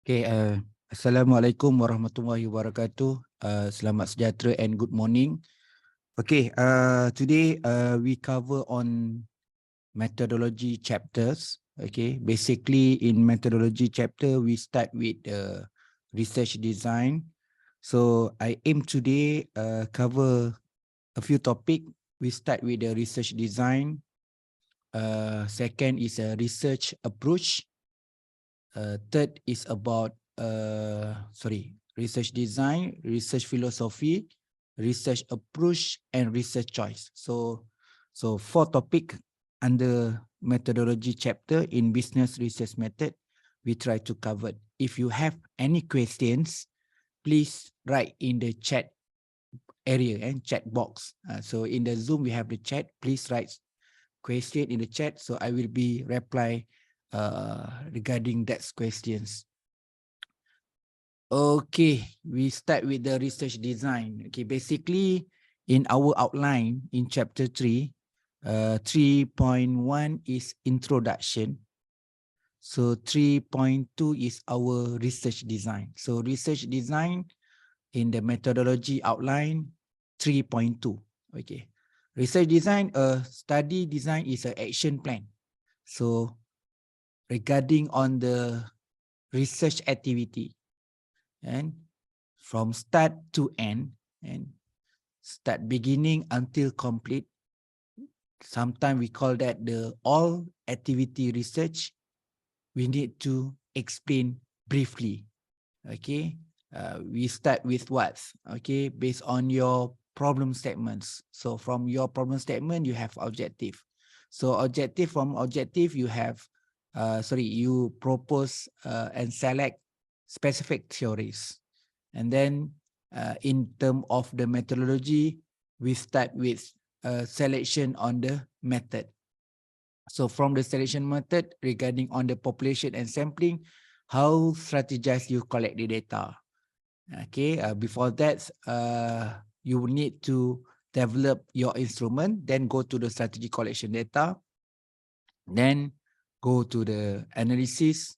Okay, Assalamualaikum warahmatullahi wabarakatuh. Selamat sejahtera and good morning. Okay, today we cover on methodology chapters. Okay, basically in methodology chapter, we start with research design. So I aim today cover a few topics. We start with the research design. Second is a research approach. Third is about research design, research philosophy, research approach, and research choice. So four topic under methodology chapter in business research method we try to cover. If you have any questions, please write in the chat area and chat box. So in the Zoom we have the chat. Please write question in the chat, so I will be reply regarding that questions. Okay, we start with the research design. Okay, basically in our outline in chapter 3, 3.1 is introduction. So 3.2 is our research design. So research design in the methodology outline 3.2. Okay. Research design, study design is an action plan. So regarding on the research activity and from start to end and start beginning until complete, sometimes we call that the all activity research, we need to explain briefly. Okay, we start with what? Okay, based on your problem statements. So from your problem statement, you have objective. So objective, from objective, you have, you propose and select specific theories. And then in terms of the methodology, we start with selection on the method. So from the selection method regarding on the population and sampling, how strategize you collect the data. Okay, before that, you need to develop your instrument, then go to the strategy collection data, then go to the analysis,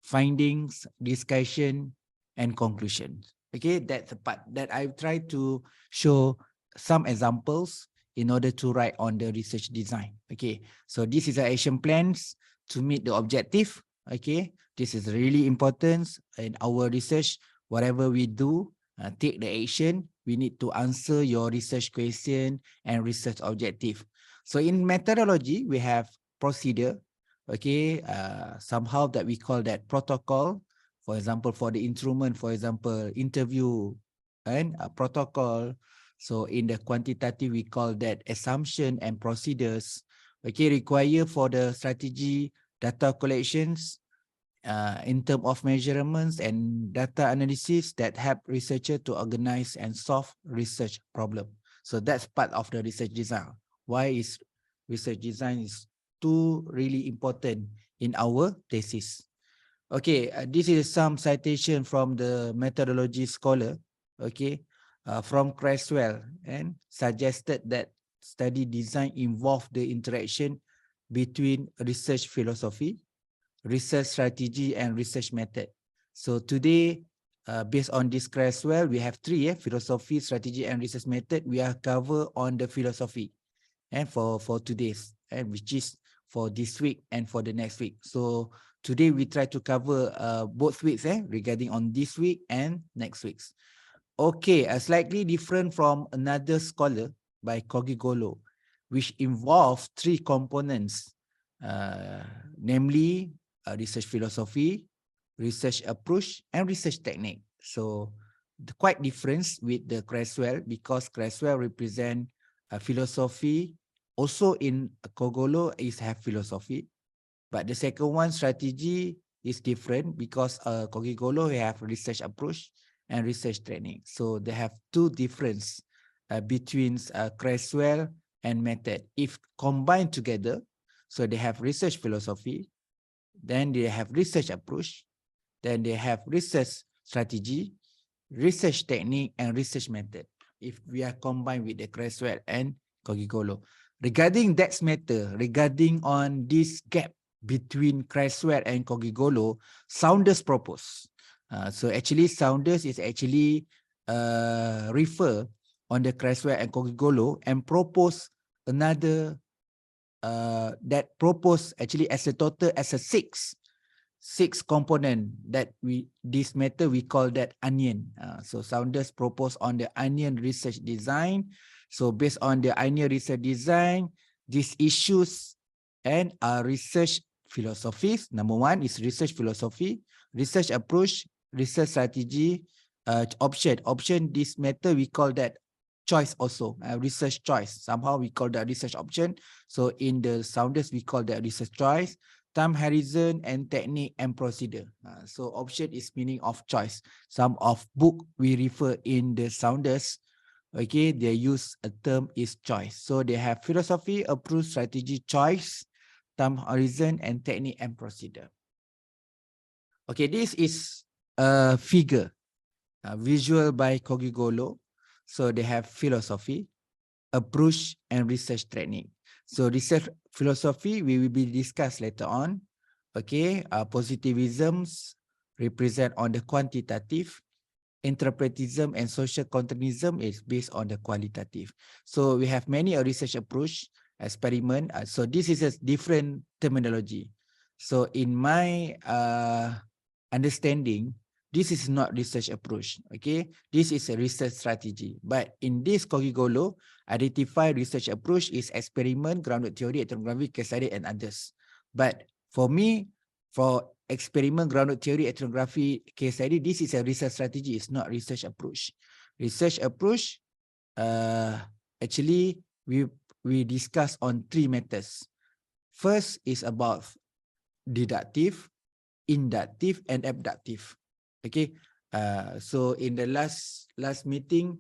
findings, discussion, and conclusion. Okay, that's the part that I try to show some examples in order to write on the research design. Okay, so this is the action plans to meet the objective. Okay, this is really important in our research. Whatever we do, take the action. We need to answer your research question and research objective. So in methodology, we have procedure. Okay, somehow that we call that protocol. For example, for the instrument, for example, interview and a protocol. So in the quantitative, we call that assumption and procedures. Okay, require for the strategy, data collections, in terms of measurements and data analysis that help researcher to organize and solve research problem. So that's part of the research design. Why is research design is too really important in our thesis? Okay, this is some citation from the methodology scholar. Okay, from Creswell, and suggested that study design involve the interaction between research philosophy, research strategy, and research method. So today, based on this Creswell, we have three: philosophy, strategy, and research method. We are cover on the philosophy, and for today's, and which is for this week and for the next week. So today we try to cover both weeks regarding on this week and next week's. Okay, slightly different from another scholar by Kogigolo, which involve three components, namely research philosophy, research approach, and research technique. So quite difference with the Creswell, because Creswell represent philosophy. Also in Kogolo is have philosophy, but the second one, strategy, is different because Kogigolo have research approach and research training. So they have two difference between Creswell and method. If combined together, so they have research philosophy, then they have research approach, then they have research strategy, research technique, and research method. If we are combined with the Creswell and Kogigolo. Regarding that matter, regarding on this gap between Creswell and Cogigolo, Saunders proposed. So actually Saunders is actually refer on the Creswell and Cogigolo and propose another that propose actually as a total as a six component that this method we call that onion. So Saunders proposed on the onion research design. So based on the onion research design, these issues and research philosophies. Number one is research philosophy, research approach, research strategy, option. Option, this method we call that choice also, research choice. Somehow we call that research option. So in the Saunders, we call that research choice. Time horizon and technique and procedure. So option is meaning of choice. Some of book we refer in the Saunders, okay, they use a term is choice. So they have philosophy, approach, strategy, choice, time horizon, and technique and procedure. Okay, this is a figure, visual by Cogigolo. So they have philosophy, approach, and research technique. So research philosophy we will be discussed later on. Okay, positivisms represent on the quantitative, interpretism and social contextualism is based on the qualitative. So we have many research approach, experiment. So this is a different terminology. So in my understanding, this is not research approach, okay? This is a research strategy. But in this Cogigolo, identify research approach is experiment, grounded theory, ethnography, case study, and others. But for me, for experiment, grounded theory, ethnography, case study, this is a research strategy, it's not research approach. Research approach, actually, we discuss on three methods. First is about deductive, inductive, and abductive. Okay, so in the last meeting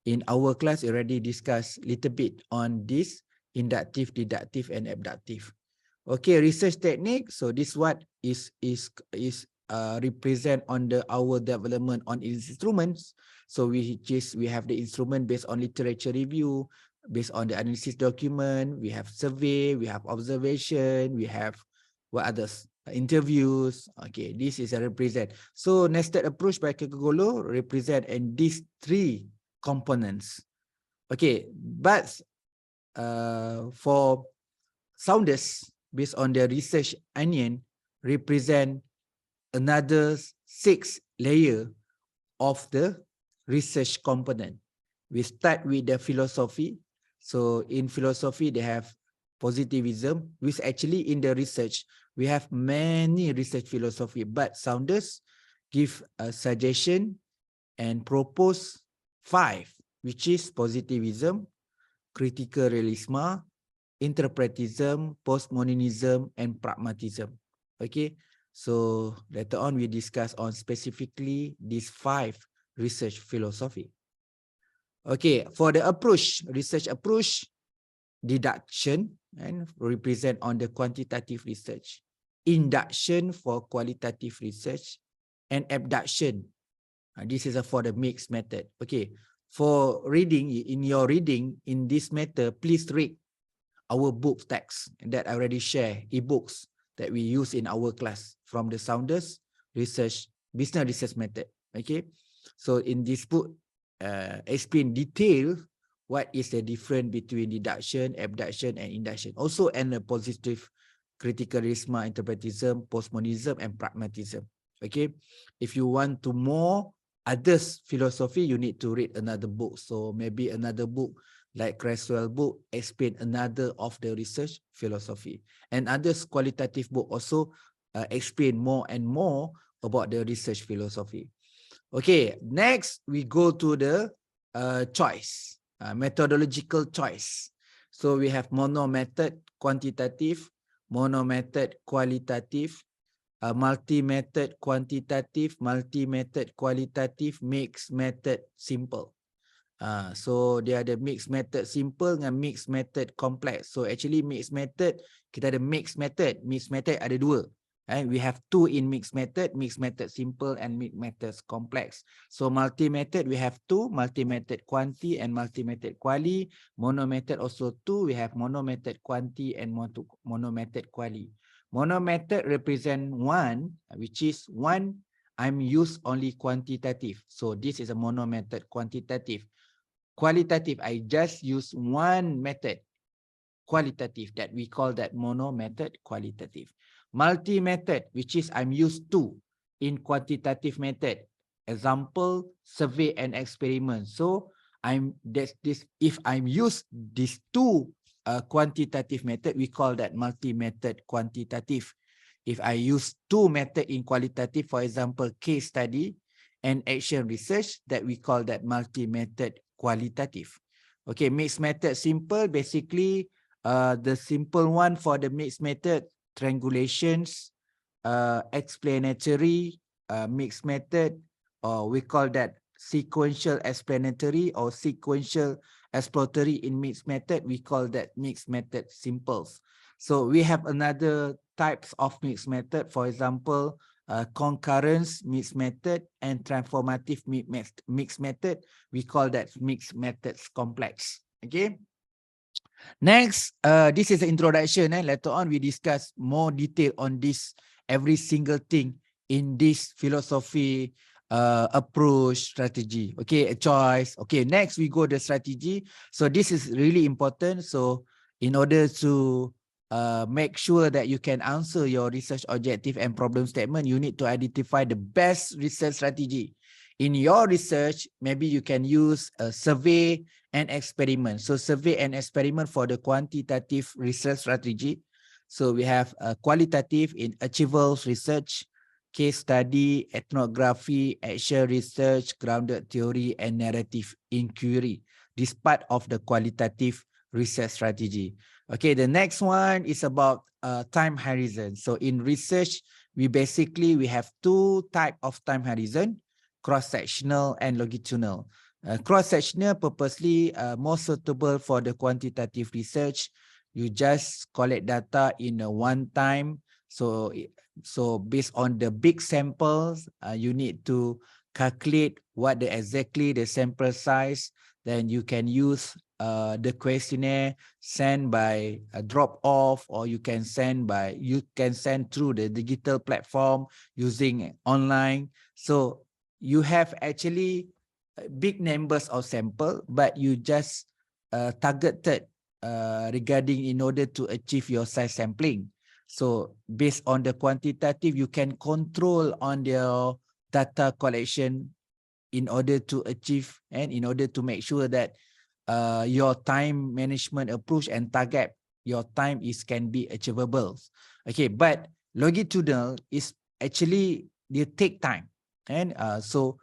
in our class already discussed a little bit on this inductive, deductive, and abductive. Okay, research technique. So this what is represent on the our development on instruments. So we have the instrument based on literature review, based on the analysis document. We have survey, we have observation, we have what others? Interviews. Okay, this is a represent. So nested approach by Cogigolo represent in these three components. Okay, but for Saunders, based on their research onion, represent another 6 layer of the research component. We start with the philosophy. So in philosophy, they have positivism, which actually in the research, we have many research philosophy, but Saunders give a suggestion and propose 5, which is positivism, critical realism, interpretism, postmodernism, and pragmatism. Okay, so later on we discuss on specifically these 5 research philosophy. Okay, for the approach, research approach, deduction and represent on the quantitative research, induction for qualitative research, and abduction. This is for the mixed method. Okay, for reading, in your reading in this method, please read our book text that I already share, ebooks that we use in our class from the Saunders research, business research method. Okay, so in this book, explain detail what is the difference between deduction, abduction, and induction. Also, and a positive critical realism, interpretism, postmodernism, and pragmatism. Okay, if you want to more others philosophy, you need to read another book. So maybe another book like Creswell book explain another of the research philosophy, and others qualitative book also explain more and more about the research philosophy. Okay, next we go to the choice, methodological choice. So we have mono method quantitative, mono method qualitative, multi-method quantitative, multi-method qualitative, mixed method simple. So dia ada mixed method simple dengan mixed method complex. So actually mixed method, kita ada mixed method. Mixed method ada 2. We have 2 in mixed method simple and mixed method complex. So multi-method we have 2, multi-method quanti and multi-method quali. Mono method also 2, we have mono method quanti and mono method quali. Mono method represent one, which is one, I'm use only quantitative. So this is a mono method, quantitative. Qualitative, I just use one method, qualitative, that we call that mono method, qualitative. Multi method, which is I'm used two in quantitative method. Example, survey and experiment. So if I'm use these two quantitative method, we call that multi method quantitative. If I use two method in qualitative, for example, case study and action research, that we call that multi method qualitative. Okay, mixed method simple, basically the simple one for the mixed method, triangulations, explanatory, mixed method, or we call that sequential explanatory or sequential exploratory. In mixed method, we call that mixed method simples. So we have another types of mixed method, for example, concurrence mixed method and transformative mixed method. We call that mixed methods complex. Okay. Next, this is the introduction. Later on, we discuss more detail on this, every single thing in this philosophy, approach, strategy. Okay, a choice. Okay, next we go the strategy. So this is really important. So in order to make sure that you can answer your research objective and problem statement, you need to identify the best research strategy. In your research, maybe you can use a survey and experiment. So survey and experiment for the quantitative research strategy. So we have a qualitative in achievables research, case study, ethnography, action research, grounded theory, and narrative inquiry. This part of the qualitative research strategy. Okay, the next one is about time horizon. So in research, we have two type of time horizon, cross-sectional and longitudinal. Cross-sectional purposely more suitable for the quantitative research. You just collect data in a one time. So based on the big samples, you need to calculate what exactly the sample size. Then you can use the questionnaire sent by a drop off, or you can send through the digital platform using online. So you have actually big numbers of sample, but you just targeted regarding in order to achieve your size sampling. So based on the quantitative, you can control on your data collection in order to achieve and in order to make sure that your time management approach and target, your time can be achievable. Okay, but longitudinal is actually, they take time. And so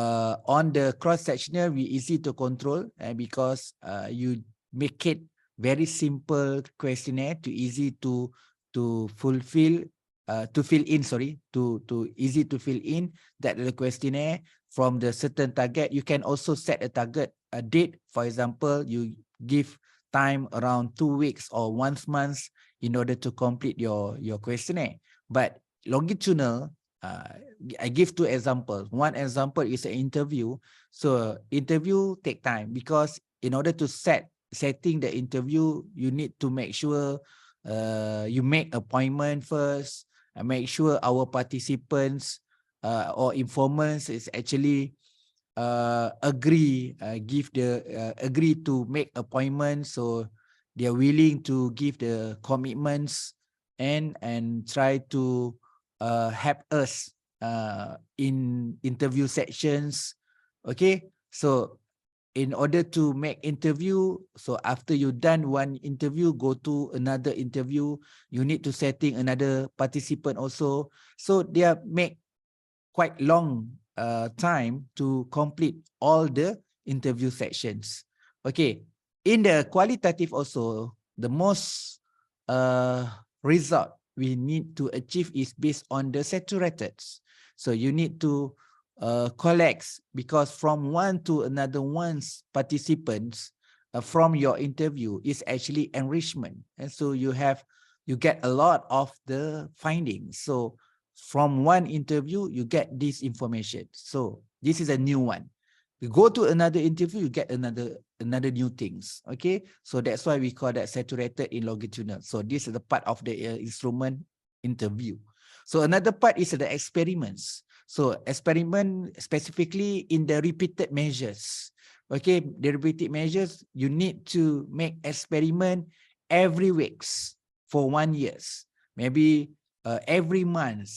on the cross-sectional, we easy to control because you make it very simple questionnaire to easy to fulfill, to fill in, to easy to fill in that the questionnaire from the certain target. You can also set a target, a date. For example, you give time around 2 weeks or 1 month in order to complete your questionnaire. But longitudinal, I give 2 examples. One example is an interview. So interview take time because in order to setting the interview, you need to make sure you make appointment first, and make sure our participants or informants is actually agree to make appointments. So they are willing to give the commitments and try to help us in interview sections. Okay, so in order to make interview, so after you done one interview, go to another interview, you need to setting another participant also. So they are make quite long time to complete all the interview sections. Okay, in the qualitative also, the most result we need to achieve is based on the saturated. So you need to collect, because from one to another one's participants from your interview is actually enrichment, and so you get a lot of the findings. So from one interview, you get this information. So this is a new one. You go to another interview, you get another new things. Okay, so that's why we call that saturated in longitudinal. So this is the part of the instrument interview. So another part is the experiments. So experiment specifically in the repeated measures. Okay, the repeated measures, you need to make experiment every weeks for 1 year. Maybe every month,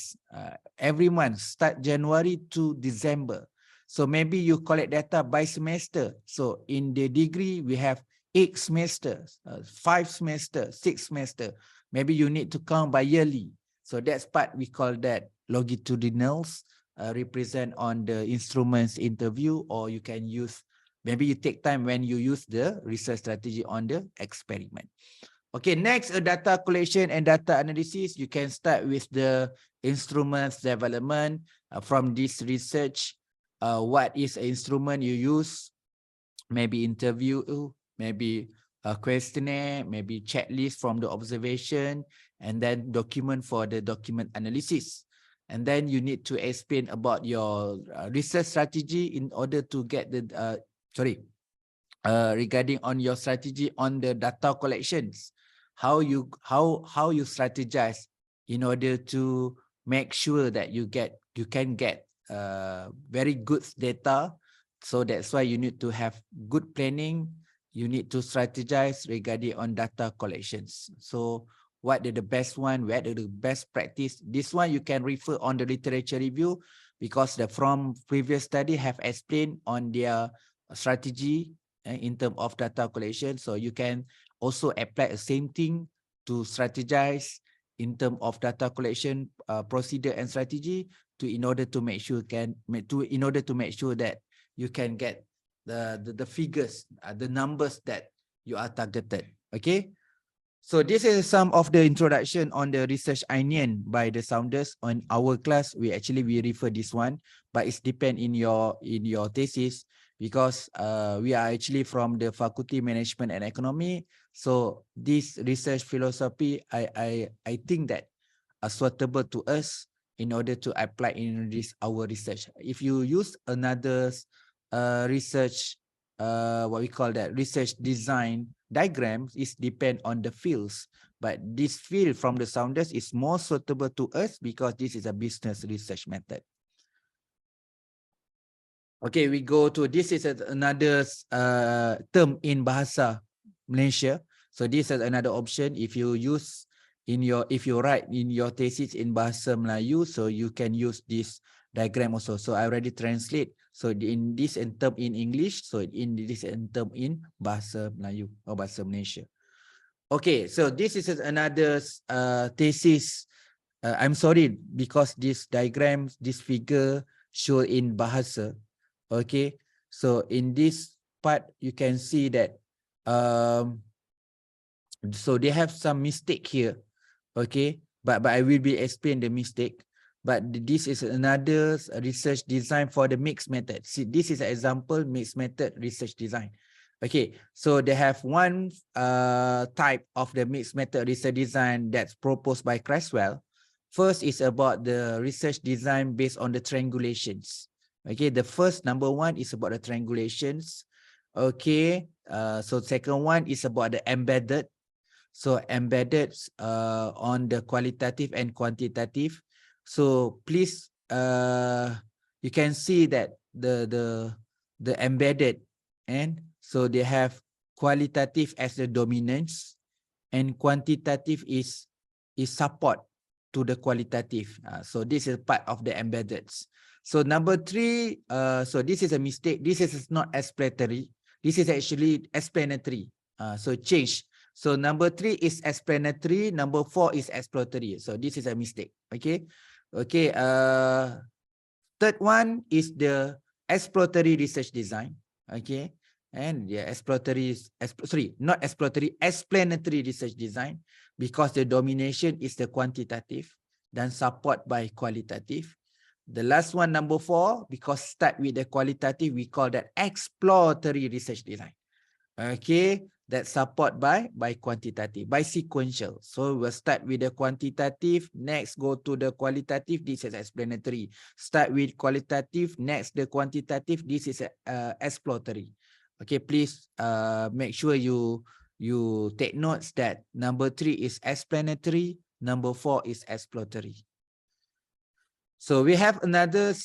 start January to December. So maybe you collect data by semester. So in the degree, we have 8 semesters, 5 semesters, 6 semesters. Maybe you need to count by yearly. So that's part we call that longitudinals, represent on the instruments interview, or you can use, maybe you take time when you use the research strategy on the experiment. Okay, next, data collection and data analysis. You can start with the instruments development from this research. What is an instrument you use? Maybe interview, maybe a questionnaire, maybe checklist from the observation, and then document for the document analysis. And then you need to explain about your research strategy in order to get the, regarding on your strategy on the data collections. How you strategize in order to make sure that you can get very good data. So that's why you need to have good planning. You need to strategize regarding on data collections. So what are the best one? What are the best practice? This one you can refer on the literature review, because the from previous study have explained on their strategy in terms of data collection. So you can also apply the same thing to strategize in terms of data collection procedure and strategy in order to make sure that you can get the figures, the numbers that you are targeted. Okay. So this is some of the introduction on the research onion by the Saunders. On our class, we refer this one, but it's depend in your thesis, because we are actually from the Faculty Management and Economy. So this research philosophy, I think that are suitable to us in order to apply in our research. If you use another research, what we call that research design diagrams, is depend on the fields, but this field from the Saunders is more suitable to us because this is a business research method. Okay, we go to, this is another term in Bahasa Malaysia. So this is another option. If you use if you write in your thesis in Bahasa Melayu, so you can use this diagram also. So I already translate. So in this term in English, so in this term in Bahasa Melayu or Bahasa Malaysia. Okay, so this is another thesis. I'm sorry, because this diagram, this figure show in Bahasa. Okay, so in this part, you can see that so they have some mistake here. Okay, but I will be explain the mistake. But this is another research design for the mixed method. See, this is an example mixed method research design. Okay, so they have one type of the mixed method research design that's proposed by Creswell. First is about the research design based on the triangulations. Okay, the first number one is about the triangulations. Okay, so second one is about the embedded. So embedded on the qualitative and quantitative. So please, you can see that the embedded, and so they have qualitative as the dominance, and quantitative is support to the qualitative. So this is part of the embedded. So number three, so this is a mistake. This is not explanatory. This is actually explanatory. So change. So number three is explanatory. Number four is exploratory. So this is a mistake. Okay. Okay. Third one is the exploratory research design. Okay. And the exploratory is, not exploratory, explanatory research design, because the domination is the quantitative, then support by qualitative. The last one, number four, because start with the qualitative, we call that exploratory research design. Okay, that support by quantitative, by sequential. So we'll start with the quantitative, next go to the qualitative. This is explanatory. Start with qualitative, next the quantitative. This is exploratory. Okay, please make sure you take notes that number three is explanatory, Number 4 is exploratory. So we have another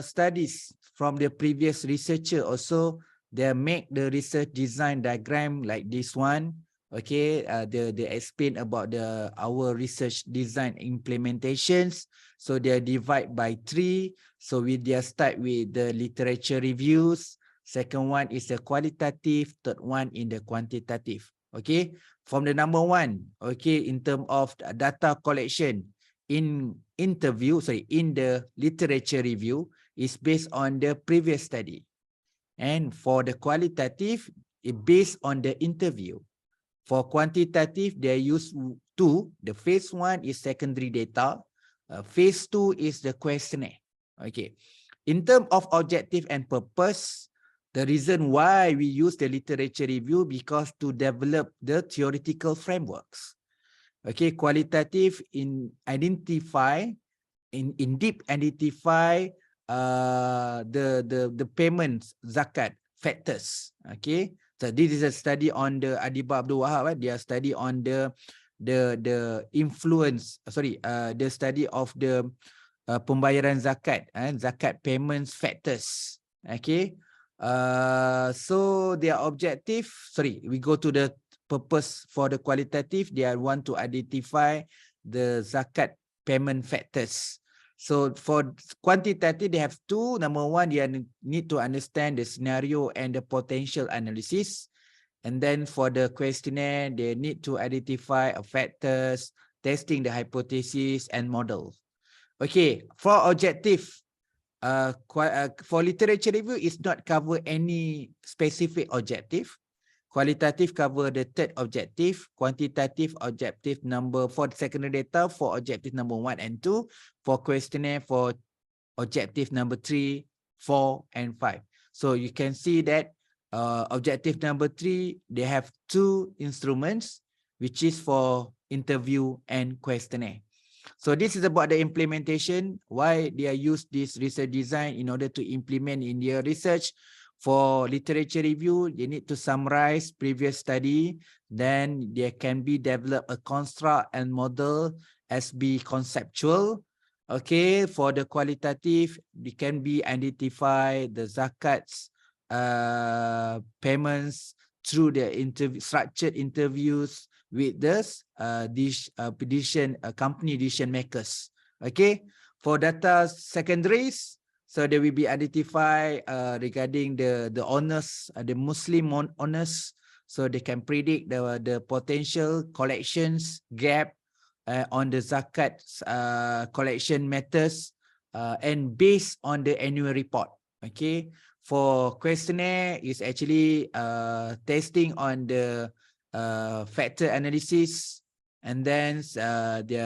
studies from the previous researcher also. They make the research design diagram like this one. Okay, they explain about our research design implementations. So they are divided by 3. So we just start with the literature reviews. Second one is the qualitative. Third one in the quantitative. Okay, from the number 1. Okay, in terms of data collection. In the literature review is based on the previous study. And for the qualitative, it based on the interview. For quantitative, they use 2. The phase 1 is secondary data. Phase 2 is the questionnaire. Okay. In terms of objective and purpose, the reason why we use the literature review because to develop the theoretical frameworks. Okay, qualitative in deep identify the payments zakat factors. Okay, so this is a study on the Adibah Abdul Wahab. They are study on the influence. The study of the pembayaran zakat and zakat payments factors. Okay, so their objective. We go to the purpose for the qualitative. They want to identify the zakat payment factors. So for quantitative, they have 2. Number 1, they need to understand the scenario and the potential analysis. And then for the questionnaire, they need to identify factors, testing the hypothesis and model. Okay, for objective, for literature review, it's not cover any specific objective. Qualitative cover the 3rd objective, quantitative objective number 4 secondary data for objective number 1 and 2, for questionnaire for objective number 3, 4 and 5. So you can see that objective number 3, they have 2 instruments, which is for interview and questionnaire. So this is about the implementation, why they are use this research design in order to implement in their research. For literature review, they need to summarize previous study. Then there can be develop a construct and model as be conceptual. Okay, for the qualitative, they can be identify the zakats payments through the structured interviews with this company decision makers. Okay, for data secondaries. So they will be identified regarding the owners, the Muslim owners, so they can predict the potential collections gap on the zakat collection methods and based on the annual report. Okay, for questionnaire is actually testing on the factor analysis, and then they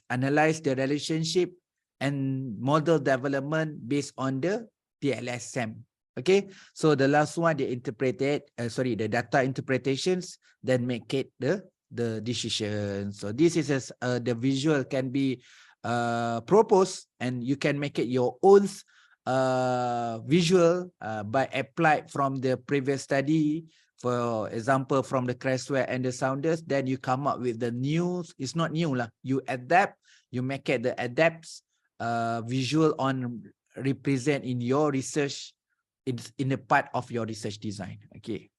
analyze the relationship and model development based on the TLSM. Okay, so the last one they interpreted, the data interpretations, then make it the decision. So this is the visual can be proposed, and you can make it your own visual by applied from the previous study. For example, from the Creswell and the Saunders, then you come up with the new. It's not new lah. You adapt. You make it the adapts. Visual on represent in your research in the part of your research design. Okay.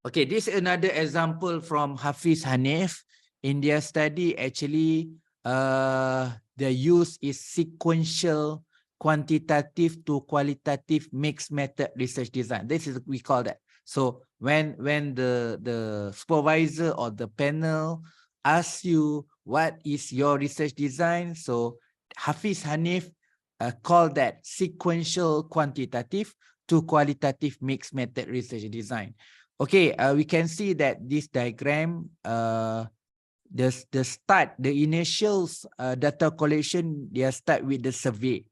Okay, this is another example from Hafiz Hanif. In their study, actually, the use is sequential quantitative to qualitative mixed method research design. This is we call that. So when the supervisor or the panel asks you what is your research design, so Hafiz Hanif called that sequential quantitative to qualitative mixed method research design. Okay, we can see that this diagram, the initial data collection, they start with the survey,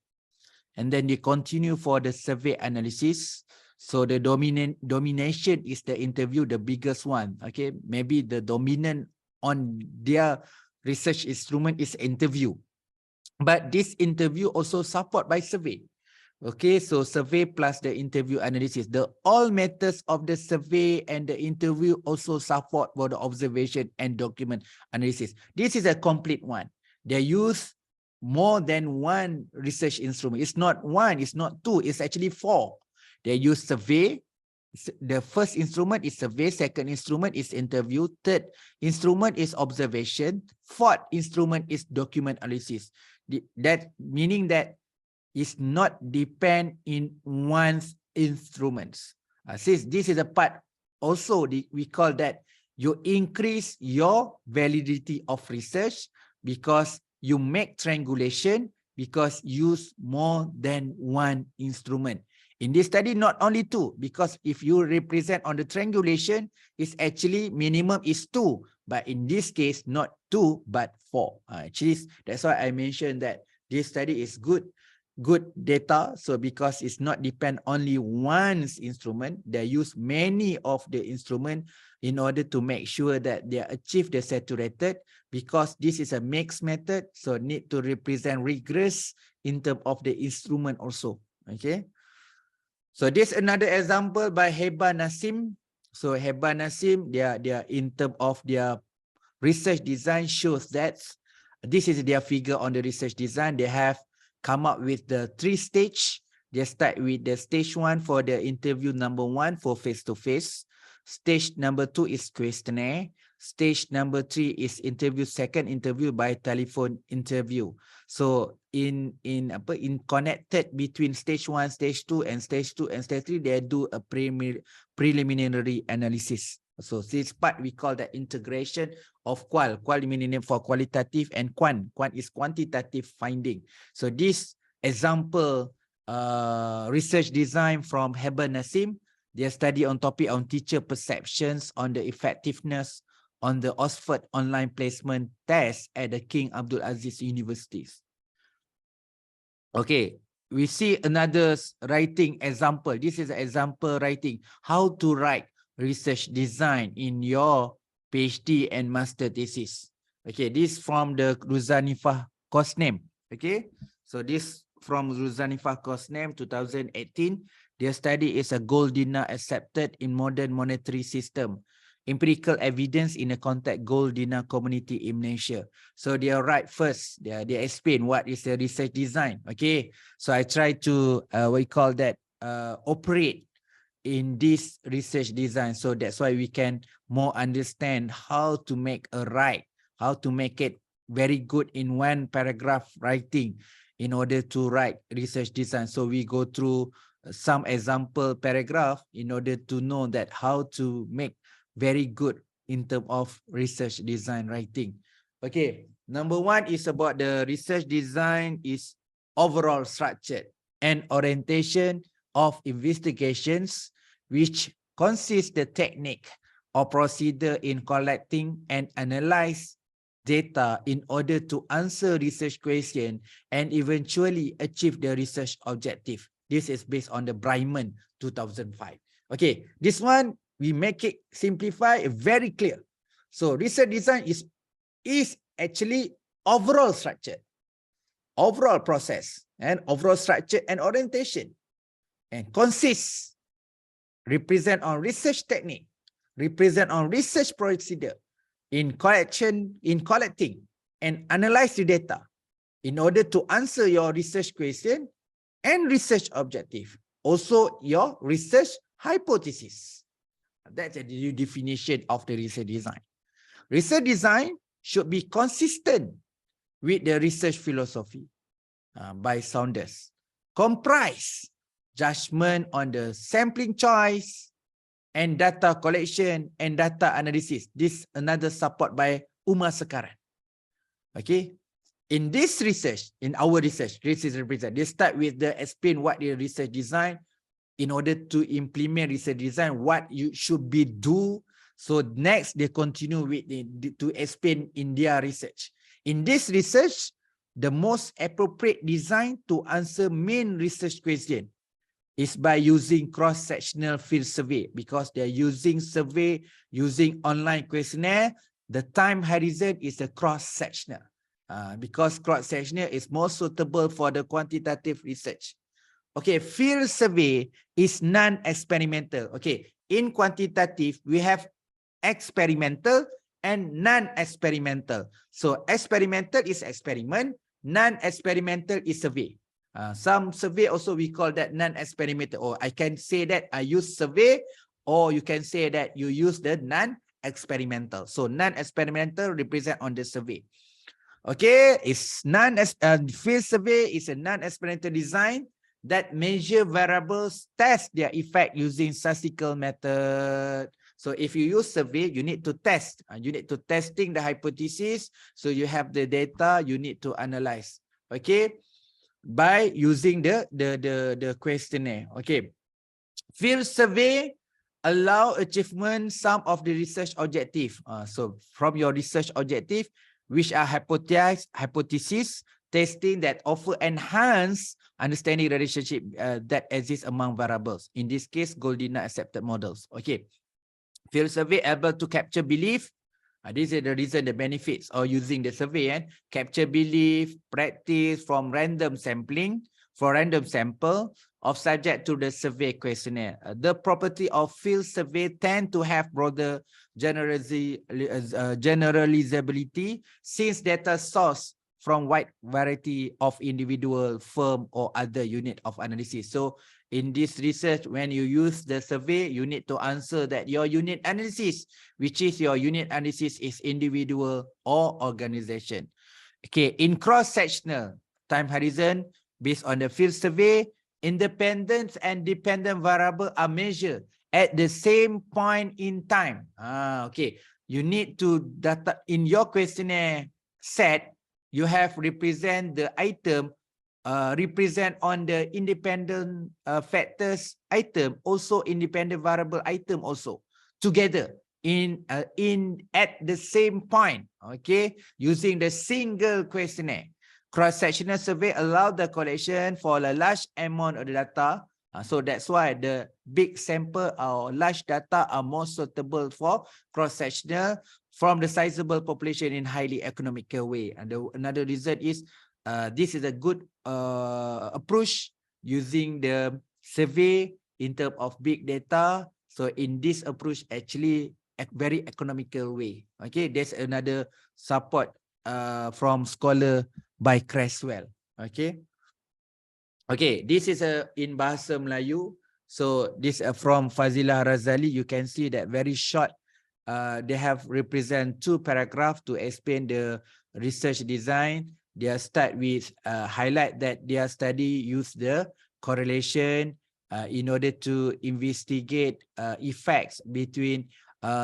and then they continue for the survey analysis. So the domination is the interview, the biggest one. Okay, maybe the dominant on their research instrument is interview, but this interview also support by survey. Okay, so survey plus the interview analysis. The all methods of the survey and the interview also support for the observation and document analysis. This is a complete one. They use more than one research instrument. It's not one, it's not two, it's actually four. They use survey. The first instrument is survey, second instrument is interview, third instrument is observation, fourth instrument is document analysis. That meaning that is not depend in one's instruments. Since this is a part also we call that you increase your validity of research because you make triangulation because use more than one instrument. In this study, not only two, because if you represent on the triangulation, it's actually minimum is two, but in this case, not two, but four. Actually, that's why I mentioned that this study is good data. So because it's not depend only one instrument, they use many of the instrument in order to make sure that they achieve the saturated, because this is a mixed method, so need to represent rigorous in terms of the instrument also. Okay, so this another example by Heba Nasim. So Heba Nasim, they are in terms of their research design shows that this is their figure on the research design. They have come up with the 3 stage. They start with the stage 1 for the interview number 1 for face-to-face. Stage number 2 is questionnaire. Stage number 3 is interview, second interview by telephone interview. So in connected between stage 1, stage 2 and stage 2 and stage 3, they do a preliminary analysis. So this part we call the integration of qual meaning for qualitative, and quant is quantitative finding. So this example research design from Heba Nasim, their study on topic on teacher perceptions on the effectiveness on the Oxford online placement test at the King Abdul Aziz universities. Okay, we see another writing example. This is an example writing how to write research design in your PhD and master thesis. Okay, this from the Ruzanifah course name. Okay, so this from Ruzanifah course name 2018. Their study is a gold dinar accepted in modern monetary system. Empirical evidence in a contact gold dinar community in Malaysia. So they are right first. They explain what is the research design. Okay, so I try to we call that operate in this research design. So that's why we can more understand how to make a write, how to make it very good in one paragraph writing in order to write research design. So we go through some example paragraph in order to know that how to make very good in terms of research design writing. Okay, number 1 is about the research design is overall structure and orientation of investigations, which consists the technique or procedure in collecting and analyze data in order to answer research question and eventually achieve the research objective. This is based on the Bryman 2005. Okay, this one we make it simplify very clear. So research design is actually overall structure, overall process, and overall structure and orientation, and consists represent on research technique, represent on research procedure in collecting and analyze the data in order to answer your research question and research objective. Also your research hypothesis. That's a new definition of the research design. Research design should be consistent with the research philosophy by Saunders. Comprise judgment on the sampling choice and data collection and data analysis. This another support by Umar Sekaran. Okay. In this research, in our research represent, they start with the explain what the research design in order to implement research design, what you should be do. So next they continue with to explain in their research. In this research, the most appropriate design to answer main research question is by using cross-sectional field survey, because they're using survey, using online questionnaire. The time horizon is a cross-sectional because cross-sectional is more suitable for the quantitative research. Okay, field survey is non-experimental. Okay, in quantitative, we have experimental and non-experimental. So experimental is experiment, non-experimental is survey. Some survey also we call that non-experimental, or I can say that I use survey, or you can say that you use the non-experimental. So non-experimental represent on the survey. Okay, it's field survey is a non-experimental design that measure variables, test their effect using statistical method. So if you use survey, you need to test. You need to testing the hypothesis. So you have the data you need to analyze. Okay, by using the questionnaire. Okay, field survey allow achievement some of the research objective. So from your research objective, which are hypothesis testing that offer enhance understanding relationship that exists among variables. In this case, Goldina accepted models. Okay, field survey able to capture belief. This is the reason, the benefits of using the survey and capture belief, practice from random sampling, for random sample of subject to the survey questionnaire. The property of field survey tend to have broader generalizability since data source from wide variety of individual, firm, or other unit of analysis. So in this research, when you use the survey, you need to answer that your unit analysis, which is your unit analysis is individual or organization. Okay, in cross-sectional time horizon, based on the field survey, independent and dependent variable are measured at the same point in time. Okay, you need to data in your questionnaire set, you have represent the item, represent on the independent factors item, also independent variable item also together in at the same point. Okay, using the single questionnaire. Cross-sectional survey allow the collection for a large amount of the data. So that's why the big sample or large data are more suitable for cross-sectional from the sizable population in highly economical way. And another reason is this is a good approach using the survey in terms of big data. So in this approach, actually a very economical way. Okay, there's another support from scholar by Creswell. Okay. Okay, this is in Bahasa Melayu. So this from Fazilah Razali. You can see that very short. They have represent 2 paragraphs to explain the research design. They start with highlight that their study use the correlation in order to investigate effects between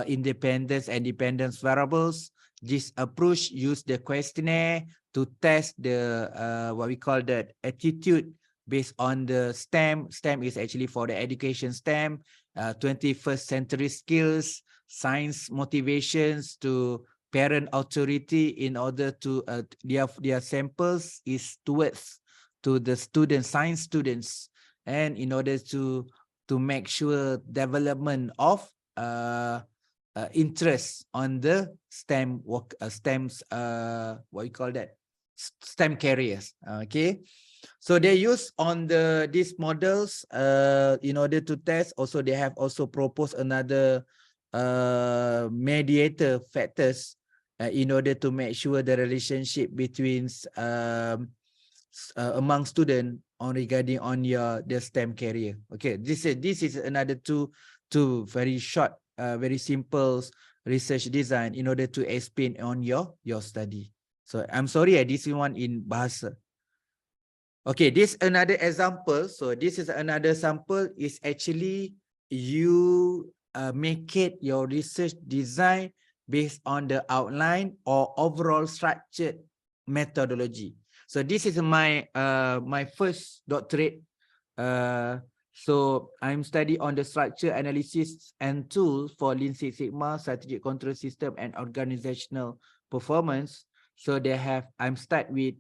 independence and dependence variables. This approach use the questionnaire to test the what we call the attitude based on the STEM. STEM is actually for the education STEM, 21st century skills, science motivations to parent authority in order to their samples is towards to the students, science students, and in order to make sure development of interest on the STEM work, STEM's what you call that, STEM careers. Okay, so they use on these models in order to test. Also, they have also proposed another mediator factors in order to make sure the relationship between among student on regarding on the STEM career. Okay, this is another two very short, very simple research design in order to explain on your study. So I'm sorry, this one in Bahasa. Okay, this another example. So this is another sample is actually you make it your research design based on the outline or overall structured methodology. So this is my my first doctorate. So I'm studying on the structure analysis and tools for Lean Six Sigma, strategic control system, and organizational performance. So they have, I'm start with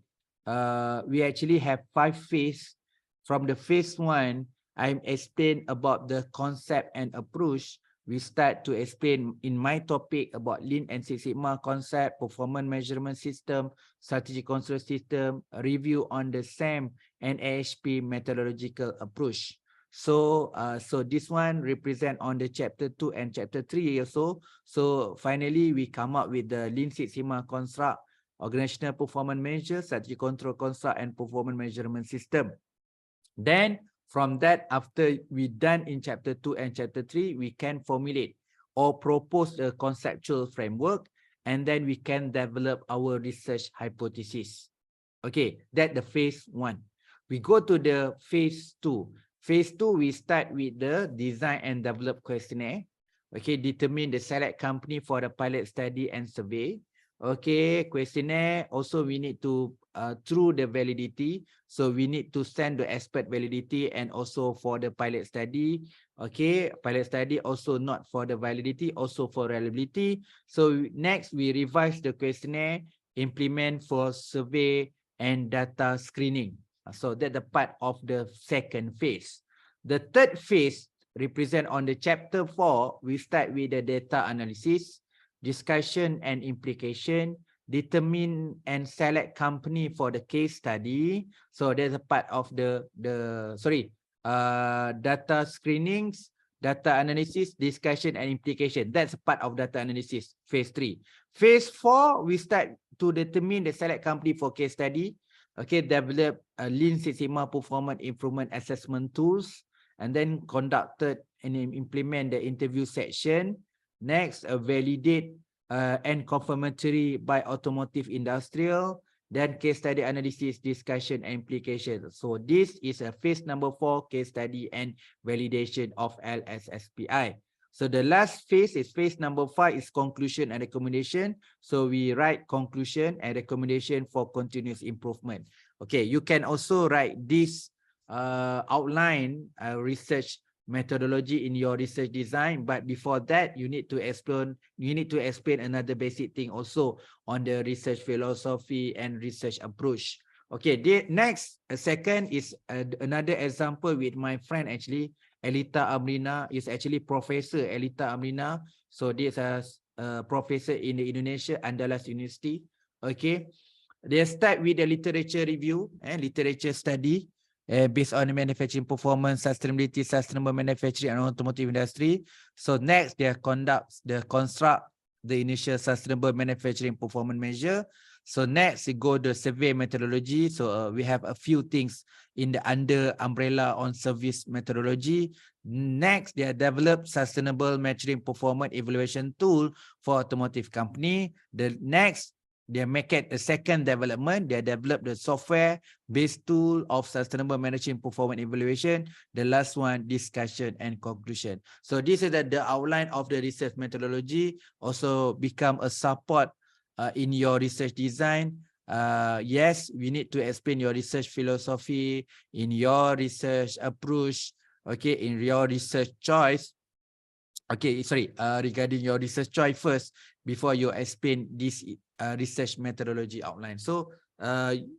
we actually have 5 phases. From the phase 1, I'm explain about the concept and approach. we start to explain in my topic about Lean and Six Sigma concept, performance measurement system, strategic control system, a review on the SAM and AHP methodological approach. So, so this one represent on the chapter 2 and chapter 3 also. So finally, we come up with the Lean Six Sigma construct, organizational performance measure, strategic control construct, and performance measurement system. Then from that, after we done in chapter 2 and chapter 3, we can formulate or propose a conceptual framework, and then we can develop our research hypothesis. Okay, that's the phase 1. We go to the phase 2. Phase 2, we start with the design and develop questionnaire. Okay, determine the select company for the pilot study and survey. Okay, questionnaire. Also, we need to through the validity. So we need to send the expert validity and also for the pilot study. Okay, pilot study also not for the validity, also for reliability. So next, we revise the questionnaire, implement for survey and data screening. So that's the part of the second phase. The third phase represent on the chapter 4, we start with the data analysis, discussion and implication, determine and select company for the case study. So there's a part of the data screenings, data analysis, discussion and implication. That's a part of data analysis, phase 3. Phase 4, we start to determine the select company for case study. Okay, develop a Lean Six Sigma performance improvement assessment tools, and then conducted and implement the interview section. Next, validate and confirmatory by automotive industrial, then case study analysis, discussion, and implication. So this is a phase number 4, case study and validation of LSSPI. So the last phase is phase number 5 is conclusion and recommendation. So we write conclusion and recommendation for continuous improvement. Okay, you can also write this outline research methodology in your research design, but before that you need to explain another basic thing also on the research philosophy and research approach. Okay, the next second is another example with my friend actually, Elita Amrina is actually Professor Elita Amrina. So this is a professor in the Indonesia Andalas University. Okay, they start with the literature review and literature study. Based on the manufacturing performance, sustainability, sustainable manufacturing and automotive industry. So next, they construct the initial sustainable manufacturing performance measure. So next, we go the survey methodology. So we have a few things in the under umbrella on service methodology. Next, they develop sustainable measuring performance evaluation tool for automotive company. The next, they make it a second development. They develop the software-based tool of sustainable managing performance evaluation. The last one, discussion and conclusion. So this is the outline of the research methodology. Also become a support in your research design. Yes, we need to explain your research philosophy, in your research approach, okay, in your research choice. Okay, sorry, regarding your research choice first before you explain this research methodology outline. So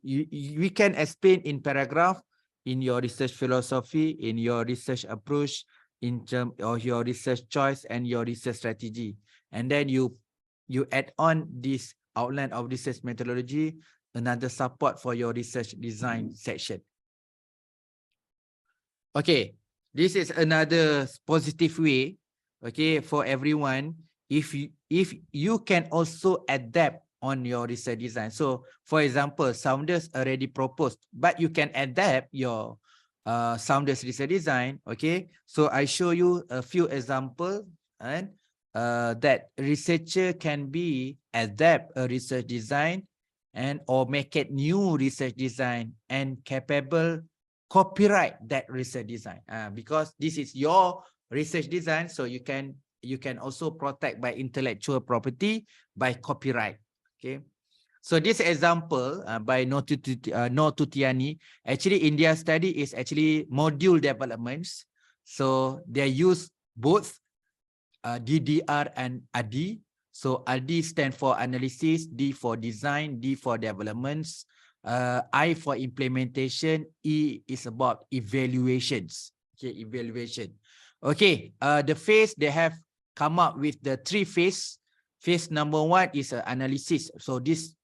we can explain in paragraph in your research philosophy, in your research approach, in terms of your research choice and your research strategy. And then you add on this outline of research methodology, another support for your research design section. Okay, this is another positive way, okay, for everyone. If you can also adapt on your research design. So for example, Sounders already proposed, but you can adapt your Sounders research design. Okay, so I show you a few examples and that researcher can be adapt a research design and or make it new research design and capable copyright that research design because this is your research design, so you can also protect by intellectual property by copyright. Okay, so this example by No Tutiani, actually in their study is actually module developments. So they use both DDR and ADI. So ADI stand for analysis, D for design, D for developments, I for implementation, E is about evaluations. Okay, evaluation. Okay, the phase they have come up with the 3 phase. Phase number 1 is analysis. So this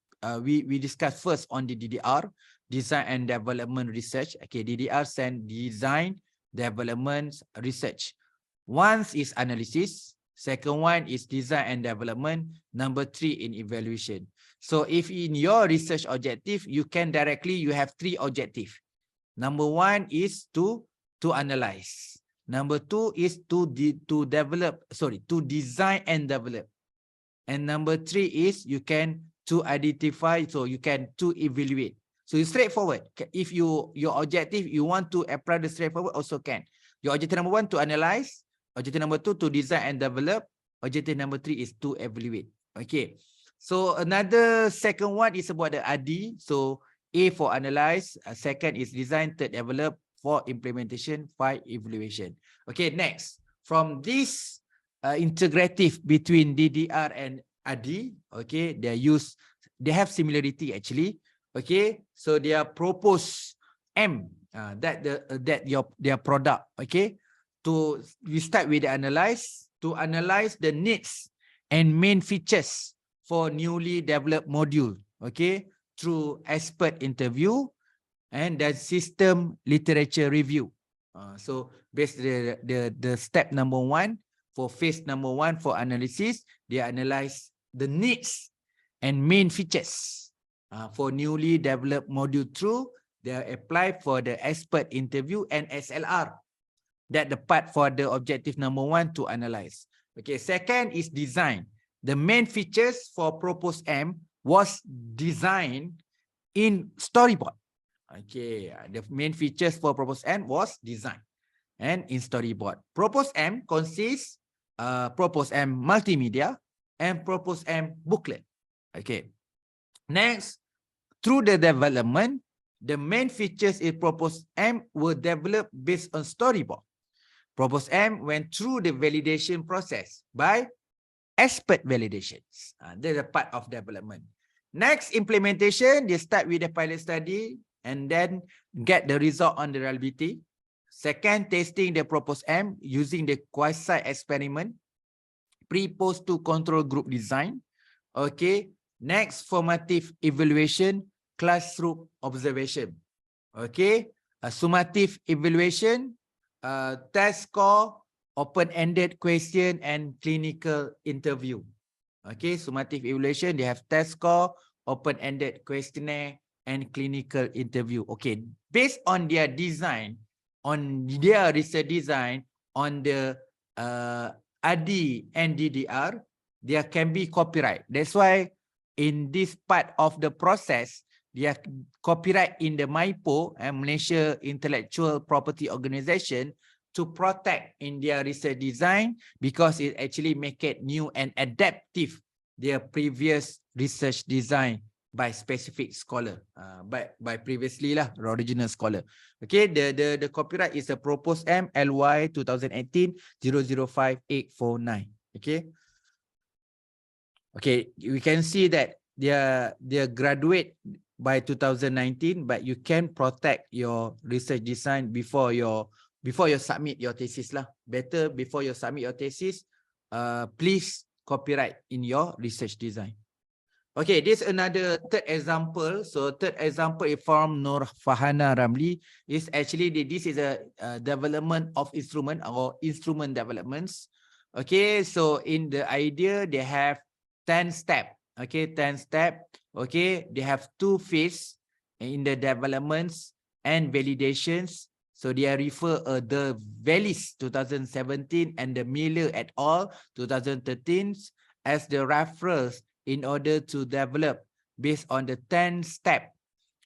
we discuss first on the DDR, design and development research. Okay, DDR stand design development research. Once is analysis, second one is design and development, number 3 in evaluation. So if in your research objective, you can directly, you have 3 objectives. Number 1 is to analyze. Number 2 is to design and develop. And number 3 is you can to identify, so you can to evaluate. So it's straightforward. If your objective, you want to apply the straightforward, also can. Your objective number 1 to analyze, objective number 2 to design and develop, objective number 3 is to evaluate. Okay. So another second one is about the ADI. So A for analyze, second is design, third develop, 4 implementation, 5 evaluation. Okay, next. From this integrative between DDR and ADI, okay, they have similarity actually. Okay, so they are propose M their product. Okay, we start with the analyze, to analyze the needs and main features for newly developed module. Okay, through expert interview and then system literature review. So basically the step number 1 for phase number 1 for analysis, they analyze the needs and main features for newly developed module through they apply for the expert interview and SLR. That the part for the objective number 1 to analyze. Okay, second is design. The main features for proposed M was designed in storyboard. Okay, the main features for proposed M was design and in storyboard. Proposed M consists proposed M multimedia and proposed M booklet. Okay. Next, through the development, the main features in proposed M were developed based on storyboard. Proposed M went through the validation process by expert validations. That's a part of development. Next, implementation, they start with the pilot study and then get the result on the reliability. Second, testing the proposed M using the quasi-experiment, pre-post to control group design. Okay. Next, formative evaluation, classroom observation. Okay. Summative evaluation, test score, open-ended question, and clinical interview. Okay, summative evaluation, they have test score, open-ended questionnaire, and clinical interview. Okay, based on their design, on their research design, on the ADI and DDR, there can be copyright. That's why in this part of the process, there copyright in the MIPO and Malaysia Intellectual Property Organization to protect in their research design because it actually make it new and adaptive their previous research design by specific scholar, by previously lah original scholar. Okay, the copyright is a proposed M LY 2018 005849. Okay. Okay, we can see that they graduate by 2019, but you can protect your research design before you submit your thesis lah. Better before you submit your thesis, please copyright in your research design. Okay, this is another third example. So third example is from Nur Fahana Ramli. Is actually this is a development of instrument or instrument developments. Okay, so in the idea they have 10 step. Okay, 10 step. Okay, they have 2 phase in the developments and validations. So they refer the Vallis 2017 and the Miller et al. 2013 as the reference in order to develop based on the 10 step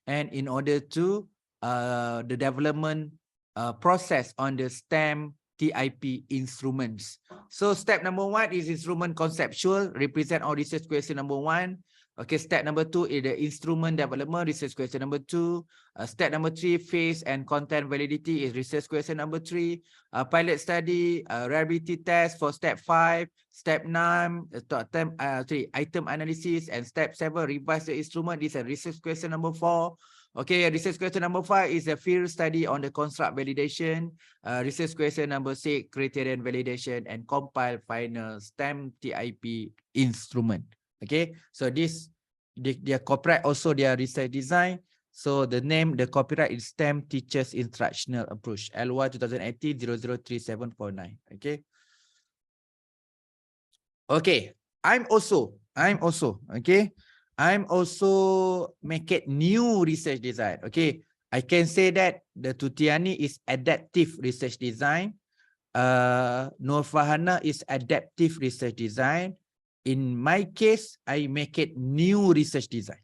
and in order to the development process on the STEM TIP instruments. So step number 1 is instrument conceptual, represent our research question number 1. Okay, step number 2 is the instrument development, research question number 2. Step number 3, phase and content validity is research question number 3. Pilot study, reliability test for step 5. Step 9, item analysis, and step 7, revise the instrument. This is research question number 4. Okay, research question number 5 is a field study on the construct validation. Research question number 6, criterion validation and compile final STEM TIP instrument. Okay, so this, their copyright also their research design. So the name, the copyright is STEM Teachers Instructional Approach, LY 2018-003749. Okay. Okay, I'm also make it new research design. Okay, I can say that the Tutiani is adaptive research design. Nur Fahana is adaptive research design. In my case, I make it new research design.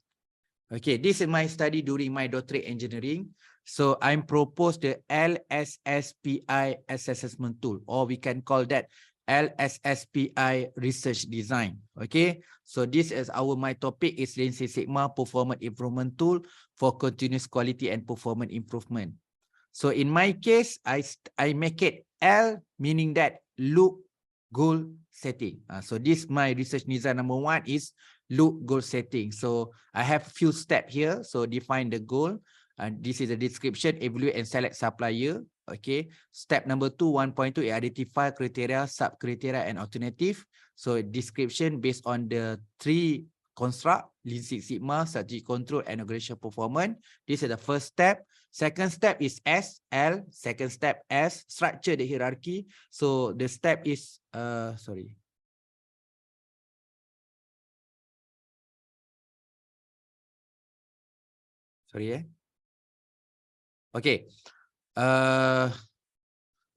Okay, this is my study during my doctorate engineering. So I'm proposed the LSSPI assessment tool, or we can call that LSSPI research design. Okay, so this is my topic is Lean Six Sigma performance improvement tool for continuous quality and performance improvement. So in my case, I make it L, meaning that loop goal setting. So this my research design number 1 is loop goal setting. So I have few steps here. So define the goal. And this is the description, evaluate and select supplier. Okay. Step number 2, 1.2, identify criteria, sub-criteria and alternative. So description based on the 3 construct, Lean Six Sigma, strategic control, and organizational performance. This is the first step. Second step is S, L. Second step S, structure the hierarchy. So the step is, sorry. Okay.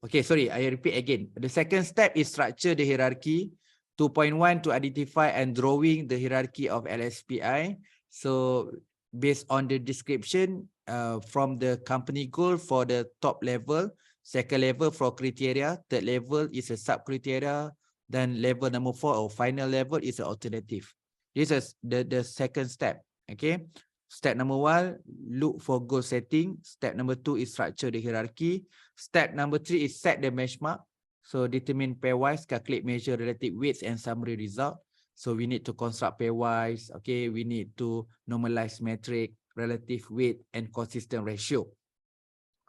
Okay, sorry, I repeat again. The second step is structure the hierarchy. 2.1 to identify and drawing the hierarchy of LSPI. So based on the description from the company goal for the top level, second level for criteria, third level is a sub-criteria, then level number 4 or final level is an alternative. This is the second step, okay? Step number 1, look for goal setting. Step number 2 is structure the hierarchy. Step number 3 is set the benchmark. So determine pairwise, calculate, measure relative weights and summary result. So we need to construct pairwise. Okay, we need to normalize metric, relative weight and consistent ratio.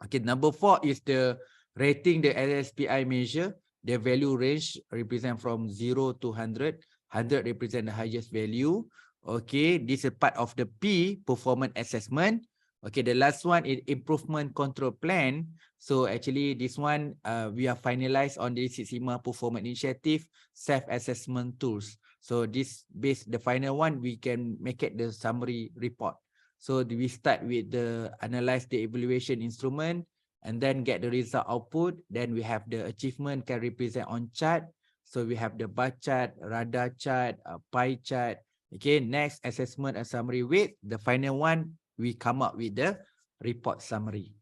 Okay, number 4 is the rating the LSPI measure. The value range represent from 0 to 100. 100 represent the highest value. Okay, this is part of the P, performance assessment. Okay, the last one is improvement control plan. So actually this one we are finalized on the Six Sigma performance initiative self-assessment tools. So this base the final one we can make it the summary report. So we start with the analyze the evaluation instrument and then get the result output. Then we have the achievement can represent on chart. So we have the bar chart, radar chart, pie chart. Okay, next assessment and summary weight. The final one, we come up with the report summary.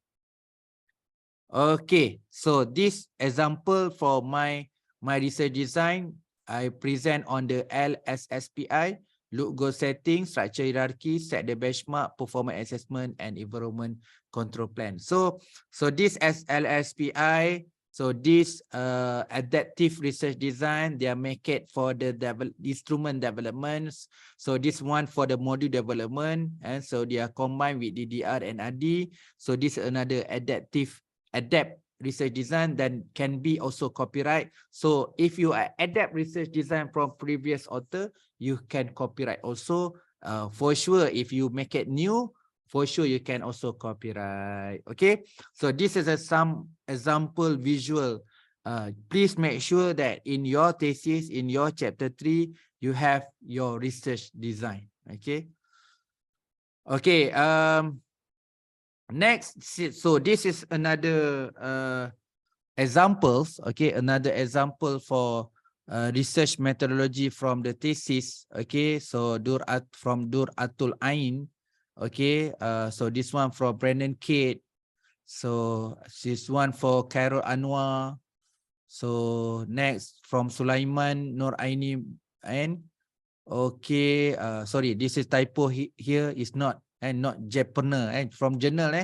Okay, so this example for my research design, I present on the LSSPI, loop goal setting, structure hierarchy, set the benchmark, performance assessment, and environment control plan. So this LSPI, so this adaptive research design, they are make it for the instrument developments. So this one for the module development, and so they are combined with DDR and AD. So this is another adapt research design, then can be also copyright. So if you adapt research design from previous author, you can copyright also. For sure, if you make it new, for sure you can also copyright. Okay, so this is some example visual. Please make sure that in your thesis, in your chapter 3, you have your research design. Okay. Okay. Next, so this is another examples. Okay, another example for research methodology from the thesis. Okay, so from Dur Atul Ain. Okay, so this one from Brandon Kate. So this one for Carol Anwar. So next from Sulaiman Nur Aini and okay, sorry, this is typo here is not not Japaner from journal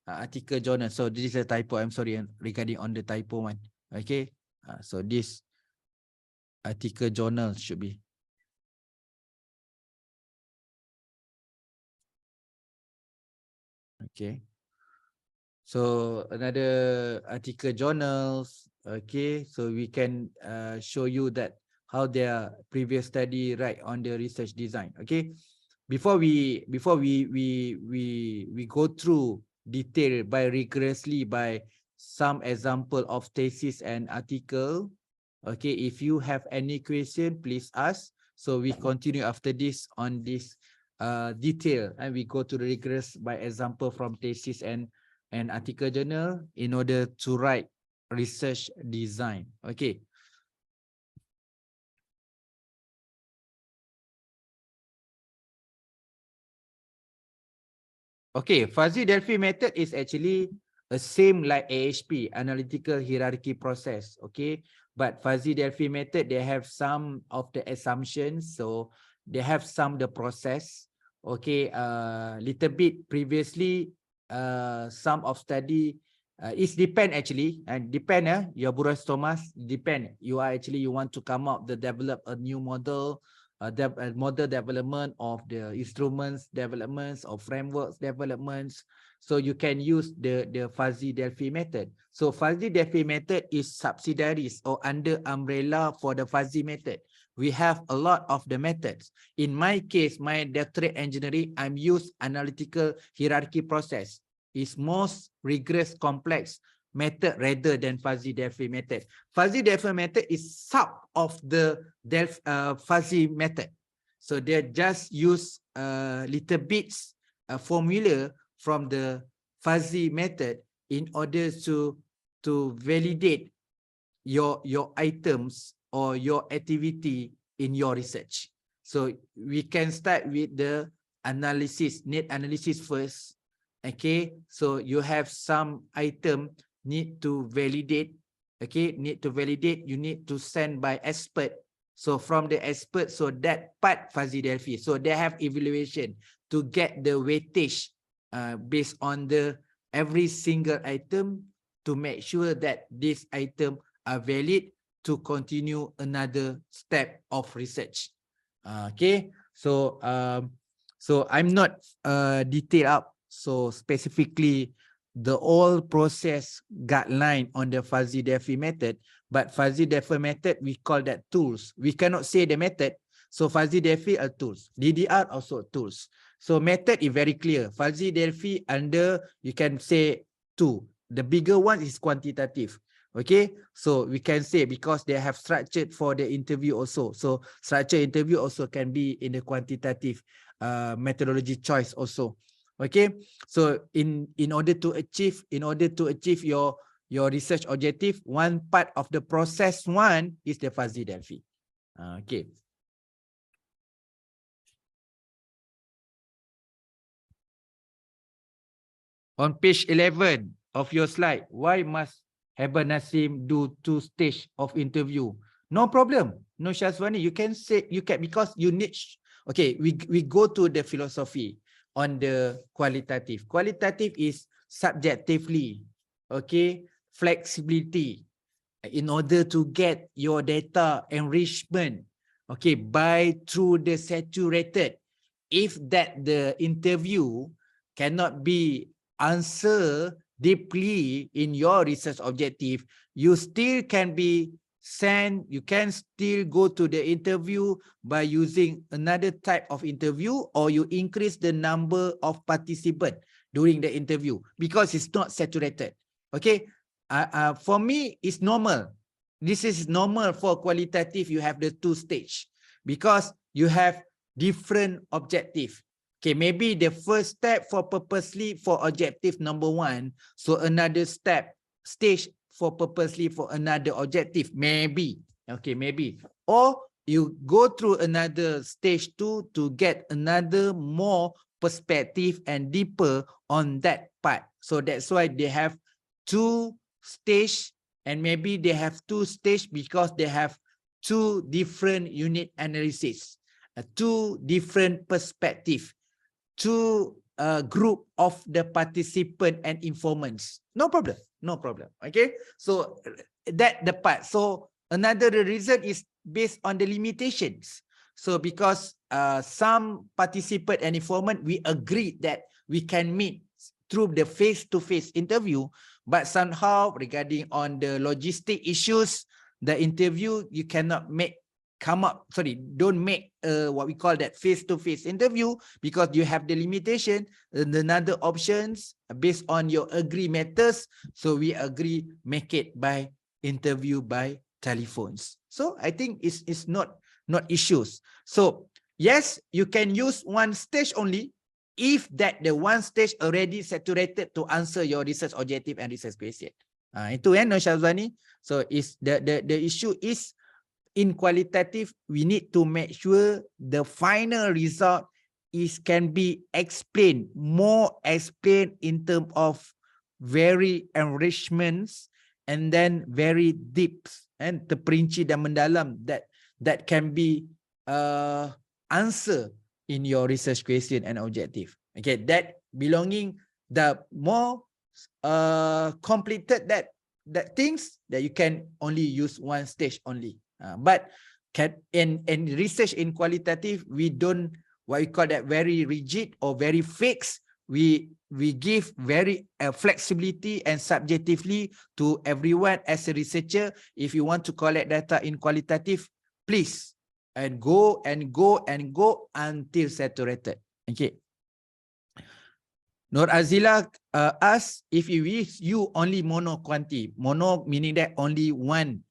article journal. So this is a typo. I'm sorry regarding on the typo one. Okay, so this article journal should be. Okay. So another article journals. Okay. So we can show you that how their previous study right on the research design. Okay. Before we go through detail by rigorously by some example of thesis and article. Okay, if you have any question, please ask. So we continue after this on this detail, and we go to the rigorous by example from thesis and article journal in order to write research design. Okay. Okay, fuzzy Delphi method is actually a same like AHP, analytical hierarchy process. Okay, but fuzzy Delphi method, they have some of the assumptions, so they have some the process. Okay, little bit previously, some of study, it's depend actually, and depend your Boris Thomas, depend. You are actually, you want to come out the develop a new model, model development of the instruments developments or frameworks developments. So you can use the fuzzy Delphi method. So fuzzy Delphi method is subsidiaries or under umbrella for the fuzzy method. We have a lot of the methods. In my case, my doctorate engineering, I'm use analytical hierarchy process. It's most rigorous, complex method rather than fuzzy Delphi method. Fuzzy Delphi method is sub of the fuzzy method. So they just use little bits formula from the fuzzy method in order to validate your items or your activity in your research. So we can start with the analysis, need analysis first. Okay, so you have some item need to validate. Okay, need to validate, you need to send by expert. So from the expert, so that part fuzzy Delphi. So they have evaluation to get the weightage based on the every single item to make sure that this item are valid to continue another step of research. Okay, so so I'm not detailed up. So specifically the all process guideline on the fuzzy Delphi method, but fuzzy Delphi method, we call that tools. We cannot say the method. So fuzzy Delphi are tools. DDR also tools. So method is very clear. Fuzzy Delphi under, you can say two. The bigger one is quantitative. Okay, so we can say because they have structured for the interview also. So structured interview also can be in the quantitative methodology choice also. Okay, so in order to achieve your research objective, one part of the process one is the fuzzy Delphi. Okay. On page 11 of your slide, why must Heba Nasim do 2 stage of interview? No problem. No, Shazwani, you can say, you can, because you need, okay, we go to the philosophy on the qualitative. Qualitative is subjectively, okay, flexibility in order to get your data enrichment, okay, by through the saturated. If that the interview cannot be answer deeply in your research objective, you still can be sent, you can still go to the interview by using another type of interview, or you increase the number of participants during the interview because it's not saturated. Okay, for me, it's normal. This is normal for qualitative. You have the 2 stage because you have different objective. Okay, maybe the first step for purposely for objective number 1. So another stage for purposely for another objective. Maybe. Okay, maybe. Or you go through another stage 2 to get another more perspective and deeper on that part. So that's why they have 2 stage, and maybe they have 2 stage because they have 2 different unit analysis, 2 different perspective, 2 group of the participant and informants. No problem, no problem. Okay, so that the part. So another reason is based on the limitations. So because some participant and informant, we agreed that we can meet through the face-to-face interview, but somehow regarding on the logistic issues, the interview, you cannot don't make what we call that face-to-face interview because you have the limitation and another options based on your agree matters. So we agree, make it by interview by telephones. So I think it's not issues. So yes, you can use one stage only if that the one stage already saturated to answer your research objective and research question. Itu No Syazwani. So is the issue is in qualitative, we need to make sure the final result can be explained, more explained in terms of very enrichments and then very deep and terperinci dan mendalam that can be answer in your research question and objective. Okay, that belonging the more completed that things that you can only use one stage only. But in research in qualitative, we don't what we call that very rigid or very fixed. We give very flexibility and subjectively to everyone as a researcher. If you want to collect data in qualitative, please and go until saturated. Okay. Nur Azila asks if you use only mono quanti. Mono meaning that only one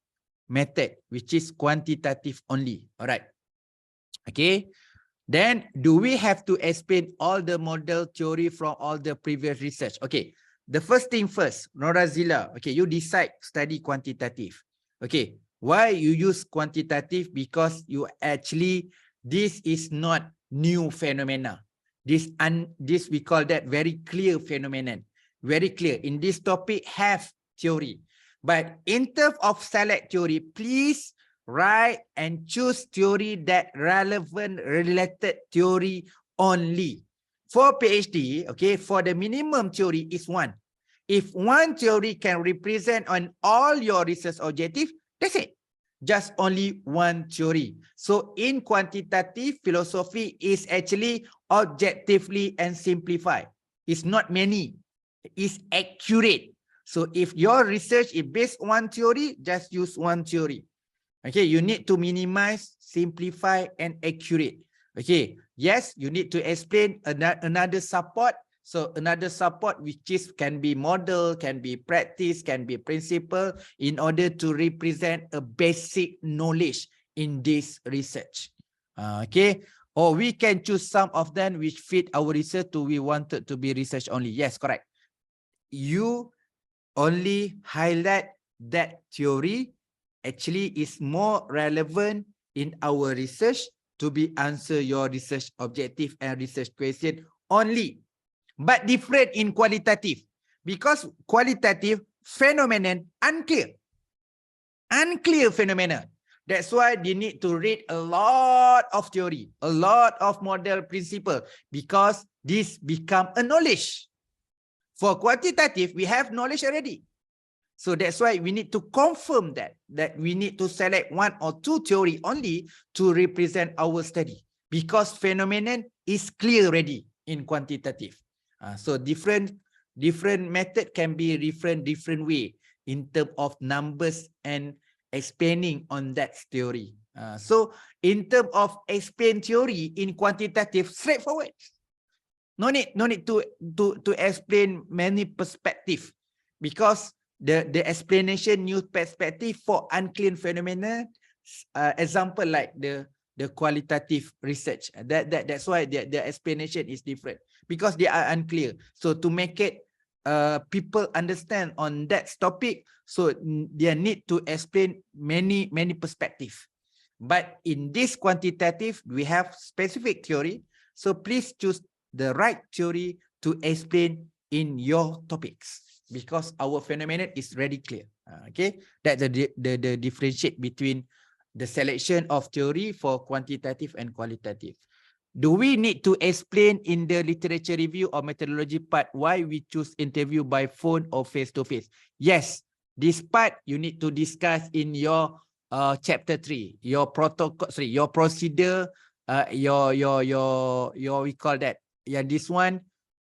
method, which is quantitative only. All right. Okay. Then do we have to explain all the model theory from all the previous research? Okay. The first thing first, Norazila. Okay. You decide study quantitative. Okay. Why you use quantitative? Because you actually, this is not new phenomena. This we call that very clear phenomenon. Very clear. In this topic have theory. But in terms of select theory, please write and choose theory that relevant related theory only. For PhD, okay, for the minimum theory is one. If one theory can represent on all your research objective, that's it. Just only one theory. So in quantitative philosophy is actually objectively and simplified. It's not many. It's accurate. So if your research is based on one theory, just use one theory. Okay, you need to minimize, simplify, and accurate. Okay, yes, you need to explain another support. So another support which is can be model, can be practice, can be principle in order to represent a basic knowledge in this research. Okay, or we can choose some of them which fit our research to we wanted to be research only. Yes, correct. You only highlight that theory actually is more relevant in our research to be answer your research objective and research question only, but different in qualitative because qualitative phenomenon unclear phenomenon. That's why you need to read a lot of theory, a lot of model principle because this become a knowledge. For quantitative, we have knowledge already. So that's why we need to confirm that we need to select one or two theory only to represent our study because phenomenon is clear already in quantitative. So different method can be different way in terms of numbers and explaining on that theory. So in terms of explain theory in quantitative, straightforward. No need to explain many perspective because the explanation new perspective for unclear phenomena, example like the qualitative research. That's why the explanation is different because they are unclear. So to make it people understand on that topic, so they need to explain many perspective. But in this quantitative, we have specific theory. So please choose the right theory to explain in your topics because our phenomenon is very clear. Okay, that's the differentiate between the selection of theory for quantitative and qualitative. Do we need to explain in the literature review or methodology part why we choose interview by phone or face-to-face? Yes, this part you need to discuss in your chapter 3, your protocol, your procedure, your we call that. Yeah, this one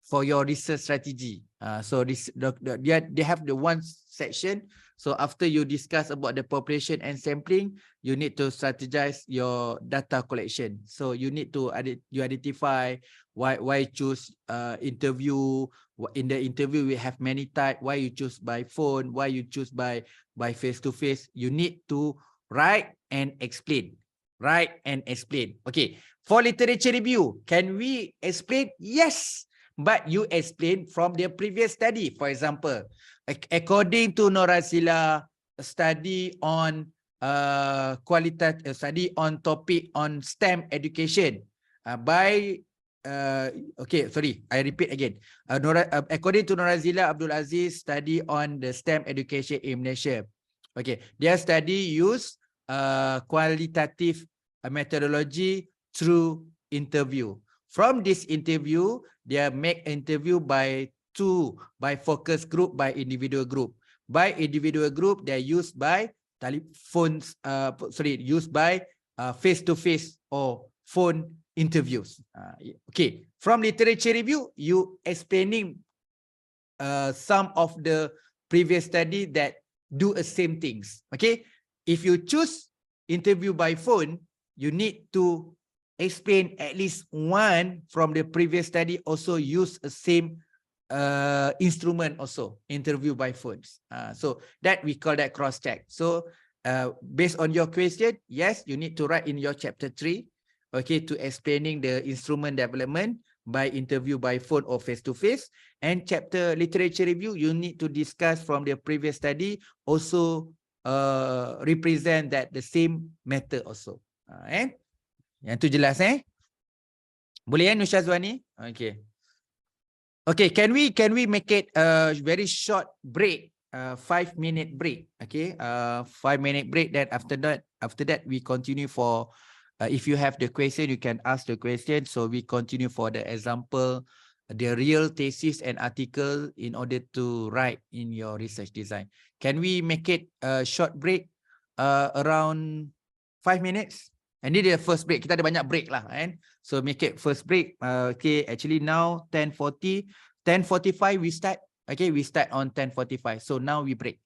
for your research strategy. So this they have the one section. So after you discuss about the population and sampling, you need to strategize your data collection. So you need to identify why choose interview. In the interview we have many type. Why you choose by phone? Why you choose by face to face? You need to write and explain. Write and explain. Okay. For literature review, can we explain? Yes. But you explain from the previous study. For example, according to Norazila, a study on qualitative study on topic on STEM education by okay, sorry, I repeat again. According to Norazila Abdul Aziz, study on the STEM education in Malaysia. Okay, their study use qualitative methodology through interview. From this interview, they make interview by focus group, by individual group. By individual group, they're used by telephones, used by face-to-face or phone interviews. Okay, from literature review, you explaining some of the previous study that do the same things. Okay, if you choose interview by phone, you need to explain at least one from the previous study also use the same instrument also, interview by phones. So that we call that cross check. So based on your question, yes, you need to write in your chapter 3, okay, to explaining the instrument development by interview by phone or face to face. And chapter literature review, you need to discuss from the previous study, also represent that the same method also. Yang tu jelas Boleh Nushazwani? Okay. Okay, can we make it a very short break, 5-minute break? Okay, 5-minute break. Then after that we continue for. If you have the question, you can ask the question. So we continue for the example, the real thesis and article in order to write in your research design. Can we make it a short break, around 5 minutes? And ini dia first break. Kita ada banyak break lah kan. So make it first break. Okay, actually now 10:40, 10:45 we start. Okay, we start on 10:45. So now we break.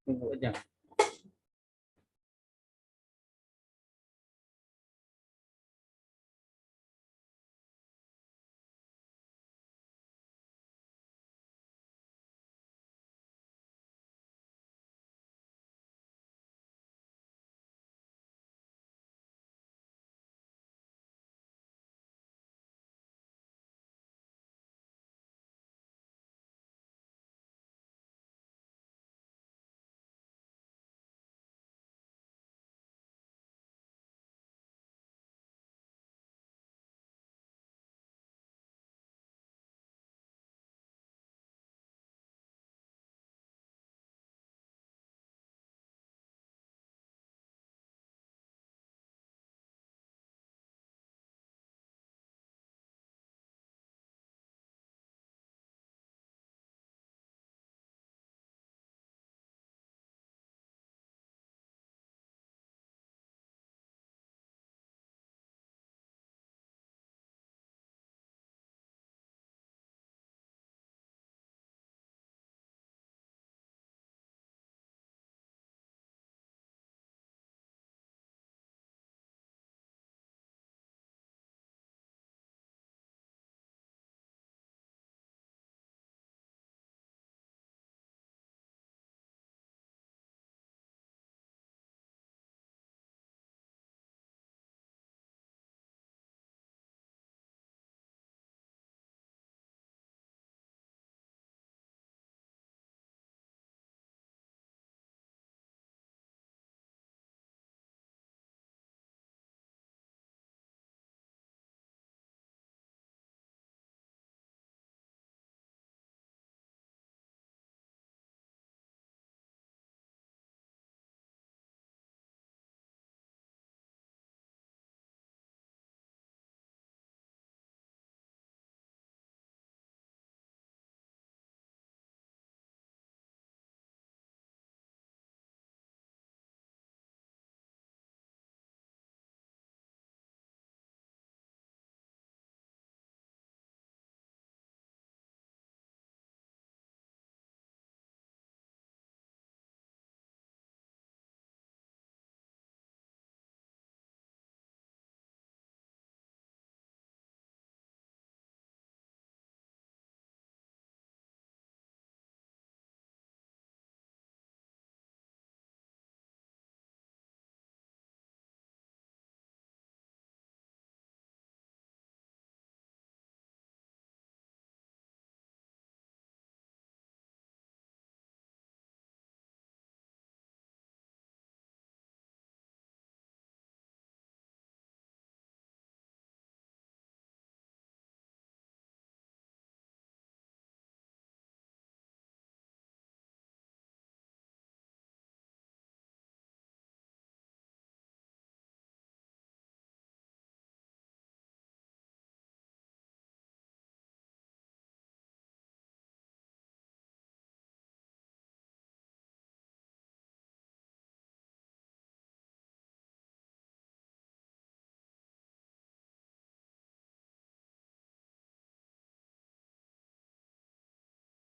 Tunggu aja.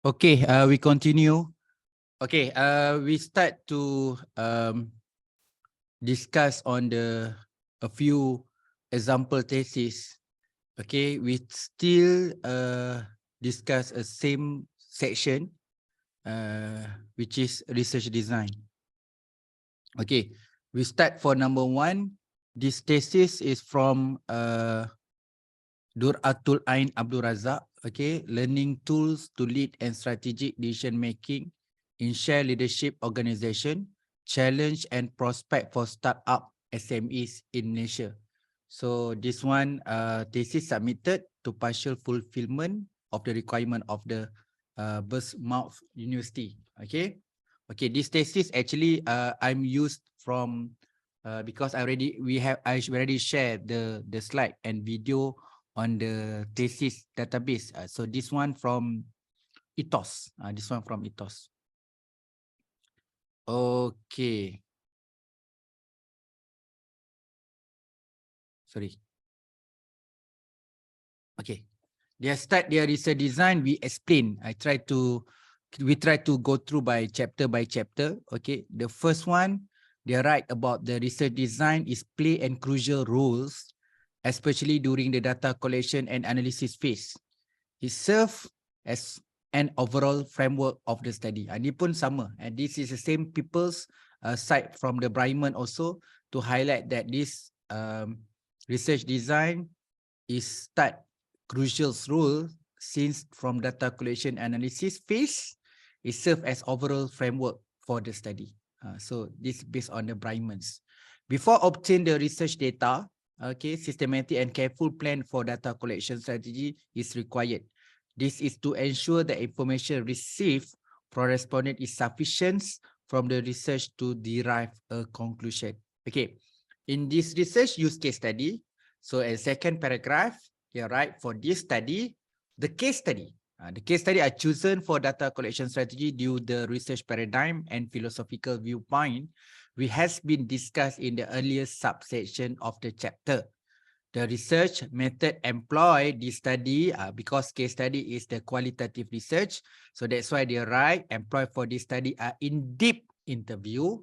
Okay, we continue. Okay, we start to discuss on a few example thesis. Okay, we still discuss a same section, which is research design. Okay, we start for number one. This thesis is from Duratul Ain Abdul Razak. Okay, learning tools to lead and strategic decision making in shared leadership organization, challenge and prospect for startup SMEs in Malaysia. So this one thesis submitted to partial fulfillment of the requirement of the Bournemouth University. Okay, okay. This thesis actually I'm used from because I already shared the slide and video on the thesis database. So this one from Ethos. This one from Ethos. Okay. Sorry. Okay. They start their research design, we explain. We try to go through by chapter. Okay, the first one, they write about the research design is play and crucial roles, especially during the data collection and analysis phase. It serves as an overall framework of the study. Ini pun sama, and this is the same people's side from the Bryman also to highlight that this research design is start crucial role since from data collection analysis phase, it serves as overall framework for the study. So this based on the Brymans. Before obtain the research data, okay, systematic and careful plan for data collection strategy is required. This is to ensure the information received from respondent is sufficient from the research to derive a conclusion. Okay, in this research use case study, so a second paragraph, here, right, for this study, the case study are chosen for data collection strategy due the research paradigm and philosophical viewpoint, which has been discussed in the earlier subsection of the chapter. The research method employed this study, because case study is the qualitative research, so that's why they write employed for this study are in-depth interview,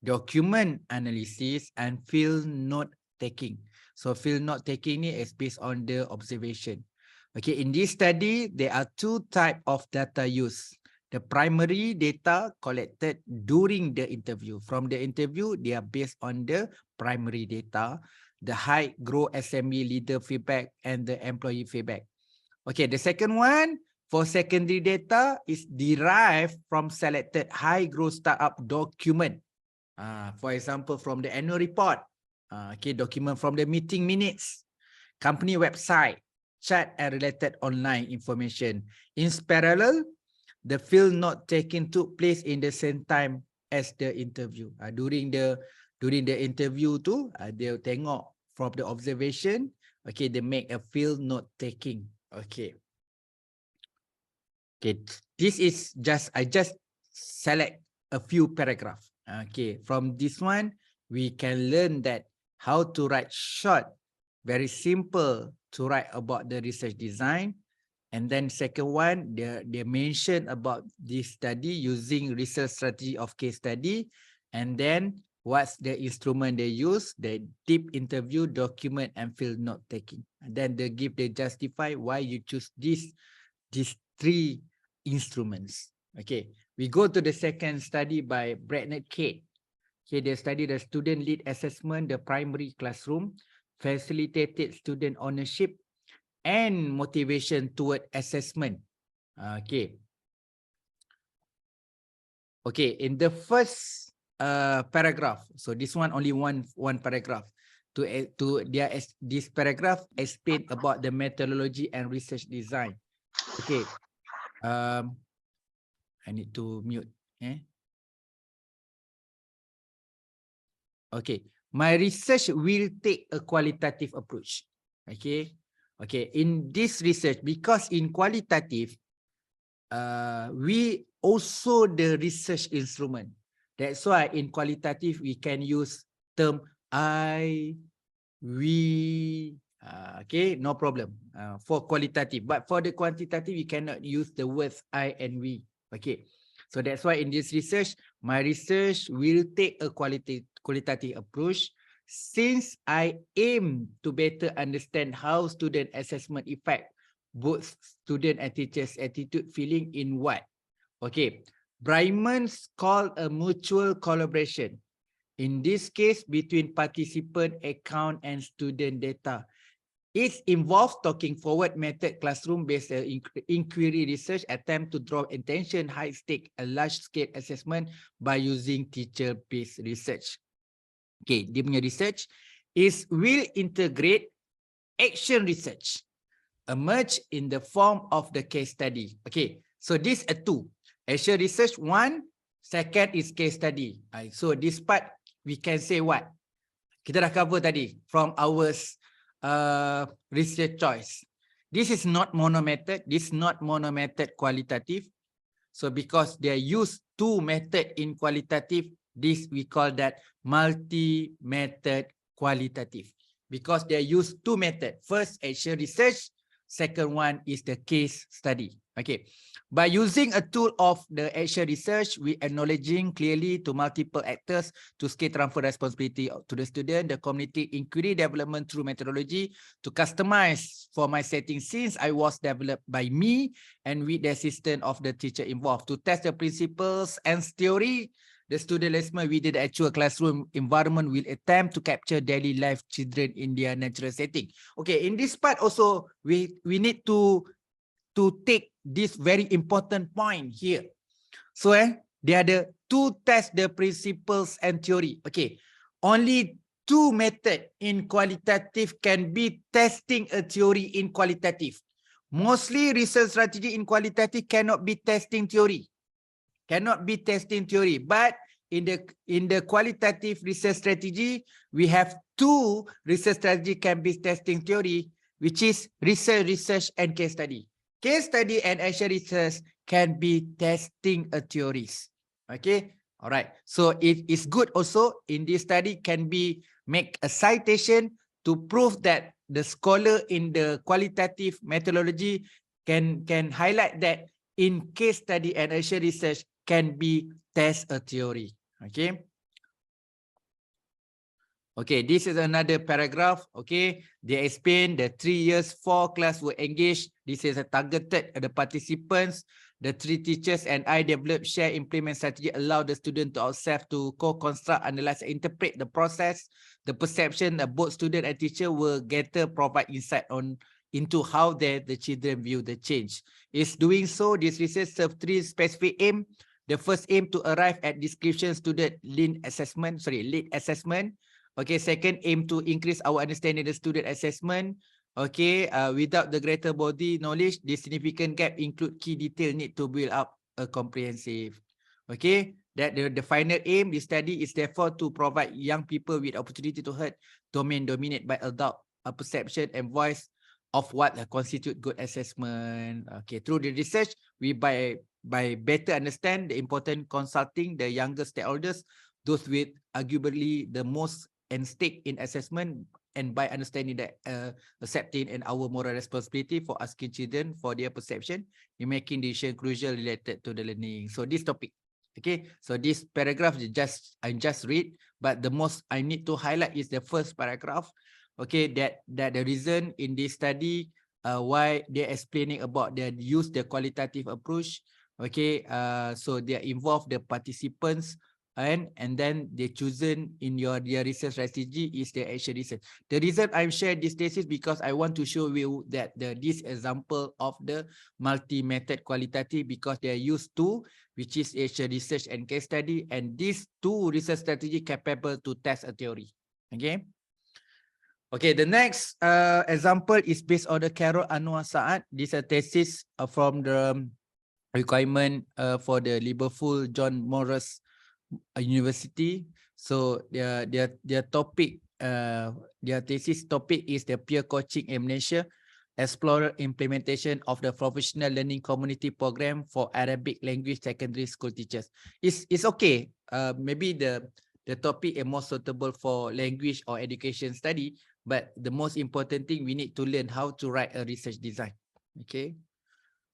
document analysis, and field note taking. So field note taking is based on the observation. Okay, in this study, there are two types of data used. The primary data collected during the interview. From the interview, they are based on the primary data, the high growth SME leader feedback, and the employee feedback. Okay, the second one, for secondary data, is derived from selected high growth startup document. For example, from the annual report, okay, document from the meeting minutes, company website, chat and related online information. In parallel, the field note taking took place in the same time as the interview. During the interview tu, they tengok from the observation, okay, they make a field note taking. Okay. Okay, this is I just select a few paragraphs. Okay, from this one, we can learn that how to write short, very simple to write about the research design. And then second one, they mention about this study using research strategy of case study. And then what's the instrument they use, the deep interview, document, and field note taking. And then they justify why you choose these three instruments. Okay, we go to the second study by Bradnett Kate. Okay, they study the student lead assessment, the primary classroom, facilitated student ownership, and motivation toward assessment. Okay. Okay, in the first paragraph, so this one only one paragraph. This paragraph explain about the methodology and research design. Okay. I need to mute. Okay. My research will take a qualitative approach. Okay. Okay. In this research, because in qualitative, we also the research instrument. That's why in qualitative, we can use term I, we, okay, no problem for qualitative. But for the quantitative, you cannot use the words I and we. Okay, so that's why in this research, my research will take a qualitative approach since I aim to better understand how student assessment affect both student and teachers' attitude feeling in what? Okay, Brymans call a mutual collaboration. In this case, between participant account and student data. It involves talking forward method classroom-based inquiry research attempt to draw attention, high stake, a large-scale assessment by using teacher-based research. Okay, dia punya research will integrate action research, emerge in the form of the case study. Okay, so these are two. Action research, one. Second is case study. So this part, we can say what? Kita dah cover tadi from our research choice. This is not mono-method. This is not mono-method qualitative. So because they use two method in qualitative, this we call that multi-method qualitative. Because they use two method. First, action research. Second one is the case study. Okay. By using a tool of the action research, we acknowledging clearly to multiple actors to scale transfer responsibility to the student, the community inquiry development through methodology to customize for my setting since I was developed by me and with the assistance of the teacher involved to test the principles and theory. The student assessment within the actual classroom environment will attempt to capture daily life children in their natural setting. Okay, in this part also, we need to take this very important point here. So there are the two test the principles and theory. Okay, only two method in qualitative can be testing a theory in qualitative. Mostly research strategy in qualitative cannot be testing theory. Cannot be testing theory, but in the qualitative research strategy, we have two research strategy can be testing theory, which is research, and case study. Case study and action research can be testing a theories. Okay, all right. So it is good also in this study can be make a citation to prove that the scholar in the qualitative methodology can highlight that in case study and action research can be test a theory. Okay. Okay, this is another paragraph. Okay, they explain the 3 years 4 class were engaged. This is a targeted the participants. The 3 teachers and I develop share implement strategy allow the student to ourselves to co-construct, analyze, interpret the process. The perception of both student and teacher will get provide insight on into how the children view the change. Is doing so, this research serves 3 specific aim. The first aim to arrive at description student lead assessment. Okay, second aim to increase our understanding the student assessment. Okay, without the greater body knowledge, the significant gap include key detail need to build up a comprehensive. Okay, that the final aim, the study is therefore to provide young people with opportunity to heard dominated by adult perception and voice of what constitute good assessment. Okay, through the research, we by better understand the important consulting the younger stakeholders, those with arguably the most and stake in assessment, and by understanding that accepting and our moral responsibility for asking children for their perception in making decision crucial related to the learning. So this topic, okay, so this paragraph I just read, but the most I need to highlight is the first paragraph. Okay, that the reason in this study why they're explaining about their use the qualitative approach. Okay, so they involve the participants and then they chosen in their research strategy is the action research. The reason I'm sharing this thesis because I want to show you that this example of the multi-method qualitative because they are used to, which is action research and case study, and these two research strategy capable to test a theory. Okay. Okay, the next example is based on the Carol Anwar Saad. This is a thesis from the requirement for the Liverpool John Morris University. So their topic, their thesis topic is the peer coaching amnesia, explore implementation of the professional learning community program for Arabic language secondary school teachers. It's okay. Maybe the topic is more suitable for language or education study, but the most important thing we need to learn how to write a research design. Okay.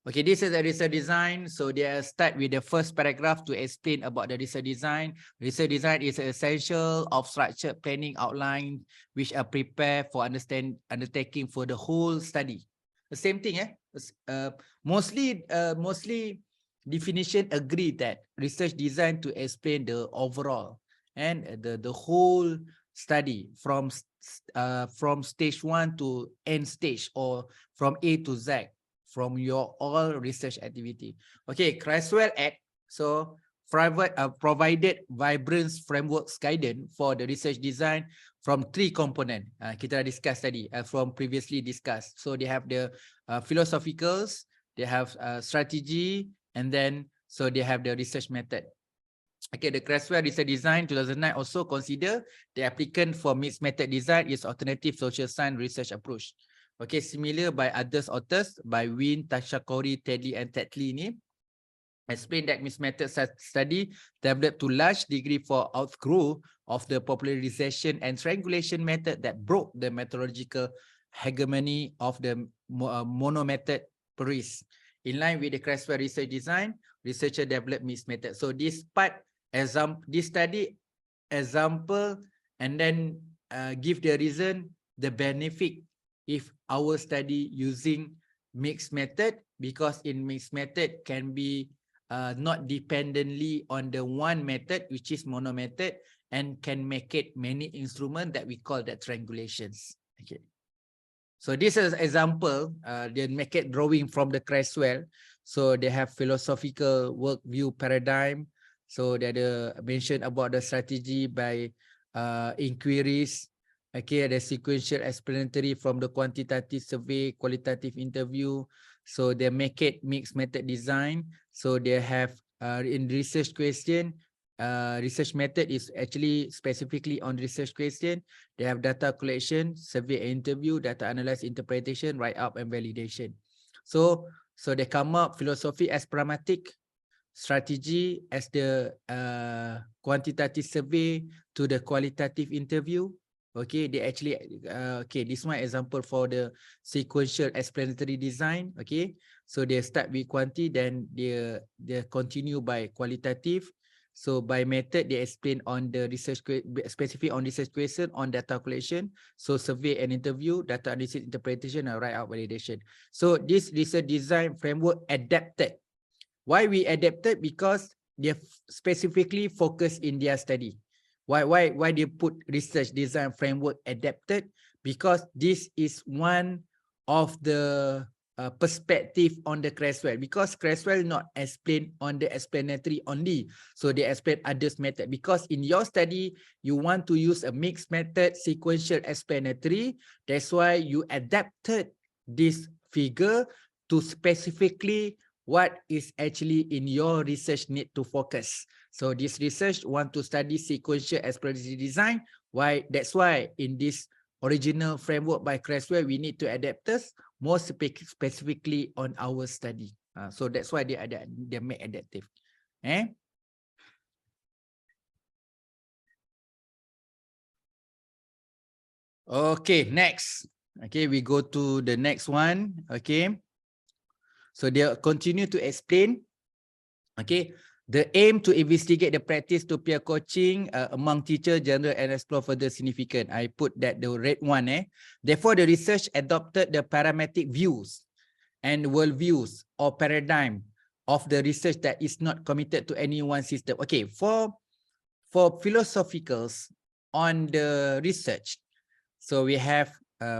Okay, this is a research design. So they start with the first paragraph to explain about the research design. Research design is essential of structured planning outline, which are prepared for undertaking for the whole study. The same thing, mostly definition agree that research design to explain the overall and the whole study from stage 1 to end stage or from A to Z. From your all research activity. Okay, Creswell Act. So provided vibrant frameworks guidance for the research design from 3 components. Kita dah discuss tadi from previously discussed. So they have the philosophicals, they have strategy, and then so they have the research method. Okay, the Creswell Research Design 2009 also consider the applicant for mixed method design is alternative social science research approach. Okay, similar by others authors by Wynne, Tashakori, Tedley, and Tetley ni explain that mixed method study developed to large degree for outgrow of the popularization and strangulation method that broke the methodological hegemony of the mono-method purist. In line with the Creswell research design, researcher developed mixed method. So this part, this study example, and then give the reason, the benefit if our study using mixed method, because in mixed method can be not dependently on the one method, which is mono method, and can make it many instruments that we call that triangulations. Okay. So this is example, they make it drawing from the Creswell. So they have philosophical work view paradigm. So they mention about the strategy by inquiries. Okay, the sequential explanatory from the quantitative survey, qualitative interview. So they make it mixed method design. So they have in research question, research method is actually specifically on research question. They have data collection, survey and interview, data analysis, interpretation, write-up and validation. So they come up philosophy as pragmatic, strategy as the quantitative survey to the qualitative interview. Okay, they actually okay, this one example for the sequential explanatory design. Okay, so they start with quanti, then they continue by qualitative. So by method, they explain on the research, specific on research question, on data collection. So survey and interview, data analysis, interpretation, and write-up validation. So this research design framework adapted. Why we adapted? Because they specifically focus in their study. Why they put research design framework adapted? Because this is one of the perspective on the Creswell, because Creswell not explain on the explanatory only, so they explain others method. Because in your study you want to use a mixed method, sequential explanatory, that's why you adapted this figure to specifically what is actually in your research need to focus. So this research want to study sequential explanatory design. Why? That's why in this original framework by Creswell, we need to adapt this more specifically on our study. So that's why they make adaptive. Okay, next. Okay, we go to the next one. Okay. So they continue to explain. Okay, the aim to investigate the practice to peer coaching among teacher general and explore further significant. I put that the red one. Therefore, the research adopted the parametric views and worldviews or paradigm of the research that is not committed to any one system. Okay, for philosophicals on the research, so we have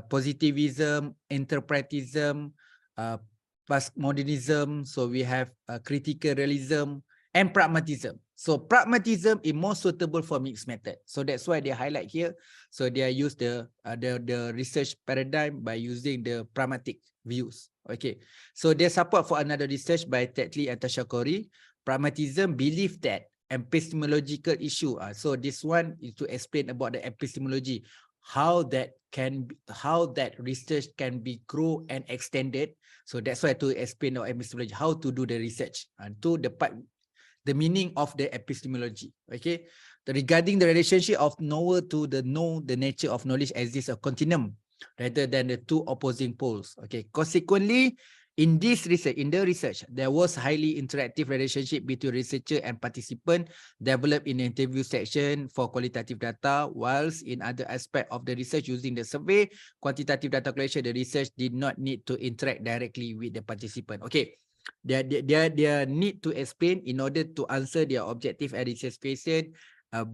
positivism, interpretism, postmodernism. So we have critical realism and pragmatism. So pragmatism is more suitable for mixed method. So that's why they highlight here. So they use the research paradigm by using the pragmatic views. Okay. So their support for another research by Tetley and Tashakori. Pragmatism believe that epistemological issue. So this one is to explain about the epistemology, how that research can be grow and extended. So that's why to explain our epistemology, how to do the research and to the part, the meaning of the epistemology. Okay, regarding the relationship of knower to the nature of knowledge exists a continuum rather than the two opposing poles. Okay, consequently, in the research, there was highly interactive relationship between researcher and participant developed in the interview section for qualitative data, whilst in other aspect of the research using the survey, quantitative data collection, the research did not need to interact directly with the participant. Okay, they need to explain in order to answer their objective and research question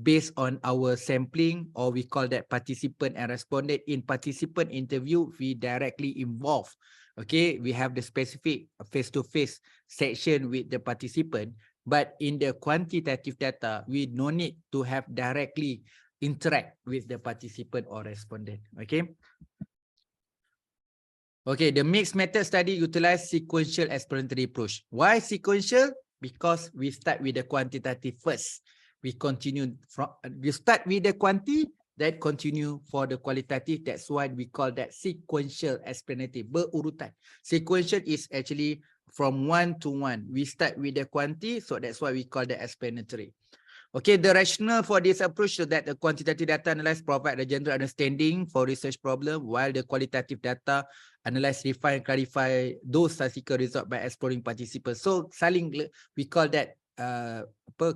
based on our sampling, or we call that participant and respondent. In participant interview, we directly involve. Okay, we have the specific face-to-face section with the participant, but in the quantitative data, we no need to have directly interact with the participant or respondent. Okay. Okay, the mixed method study utilize sequential explanatory approach. Why sequential? Because we start with the quantitative first. We start with the quanti, that continue for the qualitative. That's why we call that sequential explanative, berurutan. Sequential is actually from one to one. We start with the quanti, so that's why we call that explanatory. Okay, the rationale for this approach is that the quantitative data analysis provide a general understanding for research problem, while the qualitative data analyze, refine, clarify those statistical results by exploring participants. So saling, we call that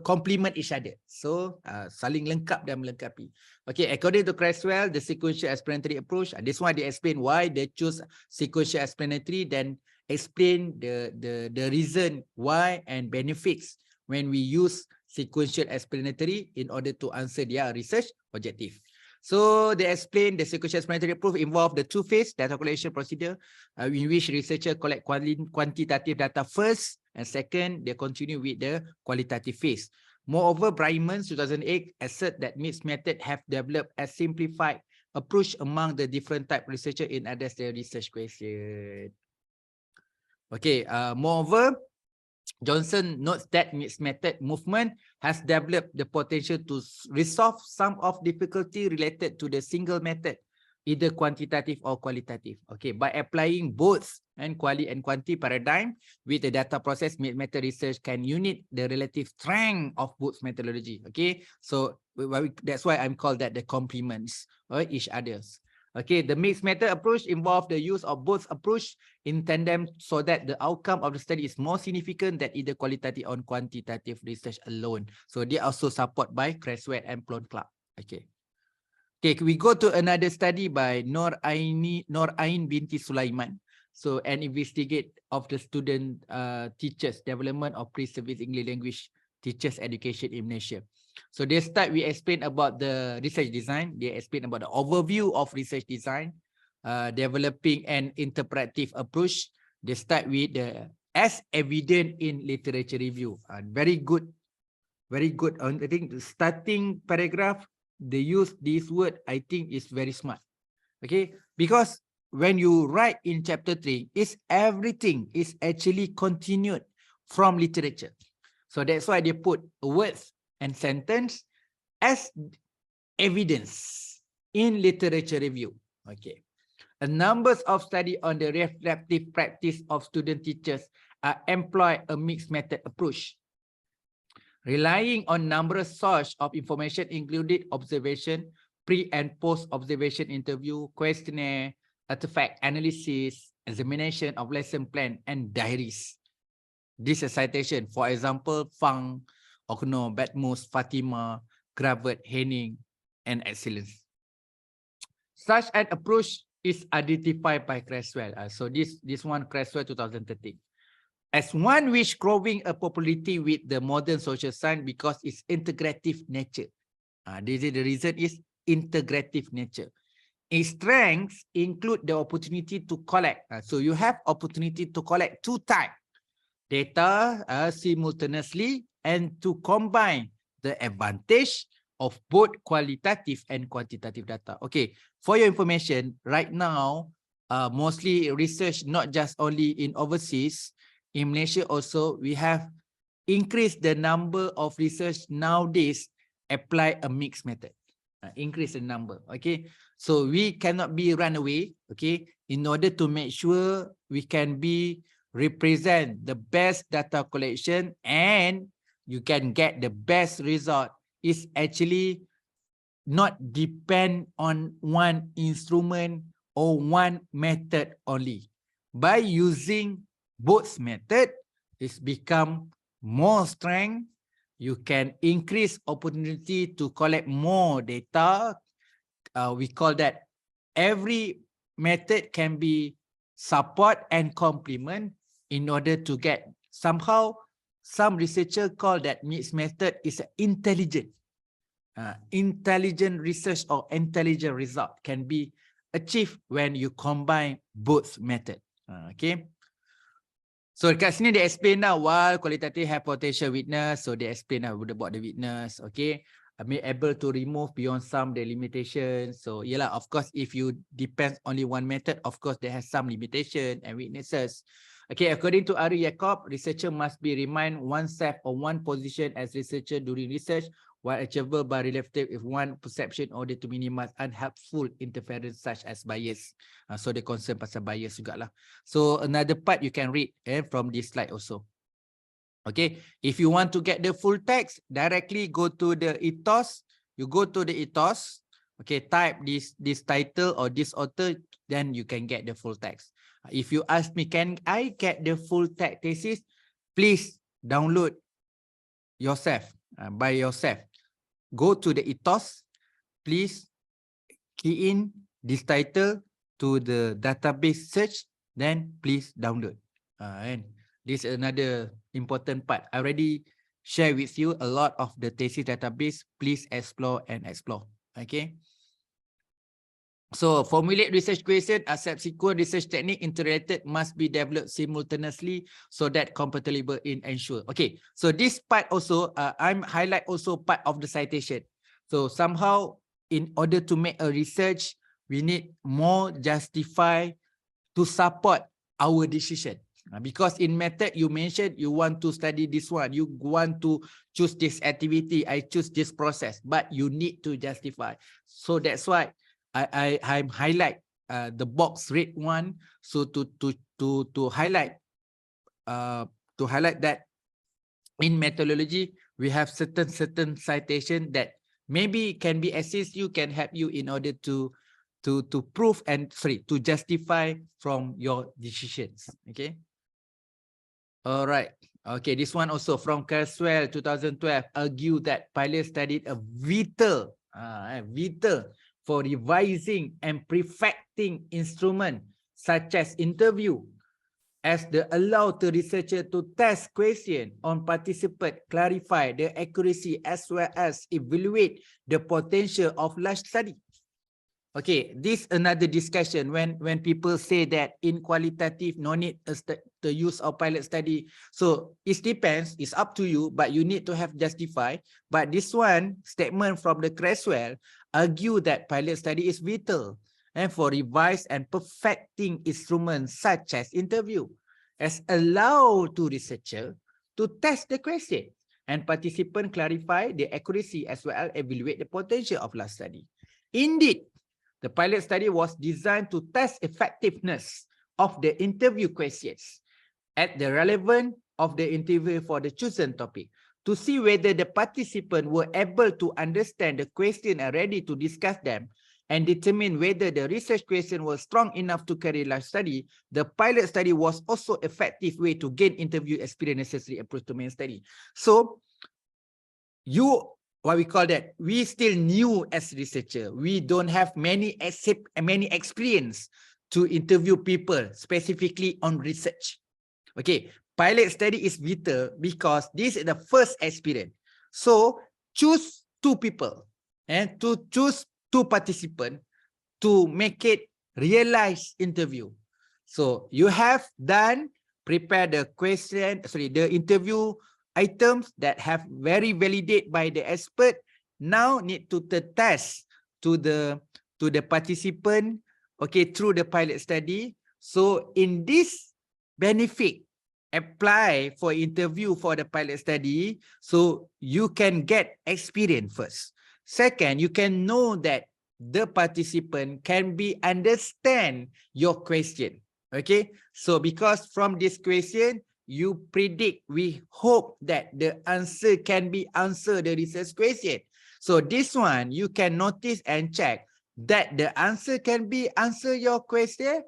complement each other. So saling lengkap dan melengkapi. Okay, according to Creswell, the sequential explanatory approach, this one they explain why they choose sequential explanatory, then explain the reason why and benefits when we use sequential explanatory in order to answer their research objective. So they explain the sequential explanatory approach involve the two-phase data collection procedure in which researcher collect quantitative data first, and second, they continue with the qualitative phase. Moreover, Bryman 2008 assert that mixed method have developed a simplified approach among the different type researcher in address their research question. Okay, moreover, Johnson notes that mixed method movement has developed the potential to resolve some of difficulty related to the single method, either quantitative or qualitative. Okay, by applying both and quali and quanti paradigm with the data process, mixed method research can unite the relative strength of both methodology. Okay, so that's why I'm called that the complements or each others. Okay, the mixed method approach involves the use of both approach in tandem so that the outcome of the study is more significant than either qualitative or quantitative research alone. So they also support by Creswell and Plon Clark. Okay. Okay, we go to another study by Noor Ain binti Sulaiman. So an investigate of the student teachers development of pre-service English language teachers education in Malaysia. So they start, we explain about the research design. They explain about the overview of research design, developing an interpretive approach. They start with the as evident in literature review. Very good, very good. I think the starting paragraph, they use this word, I think is very smart. Okay, because when you write in chapter 3, is everything is actually continued from literature. So that's why they put words and sentence as evidence in literature review. Okay. A numbers of study on the reflective practice of student teachers employ a mixed method approach, relying on numerous sources of information including observation, pre and post observation interview, questionnaire, artifact analysis, examination of lesson plan, and diaries. This is a citation. For example, Fang, Okno, Batmus, Fatima, Gravett, Henning, and Excellence. Such an approach is identified by Creswell. So this one, Creswell 2013. As one which growing a popularity with the modern social science because its integrative nature. This is the reason is integrative nature. Its strengths include the opportunity to collect. So you have opportunity to collect two types. Data simultaneously and to combine the advantage of both qualitative and quantitative data. Okay, for your information, right now, mostly research, not just only in overseas, in Malaysia also, we have increased the number of research nowadays, apply a mixed method. Increase the number, okay? So we cannot be run away, okay? In order to make sure we can be represent the best data collection and you can get the best result is actually not depend on one instrument or one method only. By using both method, it's become more strength. You can increase opportunity to collect more data. We call that every method can be support and complement in order to get somehow some researcher call that mixed method is intelligent. Intelligent research or intelligent result can be achieved when you combine both method. Okay. So kat sini they explain now while qualitative have potential weakness. So they explain about the weakness. Okay. Be able to remove beyond some the limitations. So yeah, of course, if you depend only one method, of course, there has some limitation and weaknesses. Okay, according to Ari Jacob, researcher must be remind oneself of one position as researcher during research while achievable by relative if one perception in order to minimize unhelpful interference such as bias. So the concern pasal bias jugalah. So another part you can read from this slide also. Okay, if you want to get the full text, directly go to the ethos. You go to the ethos. Okay, type this title or this author, then you can get the full text. If you ask me, can I get the full text thesis? Please download yourself by yourself. Go to the ethos. Please key in this title to the database search. Then please download. And this is another important part. I already share with you a lot of the thesis database. Please explore and explore. Okay. So formulate research question, accept sequence research technique interrelated must be developed simultaneously so that compatible in ensure. Okay. So this part also, I'm highlight also part of the citation. So somehow in order to make a research, we need more justify to support our decision. Because in method, you mentioned you want to study this one, you want to choose this activity, I choose this process, but you need to justify. So that's why I'm highlight the box red one. So to highlight that in methodology, we have certain citation that maybe can be assist you, can help you in order to prove and to justify from your decisions. Okay. All right. Okay, this one also from Caswell 2012 argue that pilot studied a vital for revising and perfecting instrument such as interview as the allow the researcher to test question on participant, clarify the accuracy as well as evaluate the potential of large study. Okay, this another discussion when people say that in qualitative no need the use of pilot study. So it depends, it's up to you, but you need to have justify. But this one statement from the Creswell argue that pilot study is vital and for revise and perfecting instruments such as interview as allow to researcher to test the question and participant clarify the accuracy as well as evaluate the potential of large study. Indeed, the pilot study was designed to test effectiveness of the interview questions at the relevance of the interview for the chosen topic to see whether the participants were able to understand the question and ready to discuss them and determine whether the research question was strong enough to carry large study. The pilot study was also effective way to gain interview experience necessary approach to main study. So what we call that, we still new as researcher. We don't have many experience to interview people specifically on research. Okay, pilot study is vital because this is the first experience. So choose two people and to choose two participants to make it realized interview. So you have done prepare the question, the interview items that have very validate by the expert. Now need to test to the participant, okay, through the pilot study. So in this benefit apply for interview for the pilot study, so you can get experience first. Second, you can know that the participant can be understand your question. Okay, so because from this question you predict, we hope that the answer can be answer the research question. So this one you can notice and check that the answer can be answer your question,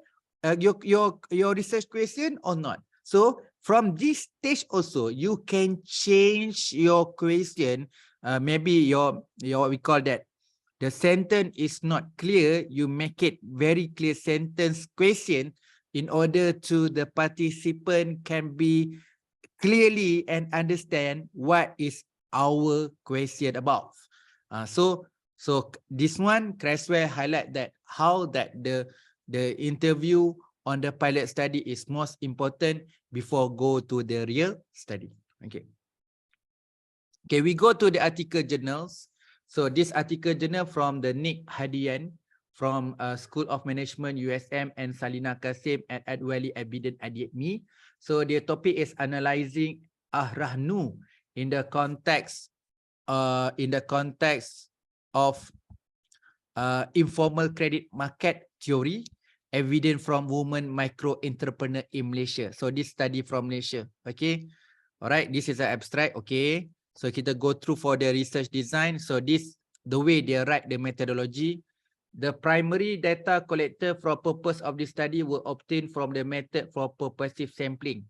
your research question or not. So from this stage also you can change your question. Maybe your what we call that, the sentence is not clear, you make it very clear sentence question in order to the participant can be clearly and understand what is our question about. So this one Creswell highlight that how that the interview on the pilot study is most important before go to the real study. Okay, we go to the article journals. So this article journal from the Nick Hadian from School of Management USM and Salina Kasim and Adwali Abidin Adietmi. So the topic is analyzing Ahrahnu in the context of informal credit market theory, evident from women micro entrepreneur in Malaysia. So this study from Malaysia. Okay, Alright, this is an abstract. Okay. So kita go through for the research design. So this, the way they write the methodology. The primary data collected for purpose of this study were obtained from the method for purposive sampling.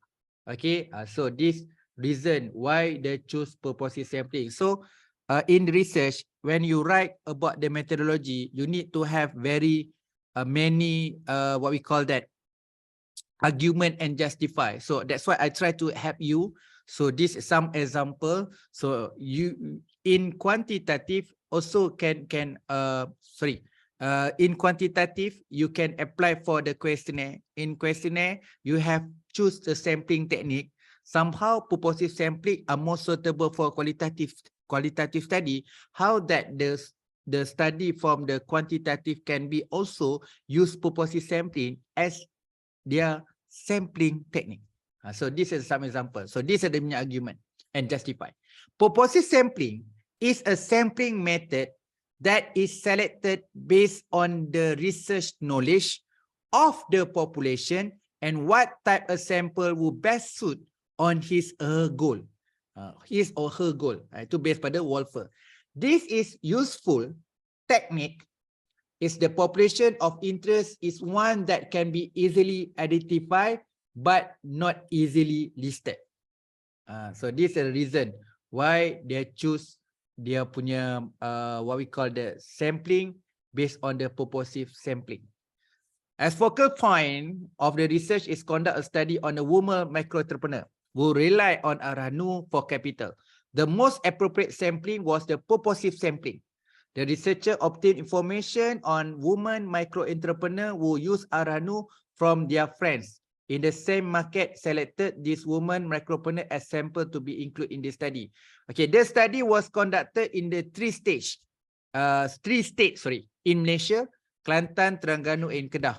Okay, so this reason why they choose purposive sampling. So in research, when you write about the methodology, you need to have very many what we call that argument and justify. So that's why I try to help you. So this is some example. So you in quantitative also can in quantitative you can apply for the questionnaire. In questionnaire you have choose the sampling technique. Somehow purposive sampling are more suitable for qualitative study. How that the study from the quantitative can be also use purposive sampling as their sampling technique. So this is some example. So this is the argument and justify. Purposive sampling is a sampling method that is selected based on the research knowledge of the population and what type of sample will best suit on his or her goal. His or her goal. Itu based pada Wolfer. This is useful technique is the population of interest is one that can be easily identified but not easily listed. So this is the reason why they choose dia punya what we call the sampling based on the purposive sampling. As focal point of the research is conduct a study on a woman micro entrepreneur who rely on Aranu for capital. The most appropriate sampling was the purposive sampling. The researcher obtained information on women micro entrepreneur who use Aranu from their friends. In the same market, selected this woman micropreneur as sample to be included in the study. Okay, the study was conducted in the three states in Malaysia, Kelantan, Terengganu, and Kedah.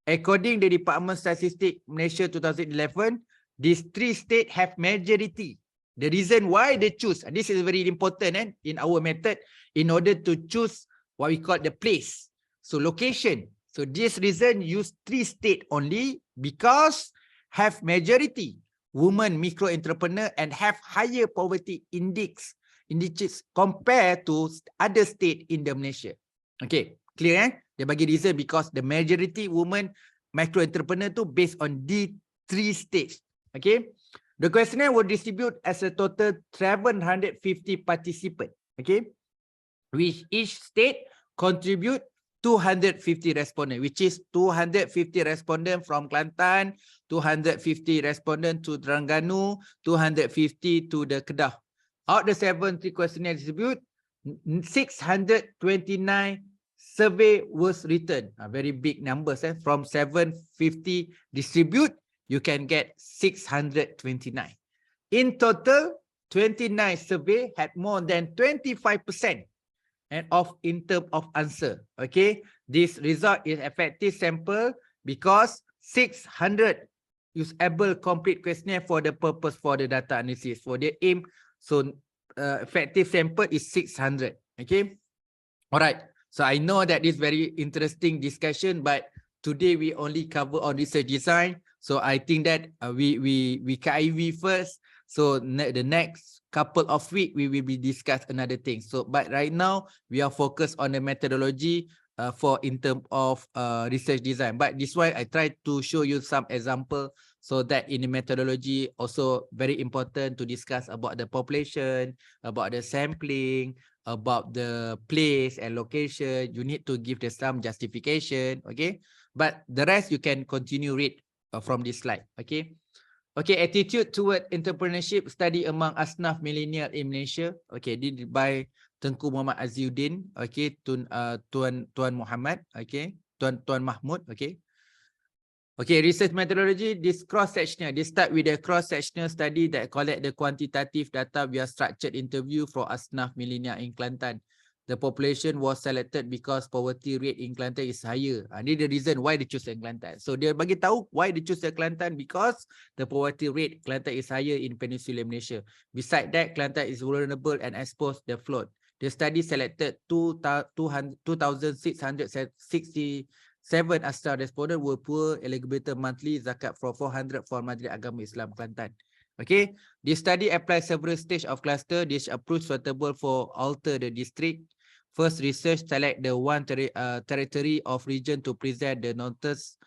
According to the Department of Statistics Malaysia 2011, these three states have majority. The reason why they choose, this is very important in our method, in order to choose what we call the place. So location. So this reason use three state only because have majority women micro entrepreneur and have higher poverty indices compared to other state in the Malaysia. Okay, clear? Dia bagi reason because the majority women micro entrepreneur tu based on the three states. Okay. The questionnaire will distribute as a total 750 participants. Okay. Which each state contribute 250 respondents, which is 250 respondents from Kelantan, 250 respondents to Terengganu, 250 to the Kedah. Out the 70 questionnaire distribute, 629 survey was written. Very big numbers. From 750 distribute, you can get 629. In total, 29 survey had more than 25% and in terms of answer. Okay, this result is effective sample because 600 usable complete questionnaire for the purpose for the data analysis for the aim. So effective sample is 600. Okay, all right. So I know that is very interesting discussion, but today we only cover on research design. So I think that we KIV first. So the next couple of weeks we will be discuss another thing. So but right now we are focused on the methodology for in terms of research design. But this why I try to show you some example so that in the methodology also very important to discuss about the population, about the sampling, about the place and location. You need to give the some justification. Okay, but the rest you can continue read from this slide. Okay. Okay, attitude toward entrepreneurship study among asnaf millennial in Malaysia. Okay, did by Tengku Muhammad Aziuddin. Okay, Tuan Muhammad. Okay, Tuan Mahmud. Okay. Okay, research methodology. This cross-sectional. They start with a cross-sectional study that collect the quantitative data via structured interview for asnaf millennial in Kelantan. The population was selected because poverty rate in Kelantan is higher. This is the reason why they choose Kelantan. So dia bagi tahu why they choose Kelantan because the poverty rate Kelantan is higher in Peninsular Malaysia. Besides that, Kelantan is vulnerable and exposed to flood. The study selected 2,667 asnaf respondents were poor, eligible monthly zakat for 400 for Majlis Agama Islam Kelantan. Okay, this study applies several stages of cluster. This approach suitable for alter the district. First, research select the one territory of region to present the northeast,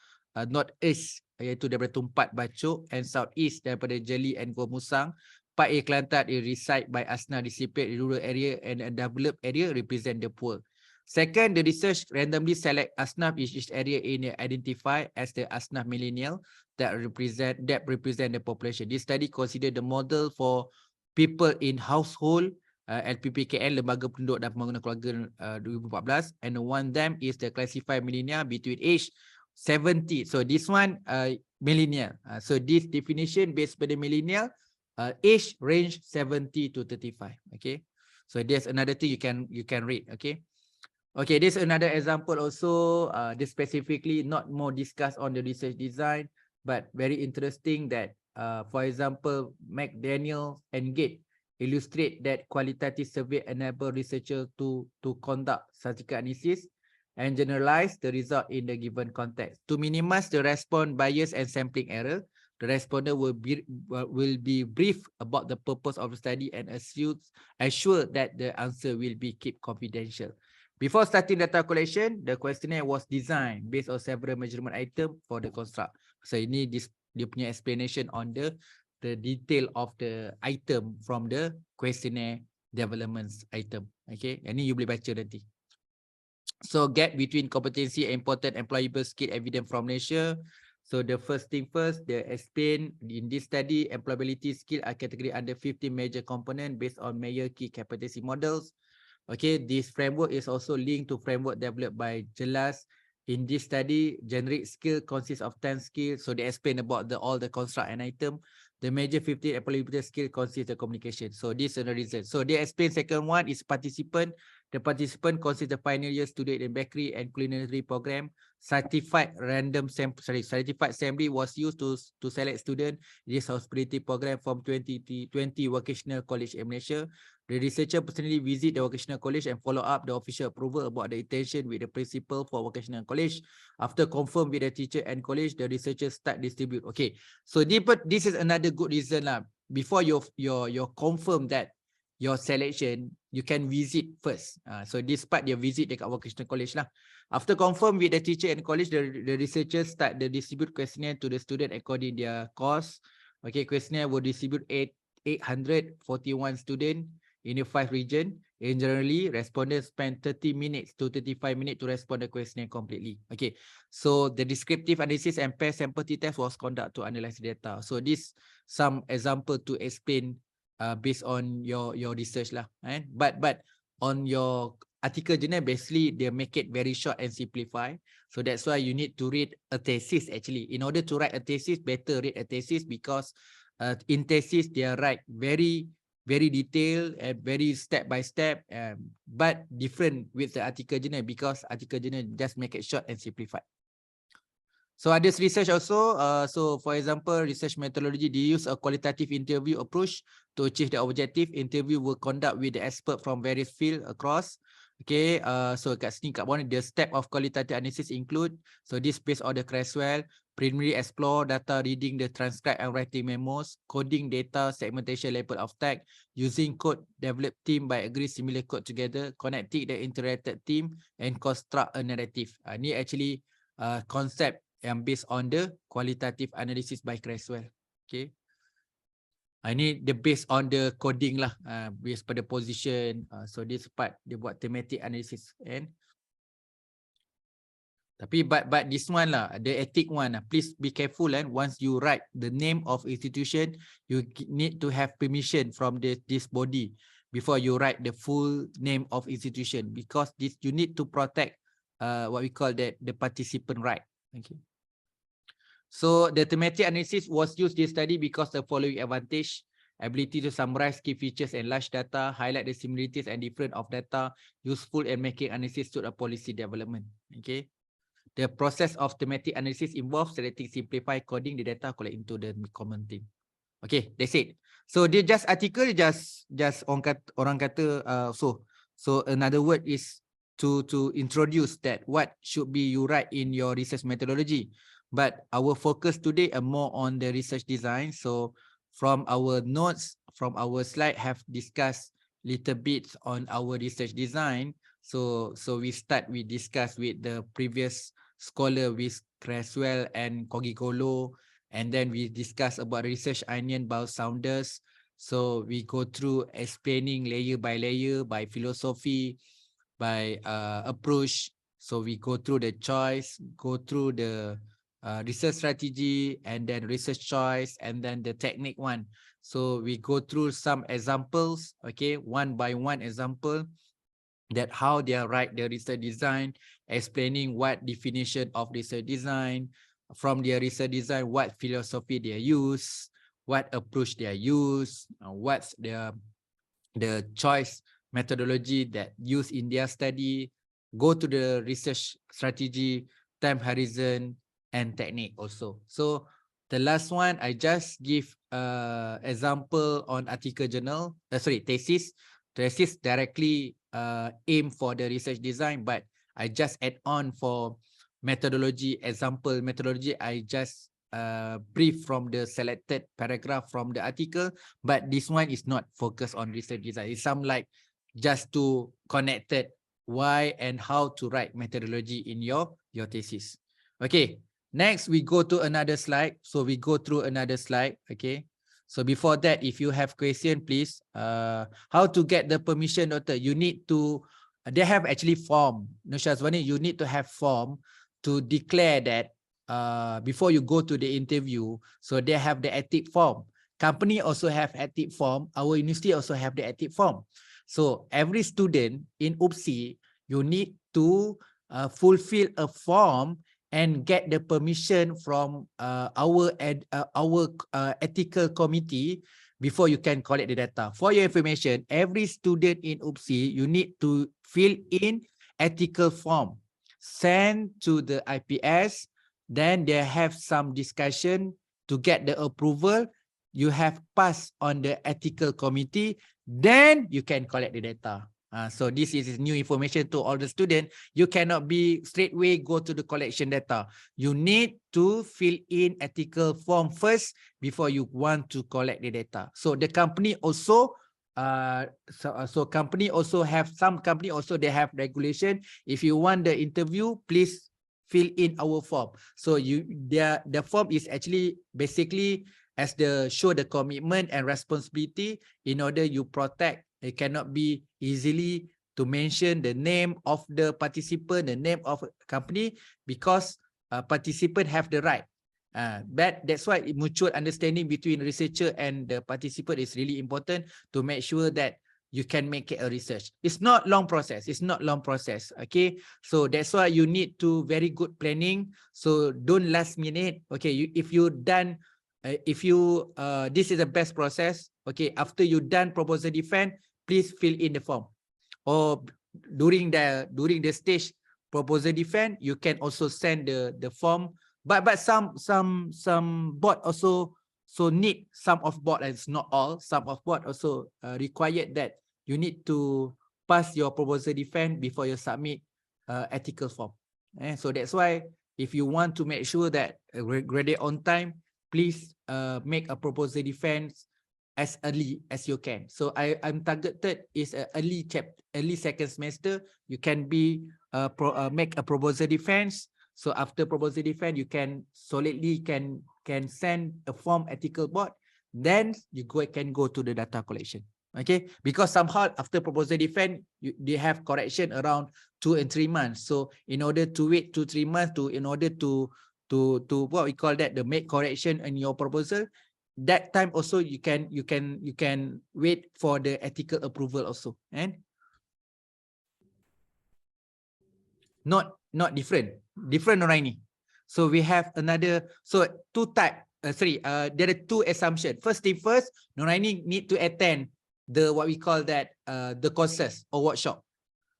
iaitu daripada Tumpat Bacok, and southeast daripada Jeli and Gua Musang. Part A Kelantan is reside by ASNA dissipate rural area, and a developed area represent the poor. Second, the research randomly select ASNAF in each area in identify as the ASNAF millennial that represent the population. This study consider the model for people in household LPPKN, Lembaga Penduduk dan Pembangunan Keluarga 2014, and one them is the classified millennial between age 70. So this one millennial. So this definition based by the millennial age range 70 to 35. Okay. So there's another thing you can read. Okay. Okay, this is another example also. This specifically not more discussed on the research design, but very interesting that, for example, McDaniel and Gate illustrate that qualitative survey enable researcher to conduct statistical analysis and generalize the result in the given context. To minimize the response bias and sampling error, the respondent will be briefed about the purpose of the study and assure that the answer will be kept confidential. Before starting data collection, the questionnaire was designed based on several measurement items for the construct. So ini dia punya explanation on the detail of the item from the questionnaire developments item. Okay, ini you boleh baca nanti. So gap between competency and important employable skill evident from Malaysia. So the first thing first, they explain in this study, employability skill are categorized under 15 major component based on major key competency models. Okay, this framework is also linked to framework developed by Jelas. In this study, generic skill consists of 10 skills. So they explain about all the construct and item. The major 15 employability skill consists of communication. So this is the reason. So they explain second one is participant. The participant consists of final year student in bakery and culinary program. Certified assembly was used to select student in this hospitality program from 20 vocational college in Malaysia. The researcher personally visit the vocational college and follow up the official approval about the intention with the principal for vocational college. After confirm with the teacher and college, the researcher start distribute. Okay, so this is another good reason lah. Before you confirm that your selection, you can visit first. So this part dia visit dekat vocational college lah. After confirm with the teacher and college, the researcher start the distribute questionnaire to the student according their course. Okay, questionnaire will distribute 841 student in the 5 region. And generally, respondents spend 30 minutes to 35 minutes to respond the questionnaire completely. Okay, so the descriptive analysis and pair sample t-test was conducted to analyze data. So this some example to explain based on your research lah. But on your article journal, basically they make it very short and simplify. So that's why you need to read a thesis actually. In order to write a thesis, better read a thesis because in thesis they are write very detailed and very step by step, but different with the article journal because article journal just make it short and simplified. So others research also, so for example, research methodology, they use a qualitative interview approach to achieve the objective. Interview will conduct with the expert from various fields across. Okay, so kat sini kat bawah ni, the step of qualitative analysis include, so this based on the Creswell, preliminary explore data, reading the transcribe and writing memos, coding data, segmentation label of text, using code, develop team by agree similar code together, connecting the interacted team and construct a narrative. Ni actually concept yang based on the qualitative analysis by Creswell. Okay. Ini the based on the coding lah, based pada position. So this part dia buat thematic analysis and tapi but this one lah, the ethic one, please be careful and once you write the name of institution, you need to have permission from this body before you write the full name of institution because this you need to protect what we call that the participant right. Okay. So the thematic analysis was used in study because the following advantage: ability to summarize key features and large data, highlight the similarities and difference of data, useful in making analysis to a policy development. Okay. The process of thematic analysis involves selecting, simplify, coding the data collect into the common theme. Okay, that's it. So dia just article, just orang kata so another word is to introduce that what should be you write in your research methodology. But our focus today are more on the research design. So from our notes, from our slide, have discussed little bit on our research design. So we discuss with the previous scholar with Creswell and Kogikolo, and then we discuss about research onion by Saunders. So we go through explaining layer by philosophy, by approach. So we go through the choice, go through the research strategy, and then research choice, and then the technique one. So we go through some examples, okay, one by one example, that how they write the research design, explaining what definition of research design, from their research design, what philosophy they use, what approach they use, what's the choice methodology that used in their study, go to the research strategy, time horizon, and technique also. So the last one, I just give example on article journal, thesis. Thesis directly aim for the research design, but I just add on for methodology, example methodology. I just brief from the selected paragraph from the article, but this one is not focused on research design. It's some like just to connect it why and how to write methodology in your thesis. Okay, next we go to another slide. So we go through another slide. Okay, so before that, if you have question, please. How to get the permission, doctor? You need to. They have actually form. No, Shazwani, you need to have form to declare that before you go to the interview. So they have the ethic form. Company also have ethic form. Our university also have the ethic form. So every student in UPSI, you need to fulfill a form and get the permission from our ethical committee before you can collect the data. For your information, every student in UPSI, you need to fill in ethical form, send to the IPS, then they have some discussion to get the approval. You have passed on the ethical committee, then you can collect the data. So this is new information to all the students. You cannot be straightway go to the collection data. You need to fill in ethical form first before you want to collect the data. So the company also company also have, some company also they have regulation. If you want the interview, please fill in our form. So the form is actually basically as the show the commitment and responsibility in order you protect. It cannot be easily to mention the name of the participant, the name of a company, because participant have the right. That's why mutual understanding between researcher and the participant is really important to make sure that you can make it a research. It's not long process. It's not long process. Okay. So that's why you need to very good planning. So don't last minute. Okay. If you done, this is the best process. Okay. After you done proposal defense, please fill in the form. Or during the stage proposal defense, you can also send the form. But some board also need some of board, and it's not all. Some of board also required that you need to pass your proposal defense before you submit ethical form. So that's why if you want to make sure that graduate on time, please make a proposal defense as early as you can. So I'm targeted is early second semester. You can be make a proposal defense. So after proposal defense, you can solidly can send a form ethical board. Then you can go to the data collection. Okay, because somehow after proposal defense, they have correction around 2 and 3 months. So in order to wait 2-3 months in order to what we call that, the make correction in your proposal, that time also you can wait for the ethical approval also. And not different Noraini. So we have another, so two type there are two assumptions. First thing first, Noraini need to attend the what we call that the courses or workshop.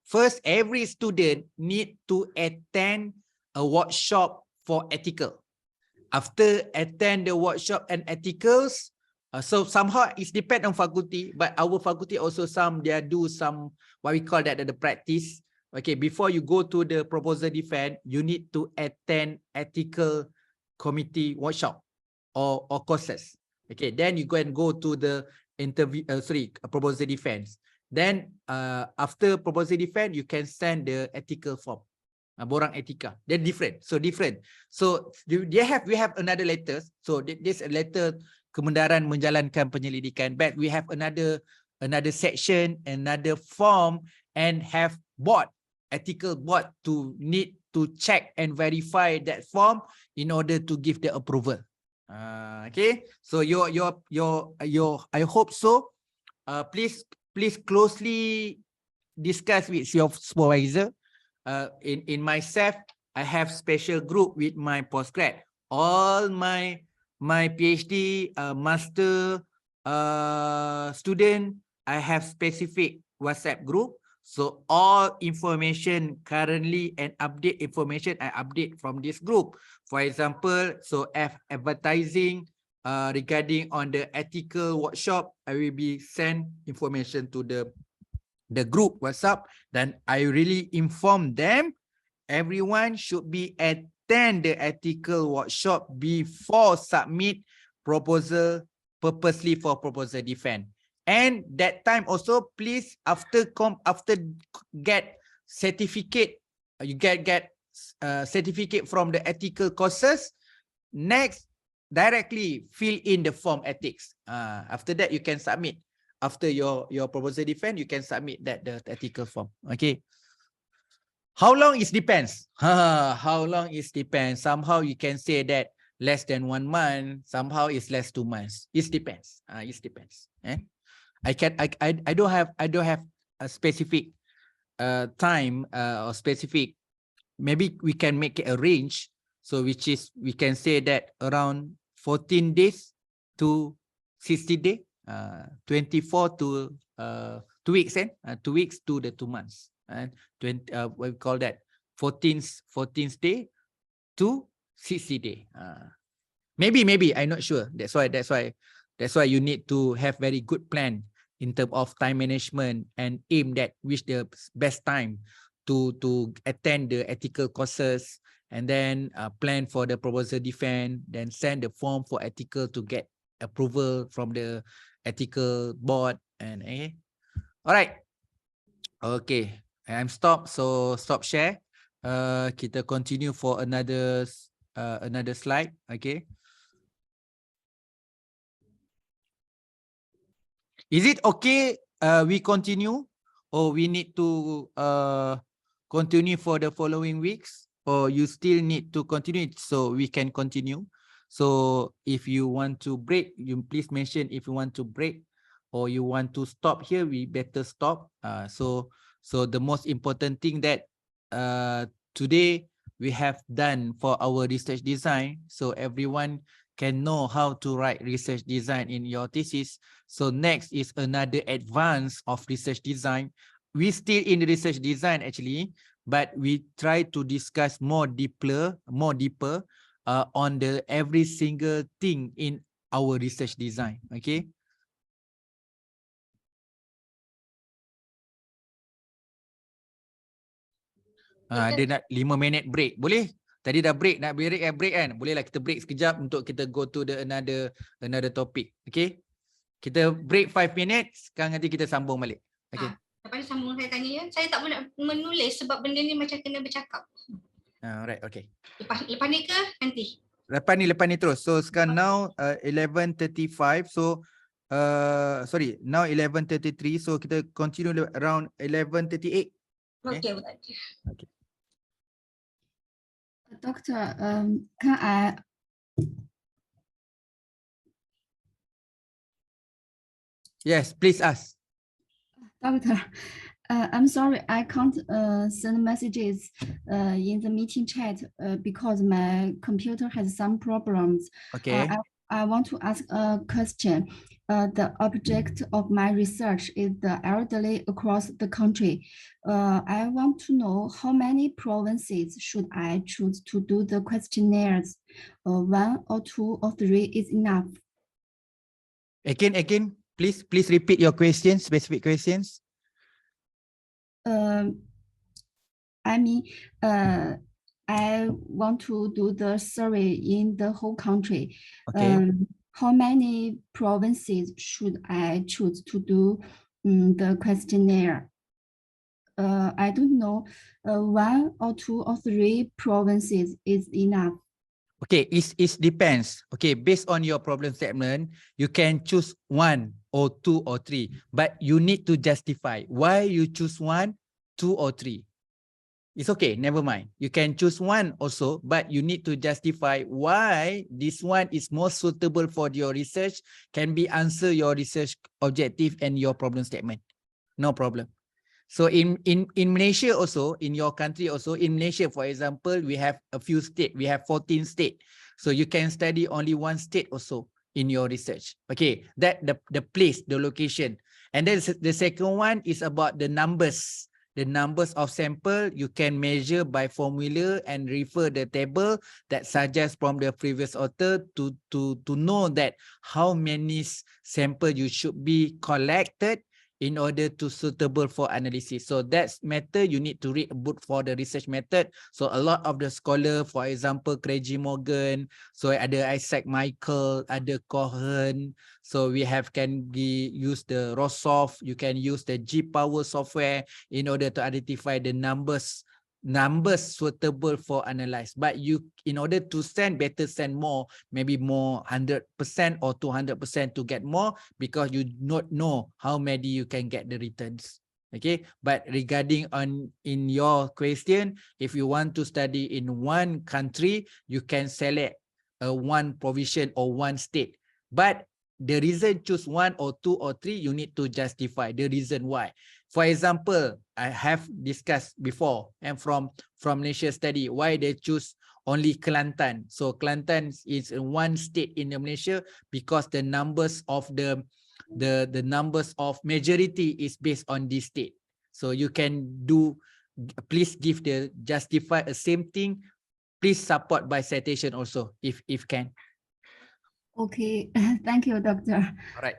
First, every student need to attend a workshop for ethical. After attend the workshop and ethicals, so somehow it's depend on faculty, but our faculty also they do some what we call that the practice. Okay, before you go to the proposal defense, you need to attend ethical committee workshop or courses. Okay, then you go to the interview, proposal defense. Then after proposal defense, you can send the ethical form. Borang etika. They're different. So different. So we have another letters. So this a letter kebenaran menjalankan penyelidikan. But we have another section, another form, and have board, ethical board to need to check and verify that form in order to give the approval. Okay. So I hope so. Please closely discuss with your supervisor. In myself, I have special group with my postgrad. All my PhD, master student, I have specific WhatsApp group. So all information currently and update information I update from this group. For example, so advertising regarding on the ethical workshop, I will be send information to the group WhatsApp. Then I really inform them everyone should be attend the ethical workshop before submit proposal purposely for proposal defense. And that time also, please after get certificate, you get certificate from the ethical courses. Next, directly fill in the form ethics. After that, you can submit. After your proposal defense, you can submit the ethical form. Okay. How long is depends. How long is depends. Somehow you can say that less than 1 month. Somehow it's less 2 months. It depends. It depends. I don't have a specific time or specific. Maybe we can make it a range. So which is we can say that around 14 days to 60 days. 24 to 2 weeks, 2 weeks to the 2 months, and 20 what we call that 14th day to 60 day. Maybe I'm not sure. That's why you need to have very good plan in terms of time management and aim that which the best time to attend the ethical courses, and then plan for the proposal defense, then send the form for ethical to get approval from the ethical board. And all right, okay, I'm stop. So stop share. Kita continue for another slide. Okay, is it okay we continue, or we need to continue for the following weeks, or you still need to continue it so we can continue? So if you want to break, you please mention if you want to break or you want to stop here, we better stop. So the most important thing that today we have done for our research design, so everyone can know how to write research design in your thesis. So next is another advance of research design. We still in the research design actually, but we try to discuss more deeper on the every single thing in our research design. Okay. Dia nak 5 minit break. Boleh? Tadi dah break, nak break kan? Bolehlah kita break sekejap untuk kita go to the another topic. Okay? Kita break 5 minutes, sekarang nanti kita sambung balik. Okay. Lepas ni sambung saya tanya ya. Saya tak boleh menulis sebab benda ni macam kena bercakap. Alright, okay. Lepas ni ke nanti? Lepas ni terus. So sekarang now 11:35. So sorry, now 11:33. So kita continue around 11:38. Okay. Okay. Doctor, can I? Yes, please ask. Doctor, I'm sorry, I can't send messages in the meeting chat because my computer has some problems. Okay. I want to ask a question. The object of my research is the elderly across the country. I want to know how many provinces should I choose to do the questionnaires? 1 or 2 or 3 is enough. Again, please repeat your questions, specific questions. I mean, I want to do the survey in the whole country. Okay. how many provinces should I choose to do the questionnaire? I don't know, one or two or three provinces is enough. Okay, it depends. Okay, based on your problem statement, you can choose one or two or three, but you need to justify why you choose one, two or three. It's okay, never mind. You can choose one also, but you need to justify why this one is more suitable for your research, can be answer your research objective and your problem statement. No problem. So in Malaysia also, in your country also, in Malaysia, for example, we have a few states, we have 14 states. So you can study only one state also in your research. Okay, that the place, the location. And then the second one is about the numbers. The numbers of sample you can measure by formula and refer the table that suggests from the previous author to know that how many sample you should be collected in order to suitable for analysis. So that's matter you need to read a book for the research method. So a lot of the scholar, for example, Craigie Morgan, so ada Isaac Michael, ada Cohen. So we have can use the Rossoff, you can use the G Power software in order to identify the numbers suitable for analyze. But you, in order to send, better send more, maybe more 100% or 200% to get more, because you not know how many you can get the returns. Okay, but regarding on in your question, if you want to study in one country, you can select one provision or one state. But the reason choose one or two or three, you need to justify the reason why. For example, I have discussed before and from Malaysia study why they choose only Kelantan. So Kelantan is one state in Malaysia because the numbers of the numbers of majority is based on this state. So you can do, please give the justify a same thing. Please support by citation also if can. Okay, thank you, Doctor. All right.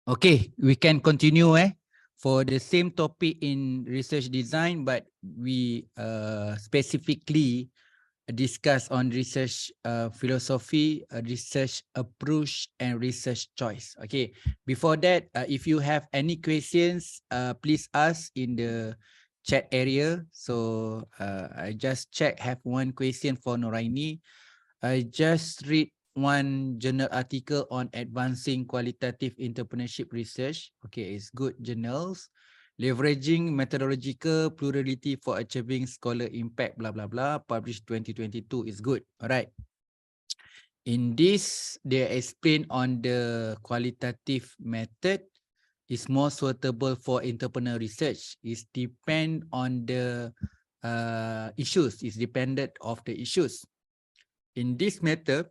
Okay, we can continue for the same topic in research design, but we specifically discuss on research philosophy, research approach, and research choice. Okay, before that, if you have any questions, please ask in the chat area. So I just check, have one question for Noraini. I just read one journal article on advancing qualitative entrepreneurship research. Okay, it's good journals. Leveraging methodological plurality for achieving scholar impact, blah, blah, blah, published 2022 is good. All right. In this, they explain on the qualitative method is more suitable for entrepreneur research. It depend on the issues. It's dependent of the issues. In this method,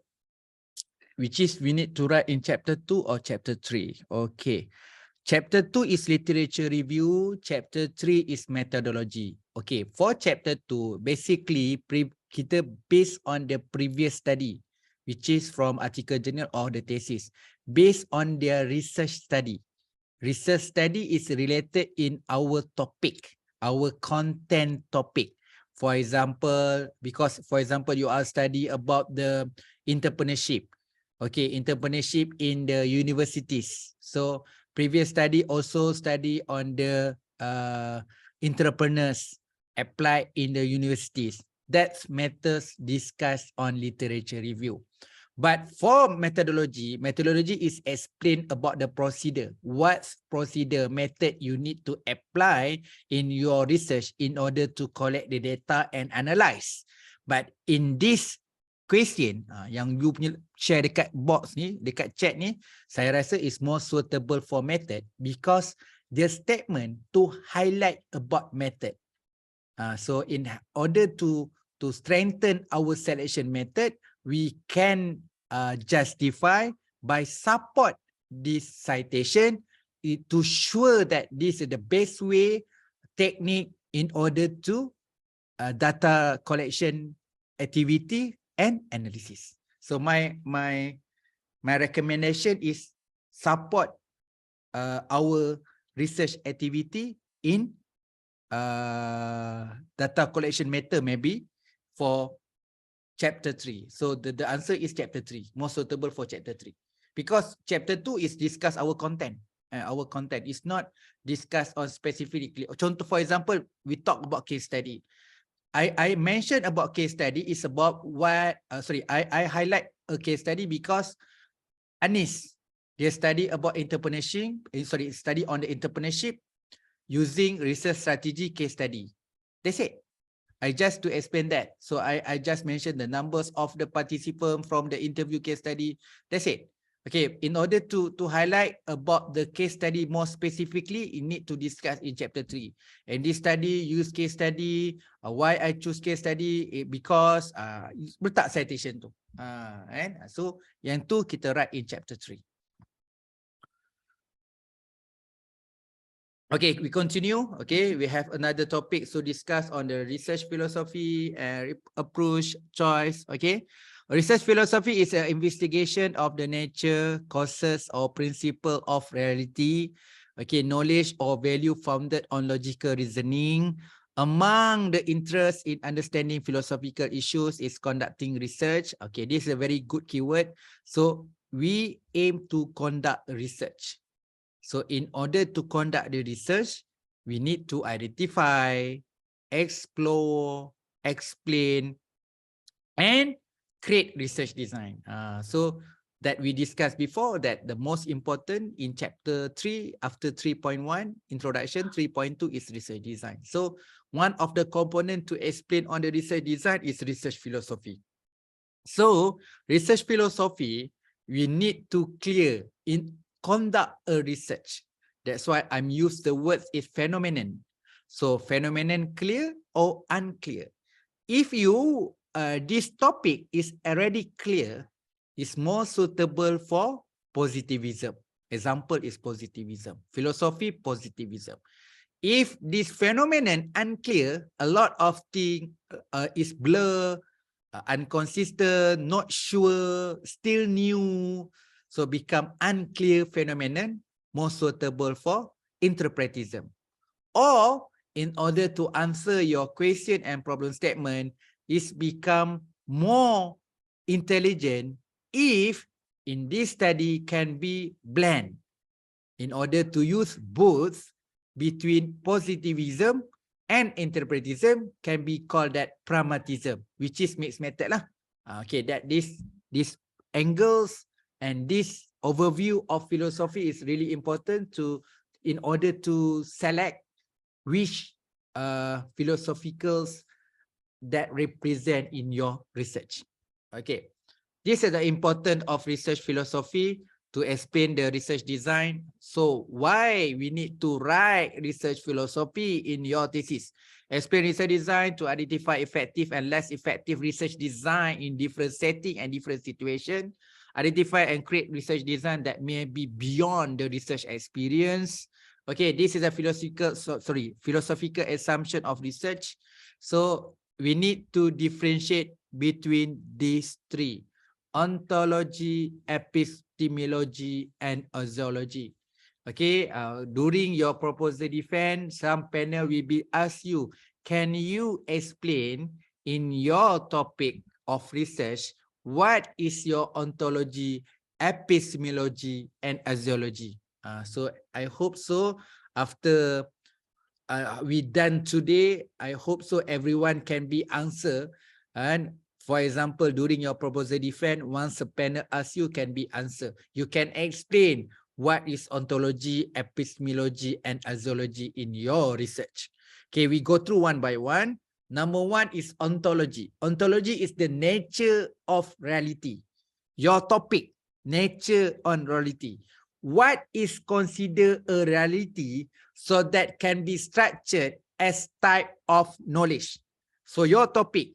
which is we need to write in chapter 2 or chapter 3. Okay. Chapter 2 is literature review. Chapter 3 is methodology. Okay. For chapter 2, basically, kita based on the previous study, which is from article journal or the thesis, based on their research study. Research study is related in our topic, our content topic. For example, because for example, you are study about the entrepreneurship. Okay, entrepreneurship in the universities. So previous study also study on the entrepreneurs applied in the universities. That's matters discussed on literature review. But for methodology, methodology is explained about the procedure. What procedure method you need to apply in your research in order to collect the data and analyze. But in this question, yang you punya share dekat box ni, dekat chat ni, saya rasa is more suitable for method because the statement to highlight about method. So in order to strengthen our selection method, we can justify by support this citation to sure that this is the best way technique in order to data collection activity and analysis. So my recommendation is support our research activity in data collection method maybe for chapter 3. So the answer is chapter 3, more suitable for chapter 3. Because chapter 2 is discuss our content. Our content is not discussed on specifically. Contoh, for example, we talk about case study. I mentioned about case study is about what, I highlight a case study because Anis, dia study about entrepreneurship, study on the entrepreneurship using research strategy case study. That's it. I just to explain that. So I just mentioned the numbers of the participants from the interview case study. That's it. Okay, in order to highlight about the case study more specifically, you need to discuss in chapter 3. And this study, use case study, why I choose case study, because letak citation tu. So yang tu kita write in chapter 3. Okay, we continue. Okay, we have another topic to discuss on the research philosophy and approach choice. Okay, research philosophy is an investigation of the nature, causes, or principle of reality. Okay, knowledge or value founded on logical reasoning. Among the interests in understanding philosophical issues is conducting research. Okay, this is a very good keyword. So we aim to conduct research. So in order to conduct the research, we need to identify, explore, explain, and create research design. So that we discussed before that the most important in chapter 3 after 3.1 introduction, 3.2 is research design. So one of the components to explain on the research design is research philosophy. So research philosophy, we need to clear in conduct a research. That's why I'm use the words is phenomenon. So phenomenon clear or unclear. If you this topic is already clear, is more suitable for positivism. Example is positivism. Philosophy, positivism. If this phenomenon unclear, a lot of things is blur, inconsistent, not sure, still new, so become unclear phenomenon, more suitable for interpretism. Or in order to answer your question and problem statement, is become more intelligent if in this study can be blend in order to use both between positivism and interpretism can be called that pragmatism, which is mixed method lah. Okay, that this angles and this overview of philosophy is really important to in order to select which philosophicals that represent in your research. Okay, this is the importance of research philosophy to explain the research design. So why we need to write research philosophy in your thesis? Explain research design to identify effective and less effective research design in different setting and different situation. Identify and create research design that may be beyond the research experience. Okay, this is a philosophical assumption of research. So we need to differentiate between these three: ontology, epistemology, and axiology. Okay, during your proposal defense, some panel will be ask you, can you explain in your topic of research what is your ontology, epistemology, and axiology? So I hope so after we done today, I hope so everyone can be answer. And for example, during your proposal defense, once a panel asks you, can be answer. You can explain what is ontology, epistemology, and axiology in your research. Okay, we go through one by one. Number one is ontology. Ontology is the nature of reality. Your topic, nature on reality. What is considered a reality so that can be structured as type of knowledge? So your topic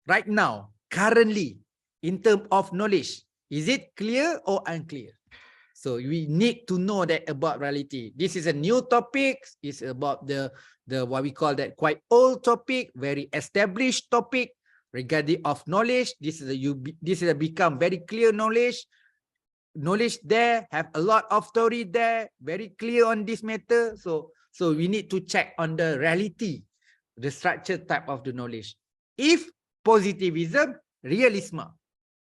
right now, currently, in terms of knowledge, is it clear or unclear? So we need to know that about reality. This is a new topic. It's about the what we call that quite old topic, very established topic regarding of knowledge. This is a become very clear knowledge. Knowledge there, have a lot of theory there, very clear on this matter. So we need to check on the reality, the structure type of the knowledge. If positivism, realism,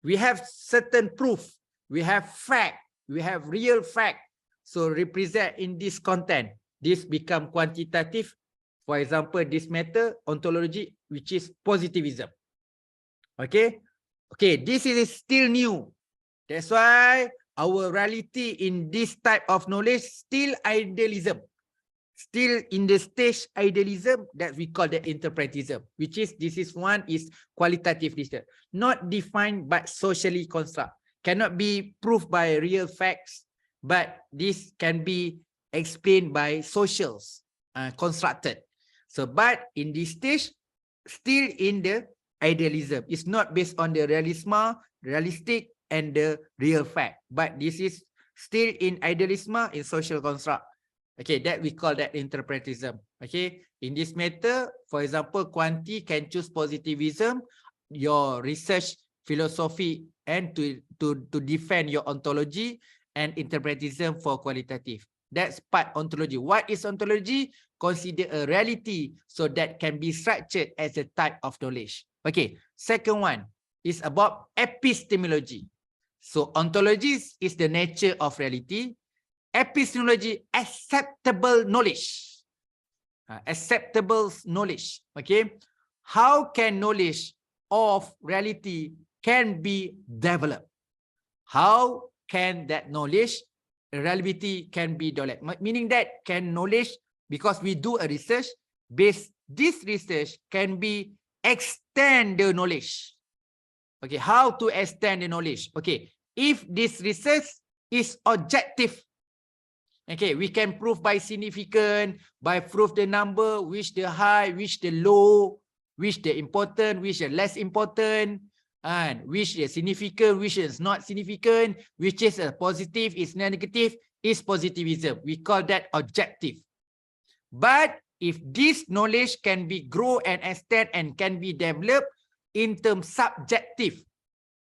we have certain proof, we have fact, we have real fact. So represent in this content, this become quantitative. For example, this matter, ontology, which is positivism. Okay, this is still new. That's why our reality in this type of knowledge still idealism, still in the stage idealism that we call the interpretism, which is this is one is qualitative research, not defined but socially construct, cannot be proved by real facts, but this can be explained by socials, constructed. So, but in this stage, still in the idealism, it's not based on the realistic and the real fact, but this is still in idealism, in social construct. Okay, that we call that interpretism. Okay, in this matter, for example, quanti can choose positivism, your research philosophy, and to defend your ontology, and interpretism for qualitative. That's part ontology. What is ontology? Consider a reality so that can be structured as a type of knowledge. Okay, second one is about epistemology. So ontology is the nature of reality. Epistemology, acceptable knowledge. Acceptable knowledge. Okay. How can knowledge of reality can be developed? How can that knowledge, reality can be developed? Meaning that can knowledge, because we do a research, based this research can be extend the knowledge. Okay, how to extend the knowledge? Okay, if this research is objective, okay, we can prove by significant, by prove the number, which the high, which the low, which the important, which the less important, and which is significant, which is not significant, which is a positive, is negative, is positivism. We call that objective. But if this knowledge can be grow and extend and can be developed in terms subjective,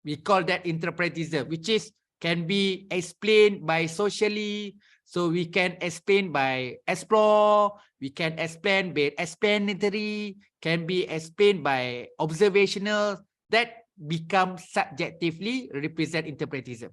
we call that interpretism, which is can be explained by socially, So we can explain by explore, we can explain by explanatory, can be explained by observational, that become subjectively represent interpretism.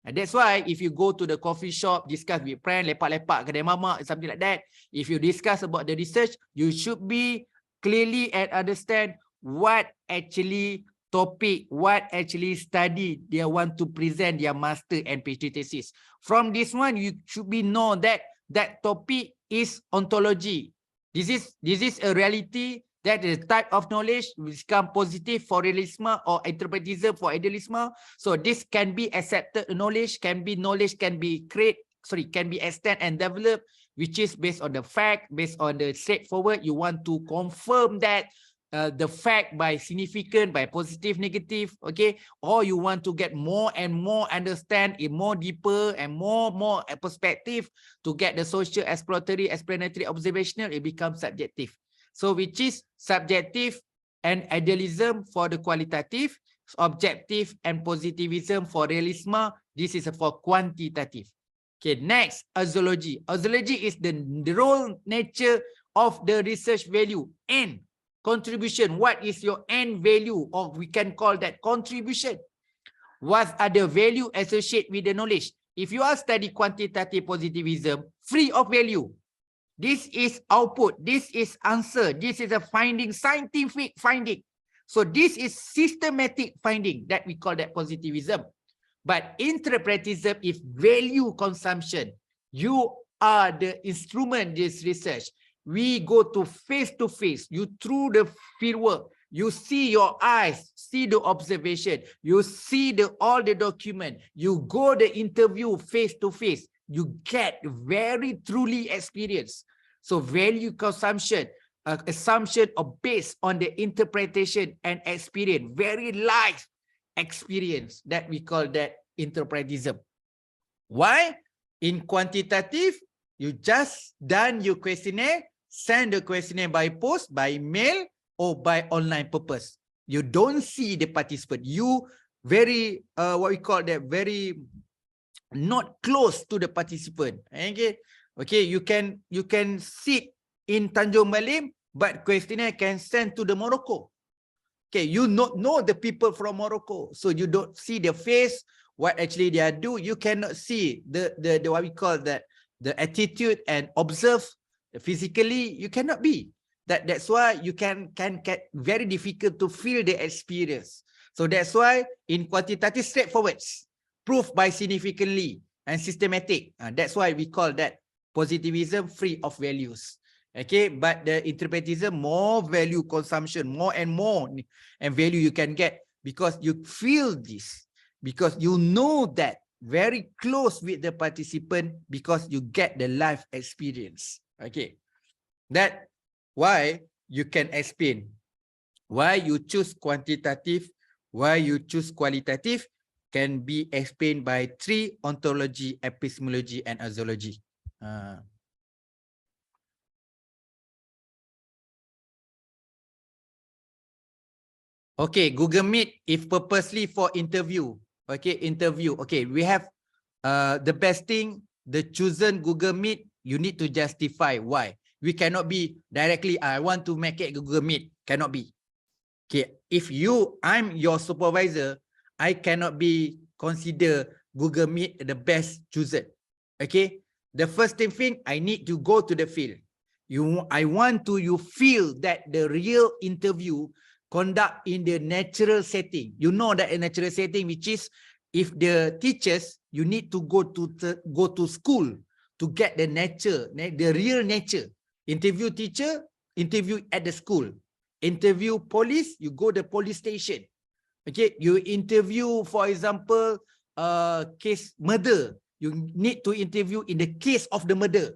And that's why if you go to the coffee shop, discuss with friend, lepak-lepak, kedai mamak, something like that, if you discuss about the research, you should be clearly and understand what actually topic, what actually study they want to present their master and PhD thesis. From this one, you should be know that that topic is ontology. This is a reality, that is a type of knowledge which become positive for realism or interpretism for idealism. So this can be accepted knowledge, can be extended and developed, which is based on the fact, based on the straightforward. You want to confirm that the fact by significant, by positive, negative, okay? Or you want to get more and more understand it more deeper and more perspective to get the social, exploratory, explanatory, observational, it becomes subjective. So which is subjective and idealism for the qualitative, objective and positivism for realism. This is for quantitative. Okay, next, azology. Azology is the role, nature of the research value and contribution. What is your end value, or we can call that contribution? What are the value associated with the knowledge? If you are studying quantitative positivism, free of value. This is output, this is answer, this is a finding, scientific finding. So this is systematic finding that we call that positivism. But interpretism is value consumption. You are the instrument, this research. We go to face, you through the fieldwork, you see your eyes, see the observation, you see all the document, you go the interview face to face, you get very truly experience. So value consumption, assumption or based on the interpretation and experience, very life experience, that we call that interpretism. Why? In quantitative, you just done your questionnaire, send the questionnaire by post, by mail, or by online purpose. You don't see the participant. You very, what we call that, very not close to the participant. Okay, okay. You can sit in Tanjung Malim, but questionnaire can send to the Morocco. Okay, you not know the people from Morocco, so you don't see the face, what actually they are do. You cannot see the what we call that, the attitude, and observe physically. You cannot be. That's why you can get very difficult to feel the experience. So that's why in quantitative, straightforward, proof by significantly and systematic. That's why we call that positivism free of values. Okay, but the interpretism, more value consumption, more and value you can get, because you feel this, because you know that very close with the participant, because you get the life experience. Okay, that why you can explain why you choose quantitative, why you choose qualitative, can be explained by three: ontology, epistemology, and azology. Okay, Google Meet if purposely for interview. Okay, interview. Okay, we have the best thing, the chosen Google Meet, you need to justify why. We cannot be directly, I want to make it Google Meet. Cannot be. Okay, if I'm your supervisor, I cannot be consider Google Meet the best chosen. Okay, the first thing, I need to go to the field. I want to feel that the real interview conduct in the natural setting. You know that a natural setting, which is if the teachers, you need to go to school to get the nature, the real nature. Interview teacher, interview at the school. Interview police, you go the police station. Okay, you interview, for example, case murder, you need to interview in the case of the murder.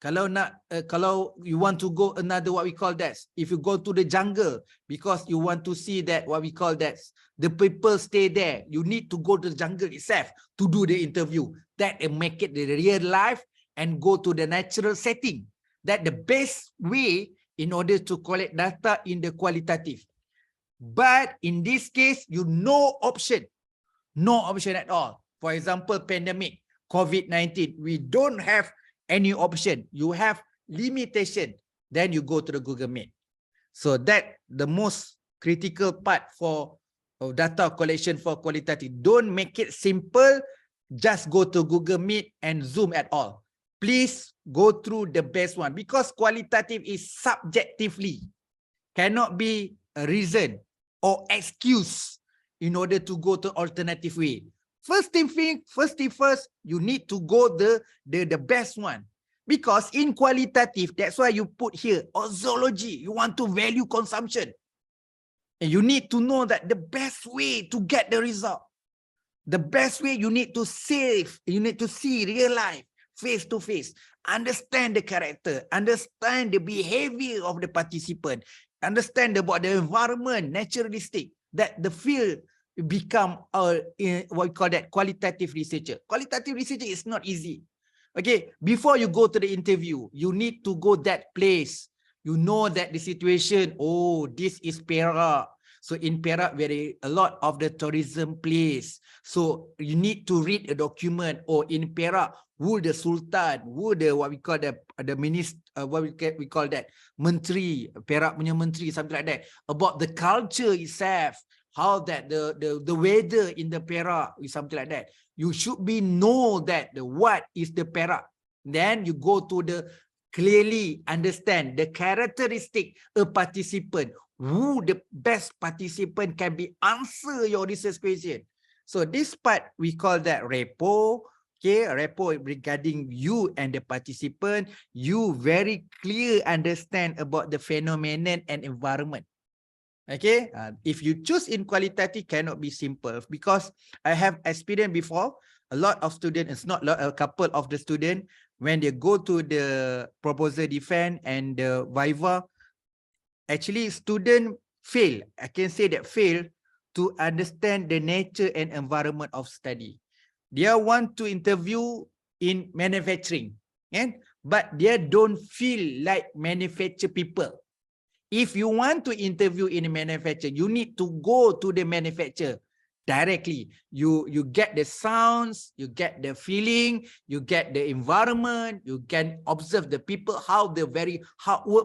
Kalau you want to go another, what we call that, if you go to the jungle because you want to see that, what we call that, the people stay there, you need to go to the jungle itself to do the interview. That make it the real life and go to the natural setting. That the best way in order to collect data in the qualitative. But in this case, no option at all. For example, pandemic, COVID-19. We don't have any option. You have limitation. Then you go to the Google Meet. So that the most critical part for data collection for qualitative. Don't make it simple. Just go to Google Meet and Zoom at all. Please go through the best one, because qualitative is subjectively, cannot be a reason or excuse in order to go to alternative way. First thing first, you need to go the best one. Because in qualitative, that's why you put here, zoology, you want to value consumption. And you need to know that the best way to get the result, the best way you need to save, you need to see real life, face to face, understand the character, understand the behavior of the participant, understand about the environment, naturalistic, that the field become what we call that qualitative researcher. Qualitative researcher is not easy. Okay, before you go to the interview, you need to go that place. You know that the situation, oh, this is Perak. So in Perak, a lot of the tourism place. So you need to read a document. Or in Perak, who the Sultan, who the what we call the minister, what we call that, Menteri, Perak punya Menteri, something like that. About the culture itself, how that the weather in the Perak is something like that. You should know that what is the Perak. Then you go to the clearly understand the characteristic a participant, who the best participant can be answer your research question. So this part we call that repo. Okay, repo regarding you and the participant. You very clear understand about the phenomenon and environment. Okay, if you choose in qualitative, cannot be simple, because I have experience before. A lot of students, it's not a couple of the students, when they go to the proposal defense and the viva, actually student fail. I can say that fail to understand the nature and environment of study. They want to interview in manufacturing, but they don't feel like manufacture people. If you want to interview in a manufacturer, you need to go to the manufacturer directly. You get the sounds, you get the feeling, you get the environment, you can observe the people, how the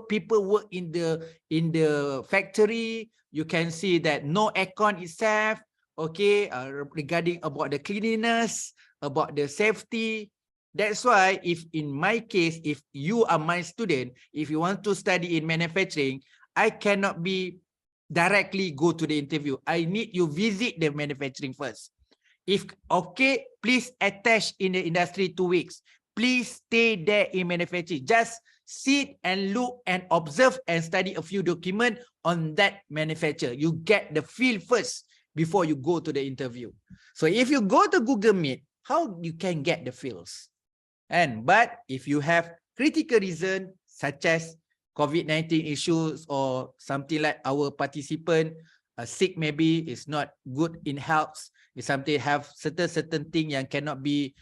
people work in the factory. You can see that no aircon itself, okay, regarding about the cleanliness, about the safety. That's why if in my case, if you are my student, if you want to study in manufacturing, I cannot be directly go to the interview. I need you visit the manufacturing first. If okay, please attach in the industry 2 weeks. Please stay there in manufacturing. Just sit and look and observe and study a few documents on that manufacturer. You get the feel first before you go to the interview. So if you go to Google Meet, how you can get the feels? But if you have critical reason such as COVID-19 issues or something like our participant sick, maybe is not good in health, if something have certain thing yang cannot be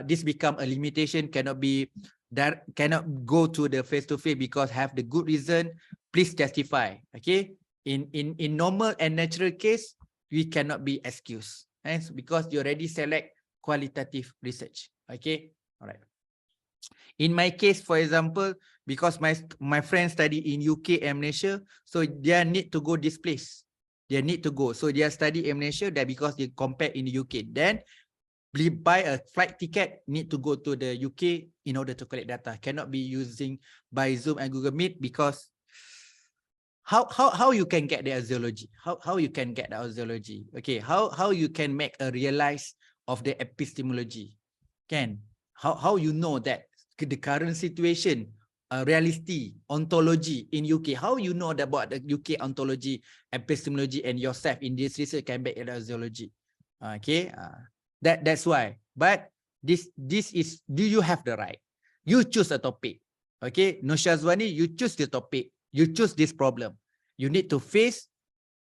this become a limitation, cannot be that cannot go to the face-to-face because have the good reason, please justify. Okay, in normal and natural case, we cannot be excused, because you already select qualitative research. Okay, all right. In my case, for example, because my friends study in UK and Malaysia, so they need to go this place. They need to go. So they study in Malaysia, that because they compare in the UK. Then buy a flight ticket, need to go to the UK in order to collect data. Cannot be using by Zoom and Google Meet, because how you can get the zoology? How you can get the zoology? Okay, how you can make a realize of the epistemology? How you know that the current situation, reality, ontology in UK, how you know about the UK ontology, epistemology, and yourself in this research can make a zoology? Okay, that's why. But this is, do you have the right? You choose a topic. Okay, Noshazwani, you choose the topic. You choose this problem. You need to face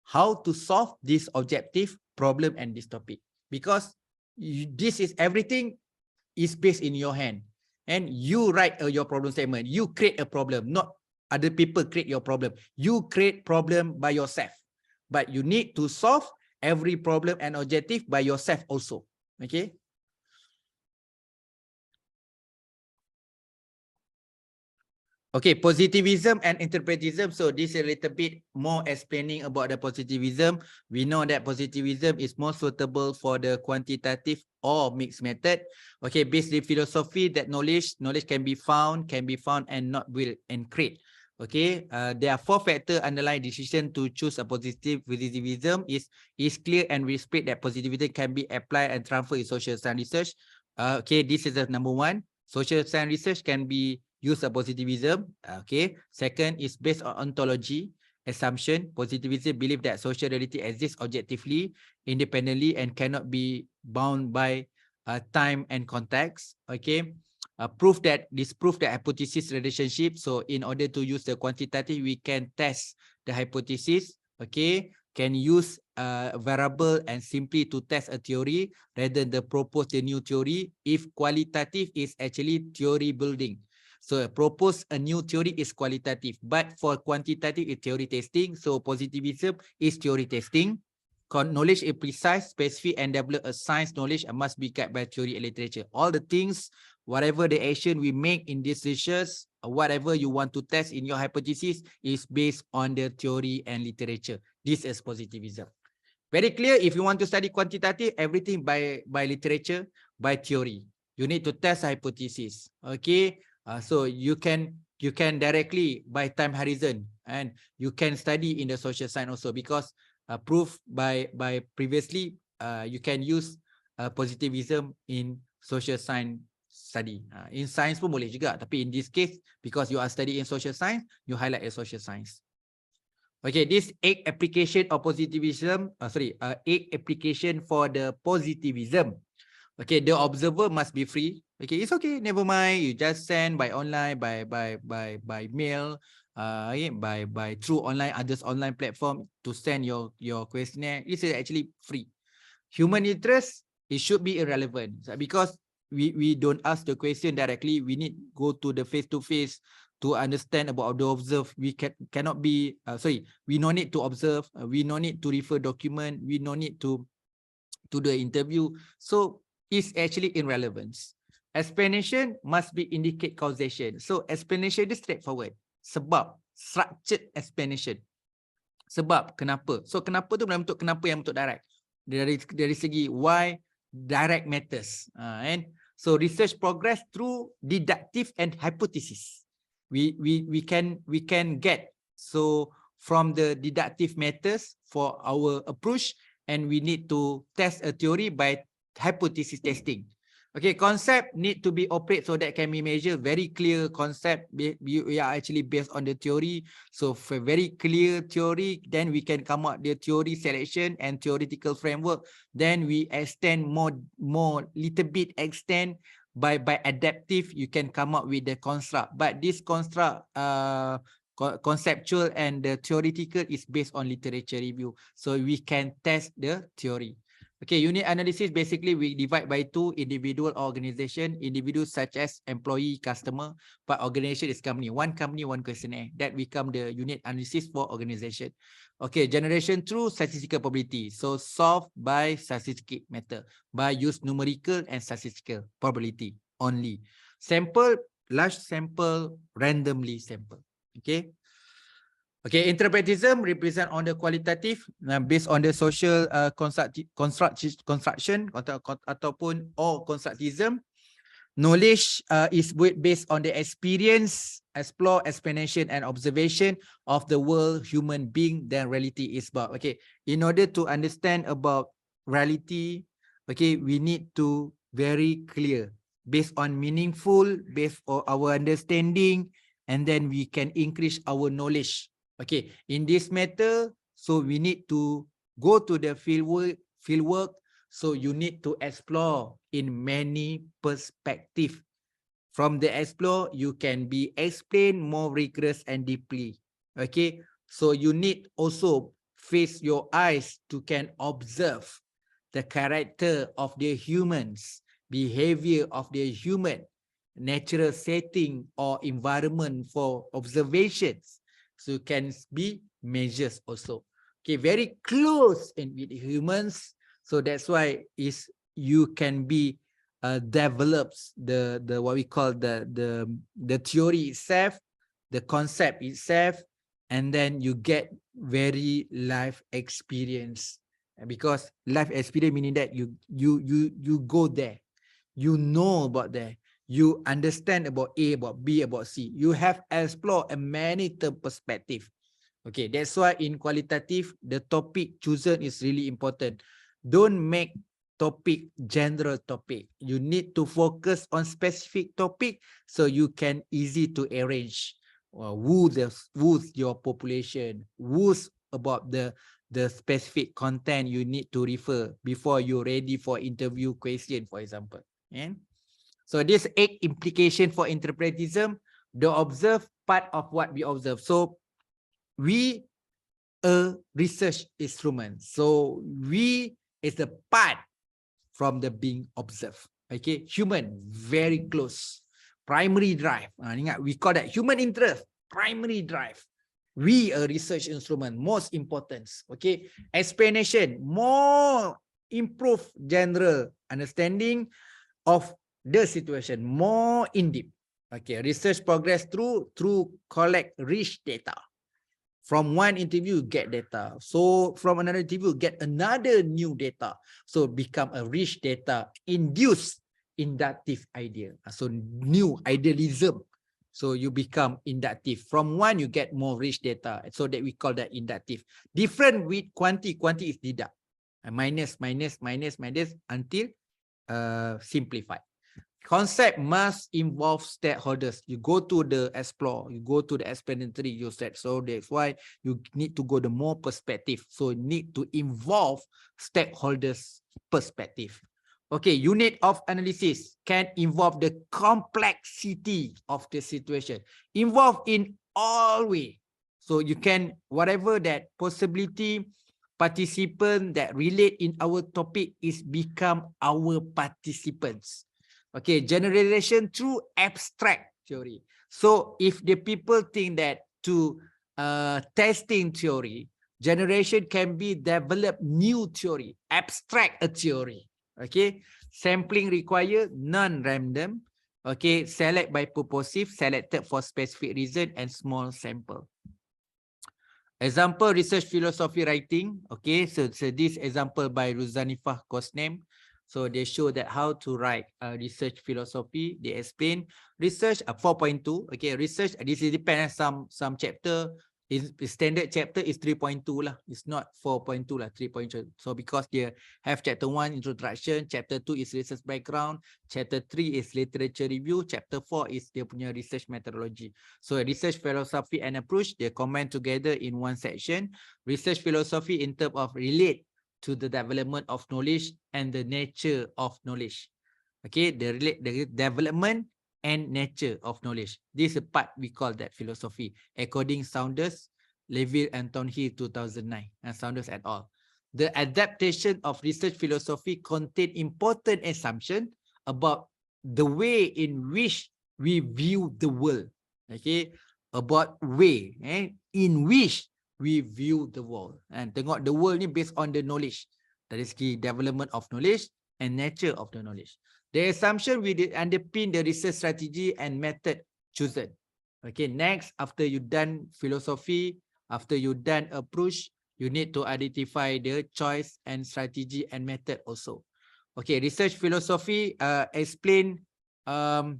how to solve this objective problem and this topic, because this is everything is based in your hand, and you write your problem statement. You create a problem, not other people create your problem. You create problem by yourself, but you need to solve every problem and objective by yourself also. Okay. Okay, positivism and interpretism. So this is a little bit more explaining about the positivism. We know that positivism is more suitable for the quantitative or mixed method. Okay, based on philosophy that knowledge can be found and not will and create. Okay, there are 4 factors underlying decision to choose a positivism is clear and respect that positivism can be applied and transferred in social science research. Okay, this is the number 1. Social science research can be use a positivism. Okay. Second is based on ontology, assumption. Positivism believe that social reality exists objectively, independently, and cannot be bound by time and context. Okay. Proof that hypothesis relationship. So in order to use the quantitative, we can test the hypothesis. Okay. Can use a variable and simply to test a theory rather than propose the new theory. If qualitative is actually theory building. So propose a new theory is qualitative, but for quantitative is theory testing. So positivism is theory testing. Knowledge is precise, specific, and develop a science knowledge and must be guided by theory and literature. All the things, whatever the action we make in this research, whatever you want to test in your hypothesis is based on the theory and literature. This is positivism. Very clear. If you want to study quantitative, everything by literature, by theory. You need to test hypothesis. Okay. So you can directly by time horizon, and you can study in the social science also because proof by previously you can use positivism in social science study. In science pun boleh juga, tapi in this case because you are studying social science, you highlight a social science. Okay, this 8 application of positivism, 8 application for the positivism. Okay, the observer must be free. Okay, it's okay, never mind. You just send by online, by mail, by through online others online platform to send your questionnaire. It's actually free. Human interest, it should be irrelevant because we don't ask the question directly. We need go to the face to face to understand about the observe. We cannot be we no need to observe. We no need to refer document. We no need to the interview. So is actually irrelevance. Explanation must be indicate causation. So explanation is straightforward. Sebab, structured explanation. Sebab, kenapa. So kenapa tu dalam bentuk kenapa yang bentuk direct. Dari segi why direct matters. And so research progress through deductive and hypothesis. We can get so from the deductive methods for our approach, and we need to test a theory by hypothesis testing. Okay, concept need to be operate so that can be measured. Very clear concept. We are actually based on the theory. So for very clear theory, then we can come up the theory selection and theoretical framework. Then we extend more little bit extend by adaptive. You can come up with the construct. But this construct conceptual and the theoretical is based on literature review. So we can test the theory. Okay, unit analysis, basically we divide by 2, individual organization, individuals such as employee, customer, but organization is company, one questionnaire. That become the unit analysis for organization. Okay, generation through statistical probability. So solve by statistical method, by use numerical and statistical probability only. Sample, large sample, randomly sample. Okay. Okay, interpretism represent on the qualitative based on the social construction ataupun or constructivism. Knowledge is based on the experience, explore, explanation, and observation of the world, human being, then reality is about. Okay, in order to understand about reality, okay, we need to very clear based on meaningful, based on our understanding, and then we can increase our knowledge. Okay, in this matter, so we need to go to the field work. So you need to explore in many perspectives. From the explore, you can be explained more rigorous and deeply. Okay, so you need also face your eyes to can observe the character of the humans, behavior of the human, natural setting or environment for observations. So can be measures also. Okay, very close in with humans. So that's why is you can be develops the what we call the theory itself, the concept itself, and then you get very life experience. Because life experience meaning that you go there, you know about there, you understand about A, about B, about C. You have explored a many term perspective. Okay, that's why in qualitative, the topic chosen is really important. Don't make topic general topic. You need to focus on specific topic so you can easy to arrange. Who's your population, who's about the specific content you need to refer before you're ready for interview question, for example. Yeah? So this 8 implication for interpretism, the observe part of what we observe. So we a research instrument. So we is the part from the being observed. Okay, human very close. Primary drive. Ingat, we call that human interest. Primary drive. We a research instrument. Most importance. Okay, explanation. More improve general understanding of the situation. More in deep. Okay, research progress through collect rich data. From one interview, get data. So from another interview, get another new data. So become a rich data, induce inductive idea. So new idealism. So you become inductive. From one, you get more rich data. So that we call that inductive. Different with quanti. Quanti is deduct. Minus until simplified. Concept must involve stakeholders. You go to the explore, you go to the explanatory, you said. So that's why you need to go the more perspective. So you need to involve stakeholders' perspective. Okay, unit of analysis can involve the complexity of the situation. Involve in all way. So you can, whatever that possibility, participant that relate in our topic is become our participants. Okay, generalization through abstract theory. So if the people think that to testing theory, generation can be develop new theory, abstract a theory. Okay, sampling require non-random. Okay, select by purposive, selected for specific reason and small sample. Example, research philosophy writing. Okay, so this example by Ruzanifah Kosnem. So they show that how to write research philosophy. They explain research 4.2. Okay, research. This is depends on some chapter. Is standard chapter is 3.2 lah. It's not 4.2 lah. 3.2. So because they have chapter 1 introduction, chapter 2 is research background, chapter 3 is literature review, chapter 4 is dia punya research methodology. So research philosophy and approach they combine together in one section. Research philosophy in terms of relate to the development of knowledge and the nature of knowledge. Okay, the development and nature of knowledge. This is a part we call that philosophy. According Saunders, Leville and Thornhill 2009, and Saunders et al. The adaptation of research philosophy contain important assumption about the way in which we view the world. Okay, about way in which we view the world. And tengok the world ni based on the knowledge. Dari segi development of knowledge and nature of the knowledge. The assumption will underpin the research strategy and method chosen. Okay, next, after you done philosophy, after you done approach, you need to identify the choice and strategy and method also. Okay, research philosophy explain the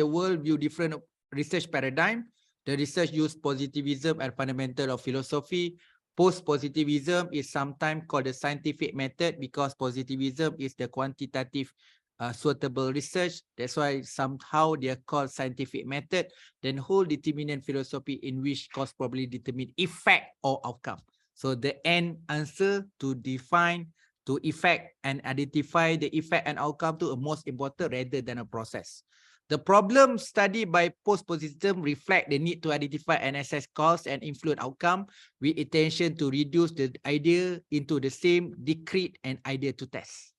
world view different research paradigm. The research use positivism and fundamental of philosophy. Post-positivism is sometimes called the scientific method because positivism is the quantitative suitable research. That's why somehow they are called scientific method. Then whole determinant philosophy in which cause probably determine effect or outcome. So the end answer to define, to effect and identify the effect and outcome to a most important rather than a process. The problem studied by post-positivism reflect the need to identify and assess cause and influence outcome with intention to reduce the idea into the same discrete and idea to test.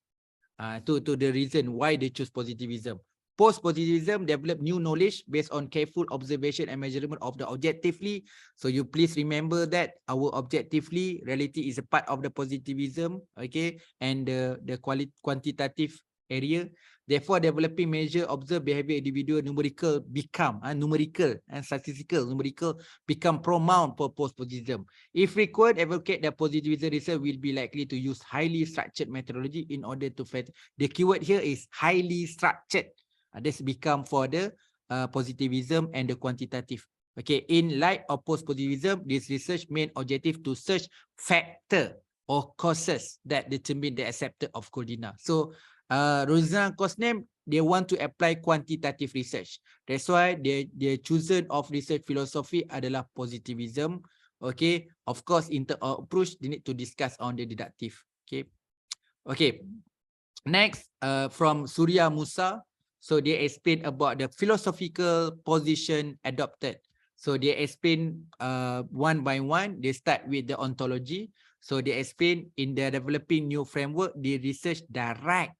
To the reason why they choose positivism. Post-positivism develop new knowledge based on careful observation and measurement of the objectively. So you please remember that our objectively reality is a part of the positivism, okay, and the quantitative area. Therefore, developing measure observe behavior individual numerical become numerical and statistical numerical become paramount for post-positivism. If required, advocate that positivism research will be likely to use highly structured methodology in order to fit. The keyword here is highly structured. This become for the positivism and the quantitative. Okay, in light of post-positivism, this research main objective to search factor or causes that determine the acceptance of coordinate. So, Rosanna Cosname, they want to apply quantitative research. That's why their chosen of research philosophy adalah positivism. Okay, of course, in terms of approach, they need to discuss on the deductive. Okay. Next, from Surya Musa, so they explain about the philosophical position adopted. So they explain one by one. They start with the ontology. So they explain in the developing new framework, they research direct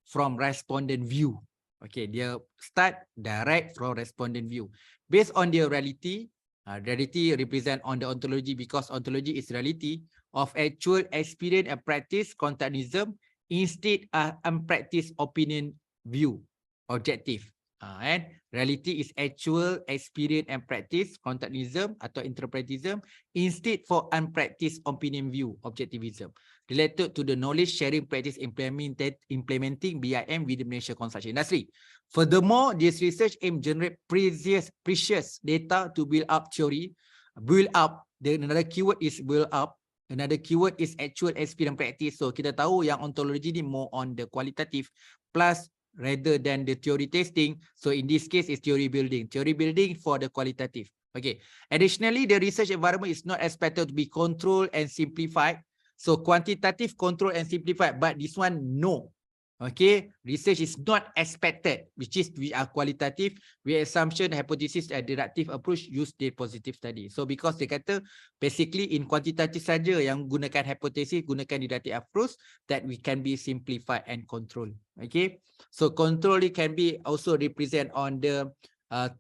from respondent view. Okay, they start direct from respondent view. Based on their reality, reality represent on the ontology because ontology is reality of actual experience and practice, contactism, instead unpracticed opinion view, objective. And reality is actual experience and practice, contactism atau interpretism, instead for unpracticed opinion view, objectivism, related to the knowledge sharing practice implementing BIM within Malaysia construction industry. Furthermore, this research aim generate precious data to build up theory. Build up, another keyword is build up. Another keyword is actual experience practice. So kita tahu yang ontology ni more on the qualitative plus rather than the theory testing. So in this case is theory building. Theory building for the qualitative. Okay. Additionally, the research environment is not expected to be controlled and simplified. So quantitative control and simplified, but this one no. Okay, research is not expected, which is we are qualitative, we assumption, hypothesis, and deductive approach use the positive study. So because dia kata basically in quantitative saja yang gunakan hypothesis, gunakan deductive approach that we can be simplified and control. Okay, so control it can be also represent on the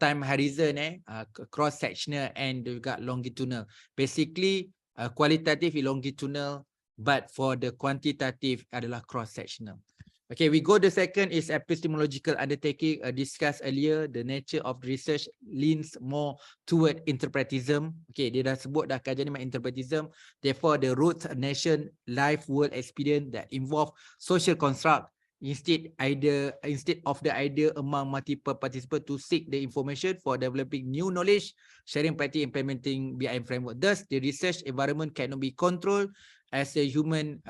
time horizon, cross sectional and juga longitudinal. Basically qualitative is longitudinal, but for the quantitative adalah cross sectional. Okay, we go the second is epistemological undertaking. Discussed earlier, the nature of research leans more toward interpretism. Okay, dia dah sebut dah kajian ni interpretism. Therefore, the root nation life world experience that involve social construct instead of the idea among multiple participants to seek the information for developing new knowledge, sharing practice, implementing BIM framework. Thus, the research environment cannot be controlled as a human.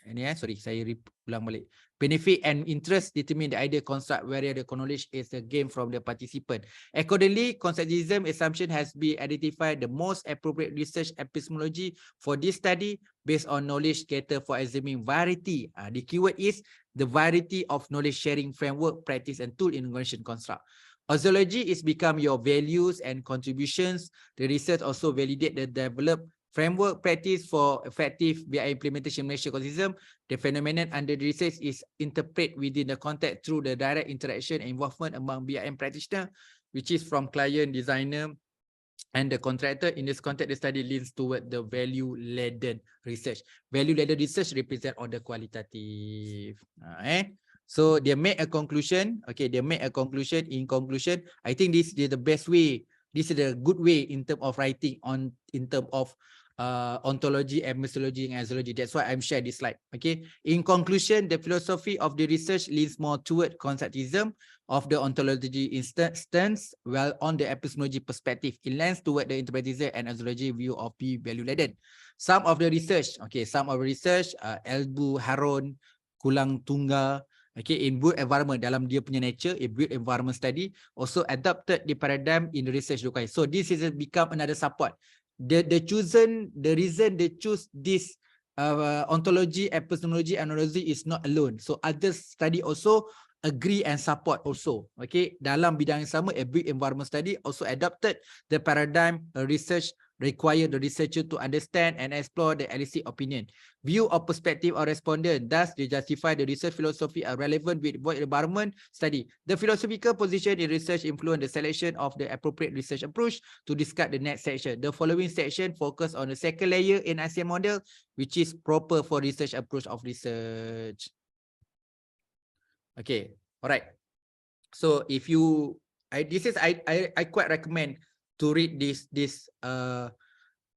Saya ulang balik. Benefit and interest determine the idea construct where the knowledge is a gain from the participant. Accordingly, constructivism assumption has been identified the most appropriate research epistemology for this study based on knowledge cater for examining variety. The keyword is the variety of knowledge sharing framework, practice and tool in organization construct. Ozology is become your values and contributions. The research also validate the developed framework practice for effective BI implementation Malaysia ecosystem. The phenomenon under the research is interpreted within the context through the direct interaction and involvement among BIM practitioner, which is from client, designer, and the contractor. In this context, the study leans toward the value-laden research. Value-laden research represent on the qualitative. So they make a conclusion. Okay, they make a conclusion. In conclusion, I think this is the best way. This is a good way in terms of writing on in terms of ontology, epistemology, and zoology. That's why I'm sharing this slide. Okay. In conclusion, the philosophy of the research leans more toward constructivism of the ontology instance, while on the epistemology perspective, it leans toward the interpretism and zoology view of the value-laden. Some of the research, Elbu, Haron, Kulang Tunggal, okay, in built environment, dalam dia punya nature, a built environment study also adopted the paradigm in the research locally. So this is become another support. The reason they choose this ontology, epistemology, and analogy is not alone. So other study also agree and support also. Okay, dalam bidang yang sama, a built environment study also adopted the paradigm research require the researcher to understand and explore the elicit opinion, view or perspective of respondent. Thus, they justify the research philosophy are relevant with what environment study. The philosophical position in research influence the selection of the appropriate research approach to discuss the next section. The following section focus on the second layer in ASEAN model, which is proper for research approach of research. Okay, all right. So if you, I quite recommend to read this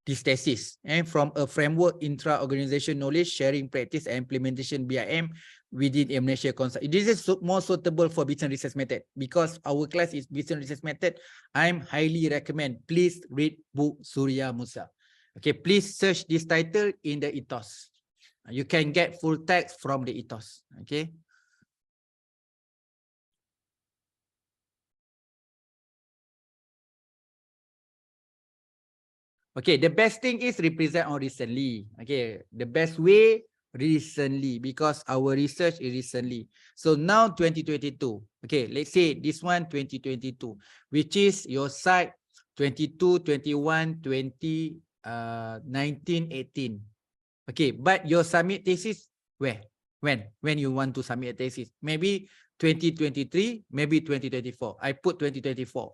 thesis and from a framework intra-organization knowledge sharing practice and implementation BIM within Malaysia concept. This is more suitable for business research method because our class is business research method. I'm highly recommend please read book Surya Musa. Okay, please search this title in the ethos. You can get full text from the ethos. Okay. Okay, the best thing is represent on recently. Okay, the best way recently because our research is recently. So now 2022. Okay, let's say this one 2022, which is your site 22, 21, 20, 19, 18. Okay, but your submit thesis where? When you want to submit a thesis? Maybe 2023, maybe 2024. I put 2024,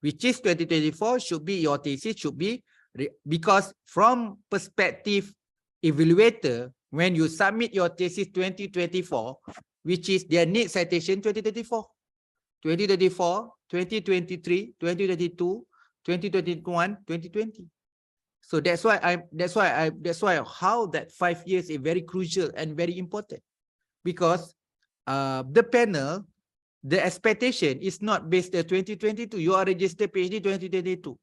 which is 2024 should be your thesis should be because from perspective evaluator, when you submit your thesis 2024, which is their need citation 2024, 2024, 2023, 2022, 2021, 2020. So that's why how that 5 years is very crucial and very important because the panel, the expectation is not based on 2022. You are registered PhD 2022.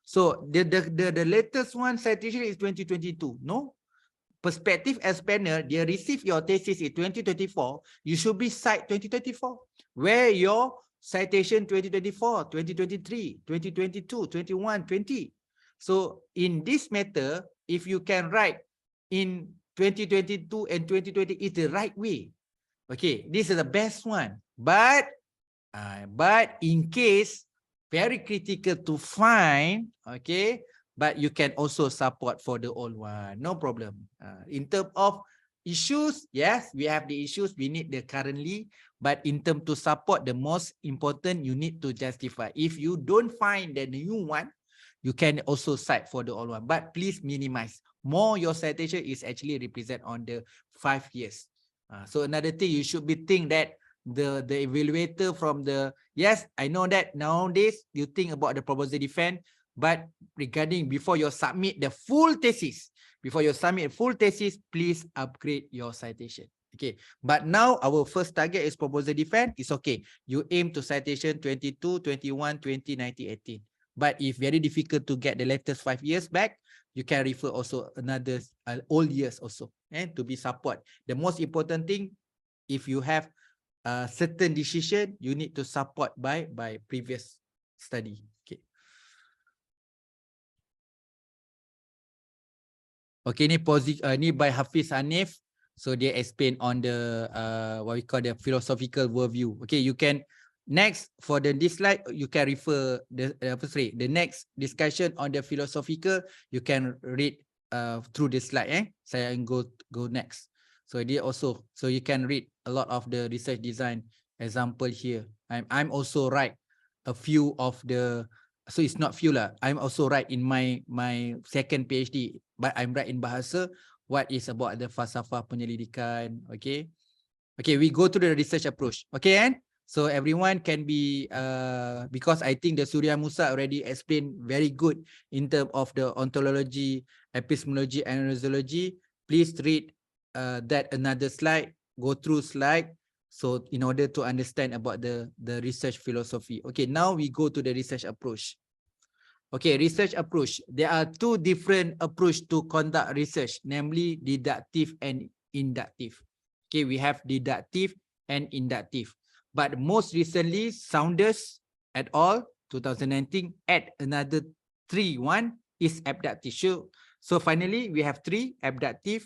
So the latest one citation is 2022. No, perspective as panel, they receive your thesis in 2024. You should be cite 2024. Where your citation 2024, 2023, 2022, 21, 20. So in this matter, if you can write in 2022 and 2020, it's the right way. Okay, this is the best one. But in case very critical to find, okay, but you can also support for the old one, no problem. In terms of issues, yes, we have the issues, we need the currently, but in terms to support the most important, you need to justify. If you don't find the new one, you can also cite for the old one, but please minimize. More your citation is actually represent on the 5 years. So another thing you should be think that the evaluator from the, yes, I know that nowadays you think about the proposal defense, but regarding before you submit the full thesis, please upgrade your citation. Okay, but now our first target is proposal defense. It's okay. You aim to citation 22, 21, 20, 19, 18. But if very difficult to get the latest 5 years back, you can refer also another old years also, and to be support. The most important thing, if you have certain decision, you need to support by previous study. Okay. Okay, ni by Hafiz Hanif. So they explain on the what we call the philosophical worldview. Okay, you can next for this slide you can refer the the next discussion on the philosophical. You can read through this slide. Saya go next. So they also, so you can read a lot of the research design example here. I'm also write a few of the, so it's not few lah. I'm also write in my second PhD, but I'm write in bahasa what is about the falsafah penyelidikan. Okay, we go to the research approach. Okay, and so everyone can be because I think the Surya Musa already explained very good in terms of the ontology, epistemology, and nosology. Please read that another slide, go through slide, so in order to understand about the research philosophy. Okay, now we go to the research approach. Okay, research approach. There are two different approach to conduct research, namely deductive and inductive. Okay, we have deductive and inductive. But most recently, Saunders et al. 2019 add another 3. One is abductive. So finally, we have 3: abductive,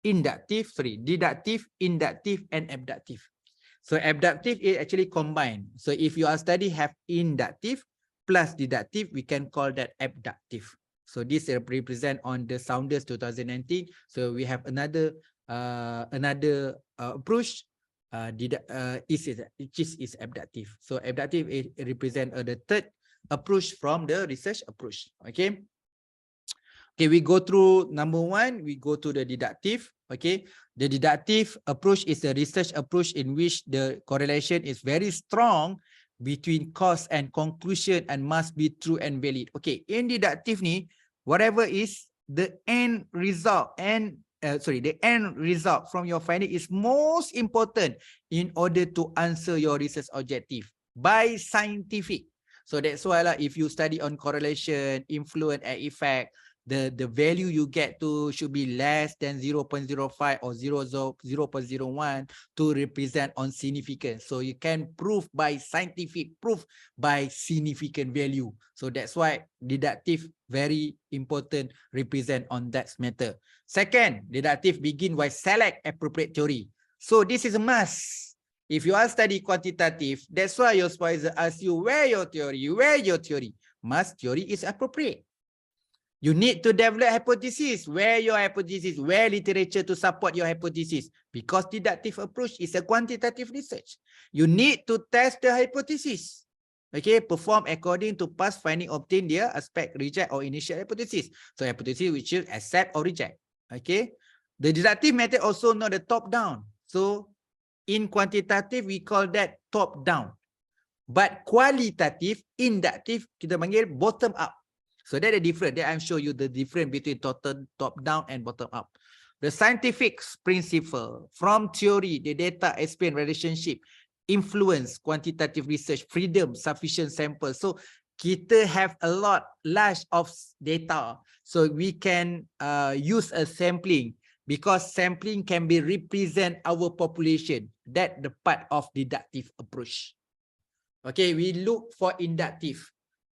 inductive, deductive, inductive, and abductive. So abductive is actually combined. So if you are study have inductive plus deductive, we can call that abductive. So this represent on the Saunders 2019. So we have another approach which is abductive. So abductive represent the third approach from the research approach. Okay. Okay, we go through number one, we go to the deductive. Okay, the deductive approach is a research approach in which the correlation is very strong between cause and conclusion and must be true and valid. Okay, in deductive ni, whatever is the end result and the end result from your finding is most important in order to answer your research objective by scientific. So that's why if you study on correlation, influence and effect, the value you get to should be less than 0.05 or 0.01 to represent on significance. So you can prove by scientific, proof by significant value. So that's why deductive very important represent on that matter. Second, deductive begin by select appropriate theory. So this is a must. If you are study quantitative, that's why your supervisor asks you where your theory. Must theory is appropriate. You need to develop hypothesis. Where your hypothesis, where literature to support your hypothesis. Because deductive approach is a quantitative research. You need to test the hypothesis. Okay, perform according to past finding obtained their aspect, reject or initial hypothesis. So hypothesis which you accept or reject. Okay, the deductive method also not the top down. So in quantitative we call that top down. But qualitative, inductive kita panggil bottom up. So that the difference. That I'm show you the difference between top down and bottom up. The scientific principle from theory, the data explain relationship, influence, quantitative research, freedom, sufficient sample. So kita have a large of data. So we can use a sampling because sampling can be represent our population. That the part of deductive approach. Okay, we look for inductive.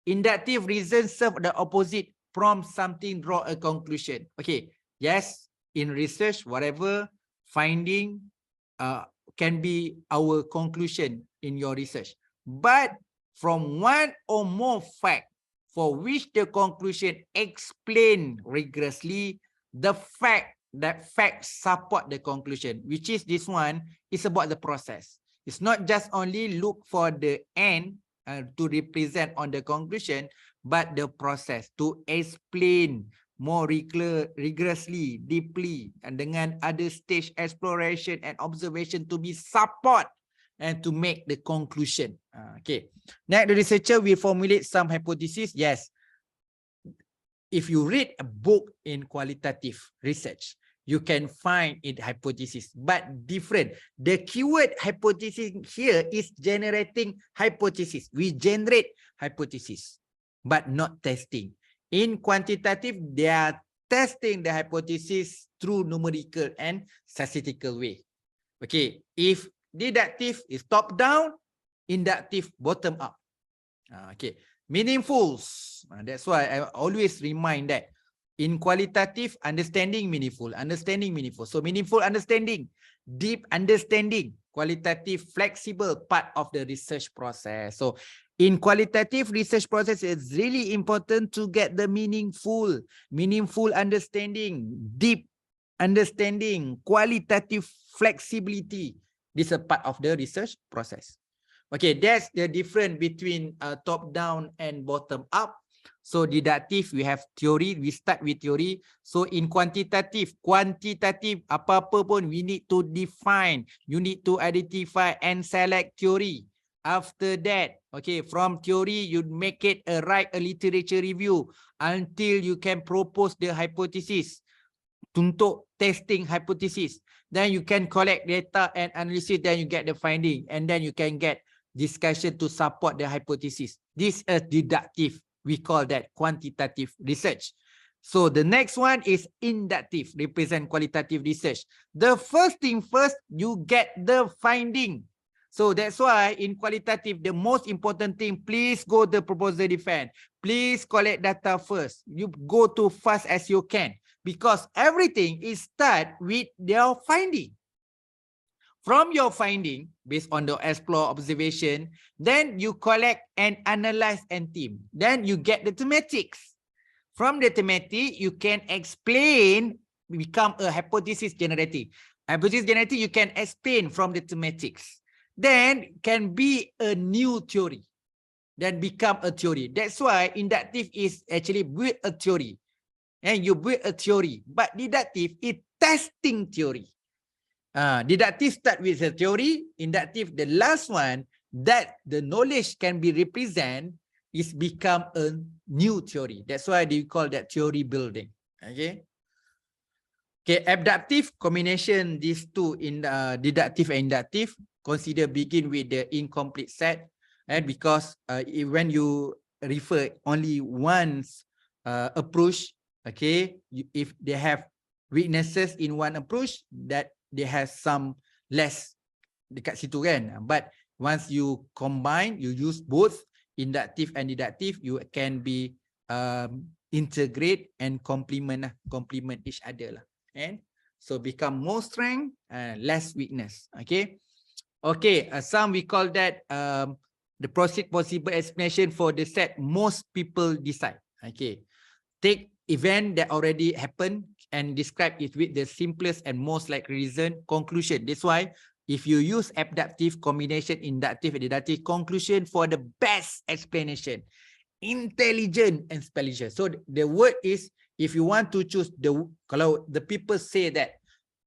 Inductive reason serve the opposite from something draw a conclusion. Okay, yes, in research, whatever finding can be our conclusion in your research. But from one or more fact for which the conclusion explain rigorously, the fact that facts support the conclusion, which is this one, is about the process. It's not just only look for the end to represent on the conclusion, but the process to explain more rigorously, deeply, and dengan other stage exploration and observation to be support and to make the conclusion. Okay. Next, the researcher will formulate some hypothesis. Yes. If you read a book in qualitative research, you can find it hypothesis, but different. The keyword hypothesis here is generating hypothesis. We generate hypothesis, but not testing. In quantitative, they are testing the hypothesis through numerical and statistical way. Okay, if deductive is top down, inductive bottom up. Okay, meaningfuls. That's why I always remind that. In qualitative, understanding meaningful. So meaningful understanding, deep understanding, qualitative, flexible part of the research process. So in qualitative research process, it's really important to get the meaningful understanding, deep understanding, qualitative flexibility. This is a part of the research process. Okay, that's the difference between top down and bottom up. So deductive, we have theory, we start with theory. So in quantitative, apa-apa pun we need to define, you need to identify and select theory. After that, okay, from theory, you make it write a literature review until you can propose the hypothesis. Untuk testing hypothesis. Then you can collect data and analysis, then you get the finding. And then you can get discussion to support the hypothesis. This is deductive. We call that quantitative research. So the next one is inductive, represent qualitative research. The first thing first, you get the finding. So that's why in qualitative, the most important thing, please go to proposal defense. Please collect data first. You go to fast as you can because everything is start with their finding. From your finding, based on the explore observation, then you collect and analyze and team. Then you get the thematics. From the thematic, you can explain, become a hypothesis generating. Hypothesis generating, you can explain from the thematics. Then can be a new theory. Then become a theory. That's why inductive is actually build a theory. and you build a theory. But deductive is testing theory. Deductive start with a theory. Inductive, the last one, that the knowledge can be represented is become a new theory. That's why they call that theory building. Okay. Okay, abductive combination these two in deductive and inductive. Consider begin with the incomplete set, and because when you refer only one's approach, okay, if they have weaknesses in one approach, that they have some less dekat situ kan. But once you combine, you use both inductive and deductive, you can be integrate and complement each other lah. And so become more strength and less weakness. Okay. Okay. Some we call that the possible explanation for the set most people decide. Okay. Take event that already happened and describe it with the simplest and most likely reason. Conclusion. That's why if you use abductive combination, inductive and deductive, conclusion for the best explanation. Intelligent explanation. So the word is, if you want to choose kalau the people say that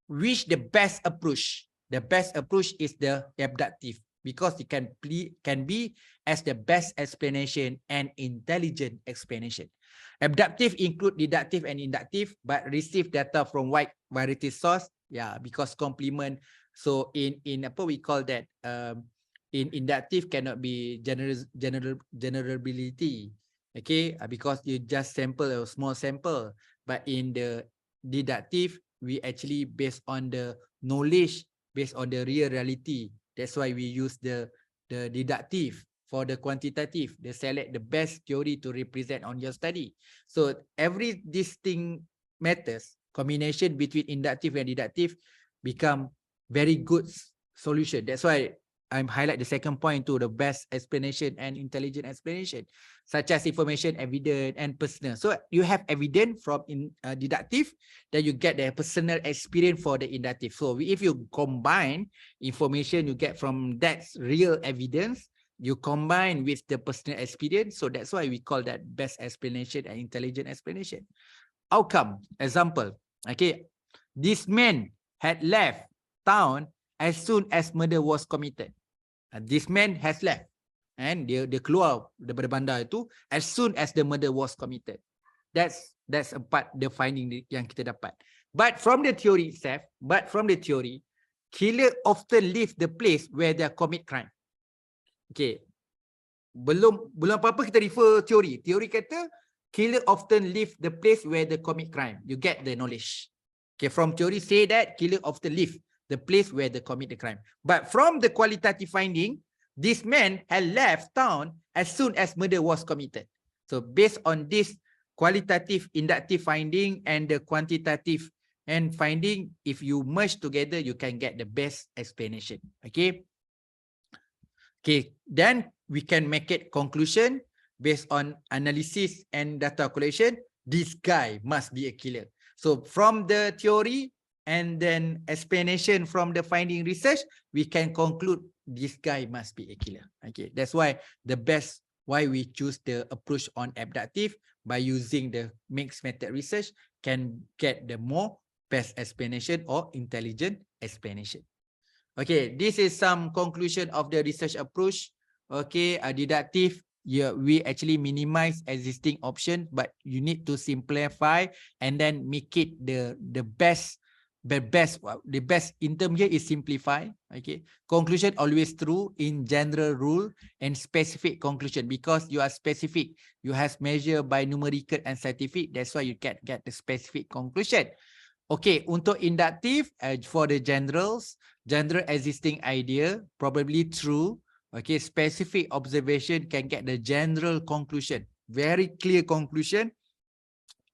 which the best approach is the abductive, because it can be as the best explanation and intelligent explanation. Abductive include deductive and inductive, but receive data from wide variety source. Yeah, because complement. So in apa we call that in inductive cannot be generability. Okay, because you just sample a small sample, but in the deductive, we actually based on the knowledge, based on the real reality. That's why we use the deductive. For the quantitative, they select the best theory to represent on your study. So every this thing matters. Combination between inductive and deductive become very good solution. That's why I'm highlight the second point to the best explanation and intelligent explanation, such as information, evidence, and personal. So you have evidence from deductive, then you get the personal experience for the inductive. So if you combine information you get from that real evidence, you combine with the personal experience. So that's why we call that best explanation and intelligent explanation. Outcome, example. Okay, this man had left town as soon as murder was committed. This man has left, and dia keluar daripada bandar itu as soon as the murder was committed. That's a part the finding yang kita dapat. But from the theory itself, killer often leave the place where they commit crime. Okay, belum apa-apa kita refer teori. Teori kata killer often leave the place where they commit crime. You get the knowledge. Okay, from theory say that killer often leave the place where they commit the crime. But from the qualitative finding, this man had left town as soon as murder was committed. So based on this qualitative inductive finding and the quantitative and finding, if you merge together, you can get the best explanation. Okay. Okay, then we can make it conclusion based on analysis and data collection. This guy must be a killer. So from the theory and then explanation from the finding research, we can conclude this guy must be a killer. Okay, that's why why we choose the approach on abductive by using the mixed method research can get the more best explanation or intelligent explanation. Okay, this is some conclusion of the research approach. Okay, deductive, yeah, we actually minimize existing option, but you need to simplify and then make it the best in term here is simplify. Okay, conclusion always true in general rule and specific conclusion, because you are specific, you have measure by numerical and scientific. That's why you get the specific conclusion. Okay, untuk inductive, for the general existing idea, probably true. Okay, specific observation can get the general conclusion, very clear conclusion.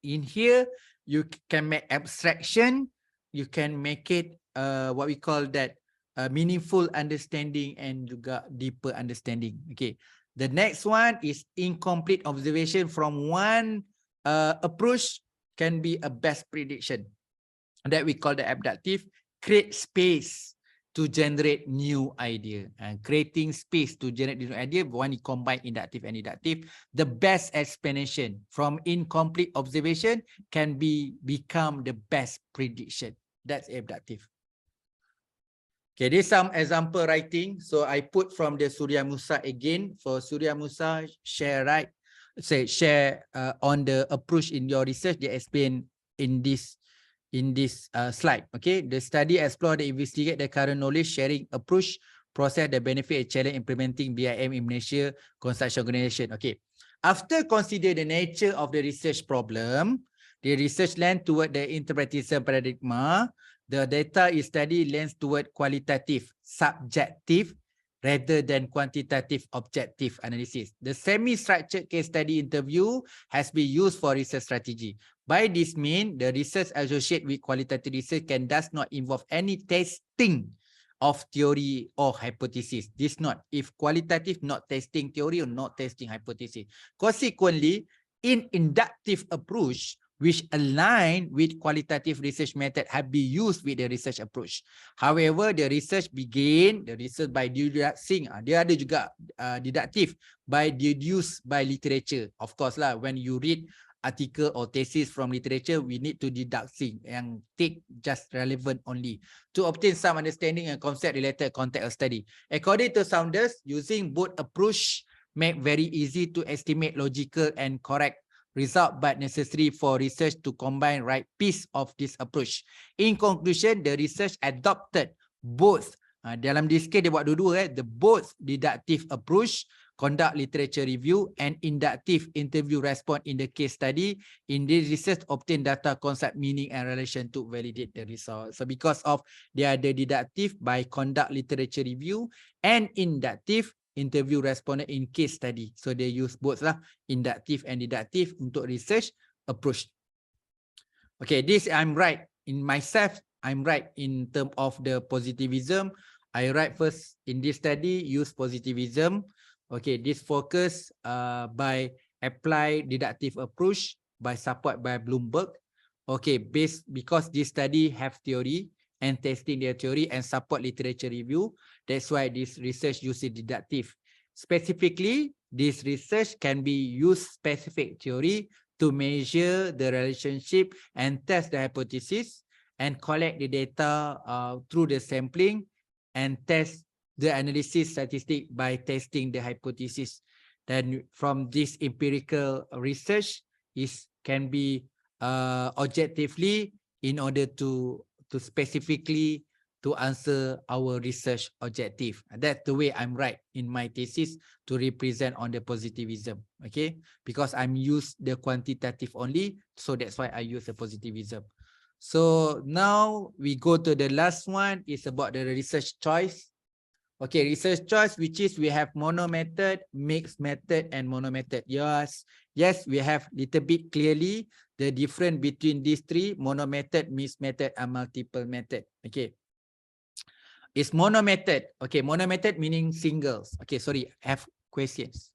In here, you can make abstraction, you can make it what we call that meaningful understanding and juga deeper understanding. Okay, the next one is incomplete observation from one approach can be a best prediction. That we call the abductive. Create space to generate new idea, and creating space to generate new idea. When you combine inductive and deductive, the best explanation from incomplete observation can become the best prediction. That's abductive. Okay, there's some example writing. So I put from the Surya Musa again. For Surya Musa, share on the approach in your research. They explain in this slide. Okay, the study explore the investigate the current knowledge sharing approach, process the benefit and challenge implementing BIM in Malaysia construction organization. Okay, after consider the nature of the research problem, the research lens toward the interpretation paradigm. The data is studied lens toward qualitative, subjective, rather than quantitative objective analysis. The semi-structured case study interview has been used for research strategy. By this mean, the research associated with qualitative research can does not involve any testing of theory or hypothesis. This not, if qualitative not testing theory or not testing hypothesis. Consequently, in inductive approach, which align with qualitative research method have been used with the research approach. However, the research by deducing, dia ada juga deductive by deduce by literature. Of course lah, when you read article or thesis from literature, we need to deducting and take just relevant only to obtain some understanding and concept related context of study. According to Saunders, using both approach make very easy to estimate logical and correct result, but necessary for research to combine right piece of this approach. In conclusion, the research adopted both dalam this case dia buat dua-dua the both deductive approach, conduct literature review, and inductive interview response in the case study. In this research, obtain data, concept, meaning, and relation to validate the result. So because of they are the deductive by conduct literature review and inductive interview respondent in case study. So they use both lah, inductive and deductive untuk research approach. Okay, this I'm right in myself. I'm right in term of the positivism. I write first in this study use positivism. Okay, this focus by apply deductive approach by support by Bloomberg. Okay, because this study have theory and testing their theory and support literature review. That's why this research uses deductive. Specifically, this research can be used specific theory to measure the relationship and test the hypothesis and collect the data through the sampling and test the analysis statistic by testing the hypothesis. Then from this empirical research can be objectively in order to specifically to answer our research objective. That's the way I'm right in my thesis to represent on the positivism. Okay, because I'm use the quantitative only, so that's why I use the positivism. So now we go to the last one. It's about the research choice. Okay, research choice, which is we have mono method, mixed method, and mono method. Yes, we have little bit clearly the difference between these three: mono method, mixed method, and multiple method. Okay, it's mono method. Okay, mono method meaning singles. Okay, sorry, I have questions.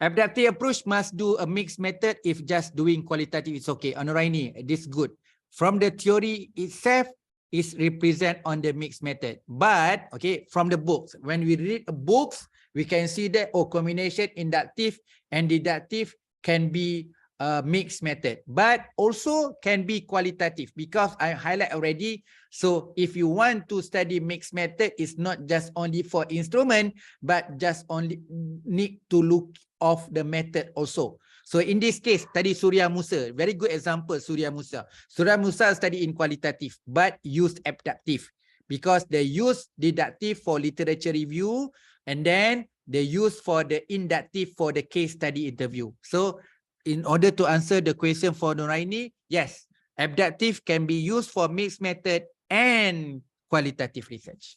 Abductive approach must do a mixed method. If just doing qualitative, it's okay. Honoraini, this good. From the theory itself, is represent on the mixed method. But okay, from the books, when we read books, we can see that combination inductive and deductive can be a mixed method, but also can be qualitative because I highlight already. So if you want to study mixed method, it's not just only for instrument, but just only need to look of the method also. So in this case, study Surya Musa, very good example, Surya Musa. Surya Musa study in qualitative, but used abductive because they use deductive for literature review and then they use for the inductive for the case study interview. So in order to answer the question for Noraini, yes, abductive can be used for mixed method and qualitative research.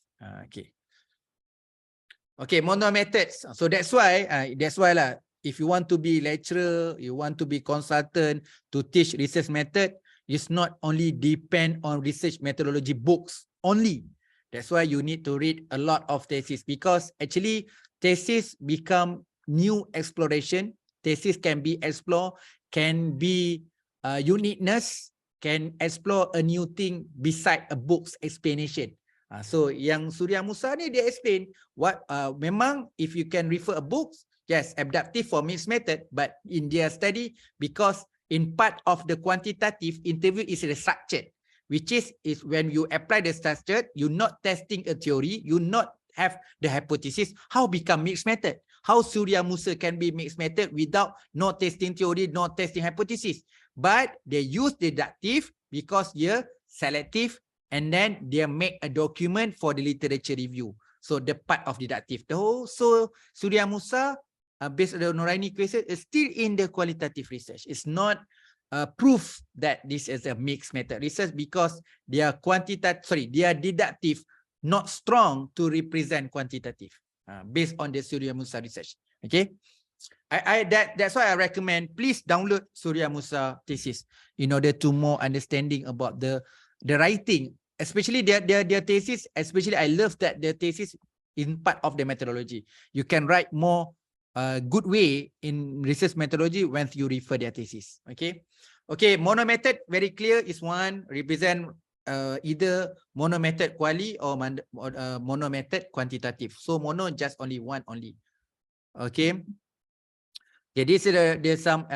Okay, mono methods. So that's why lah. If you want to be lecturer, you want to be consultant to teach research method, it's not only depend on research methodology books only. That's why you need to read a lot of thesis because actually thesis become new exploration. Thesis can be explored, can be uniqueness, can explore a new thing beside a book's explanation. So yang Surya Musa ni dia explain what memang if you can refer a book, yes, adaptive for mixed method, but in their study, because in part of the quantitative interview is structured, which is when you apply the structure, you're not testing a theory, you not have the hypothesis, how become mixed method? How Surya Musa can be mixed method without no testing theory, no testing hypothesis? But they use deductive because they're selective, and then they make a document for the literature review. So the part of deductive. So Surya Musa, based on the Noraini question, is still in the qualitative research. It's not proof that this is a mixed method research because they are deductive, not strong to represent quantitative, based on the Surya Musa research. Okay, that's why I recommend please download Surya Musa thesis in order to more understanding about the writing, especially their thesis. Especially I love that their thesis in part of the methodology. You can write more good way in research methodology when you refer their thesis. Okay, mono method very clear is one represent either mono method quali or mono method quantitative. So mono just only one only. Okay, this is there's some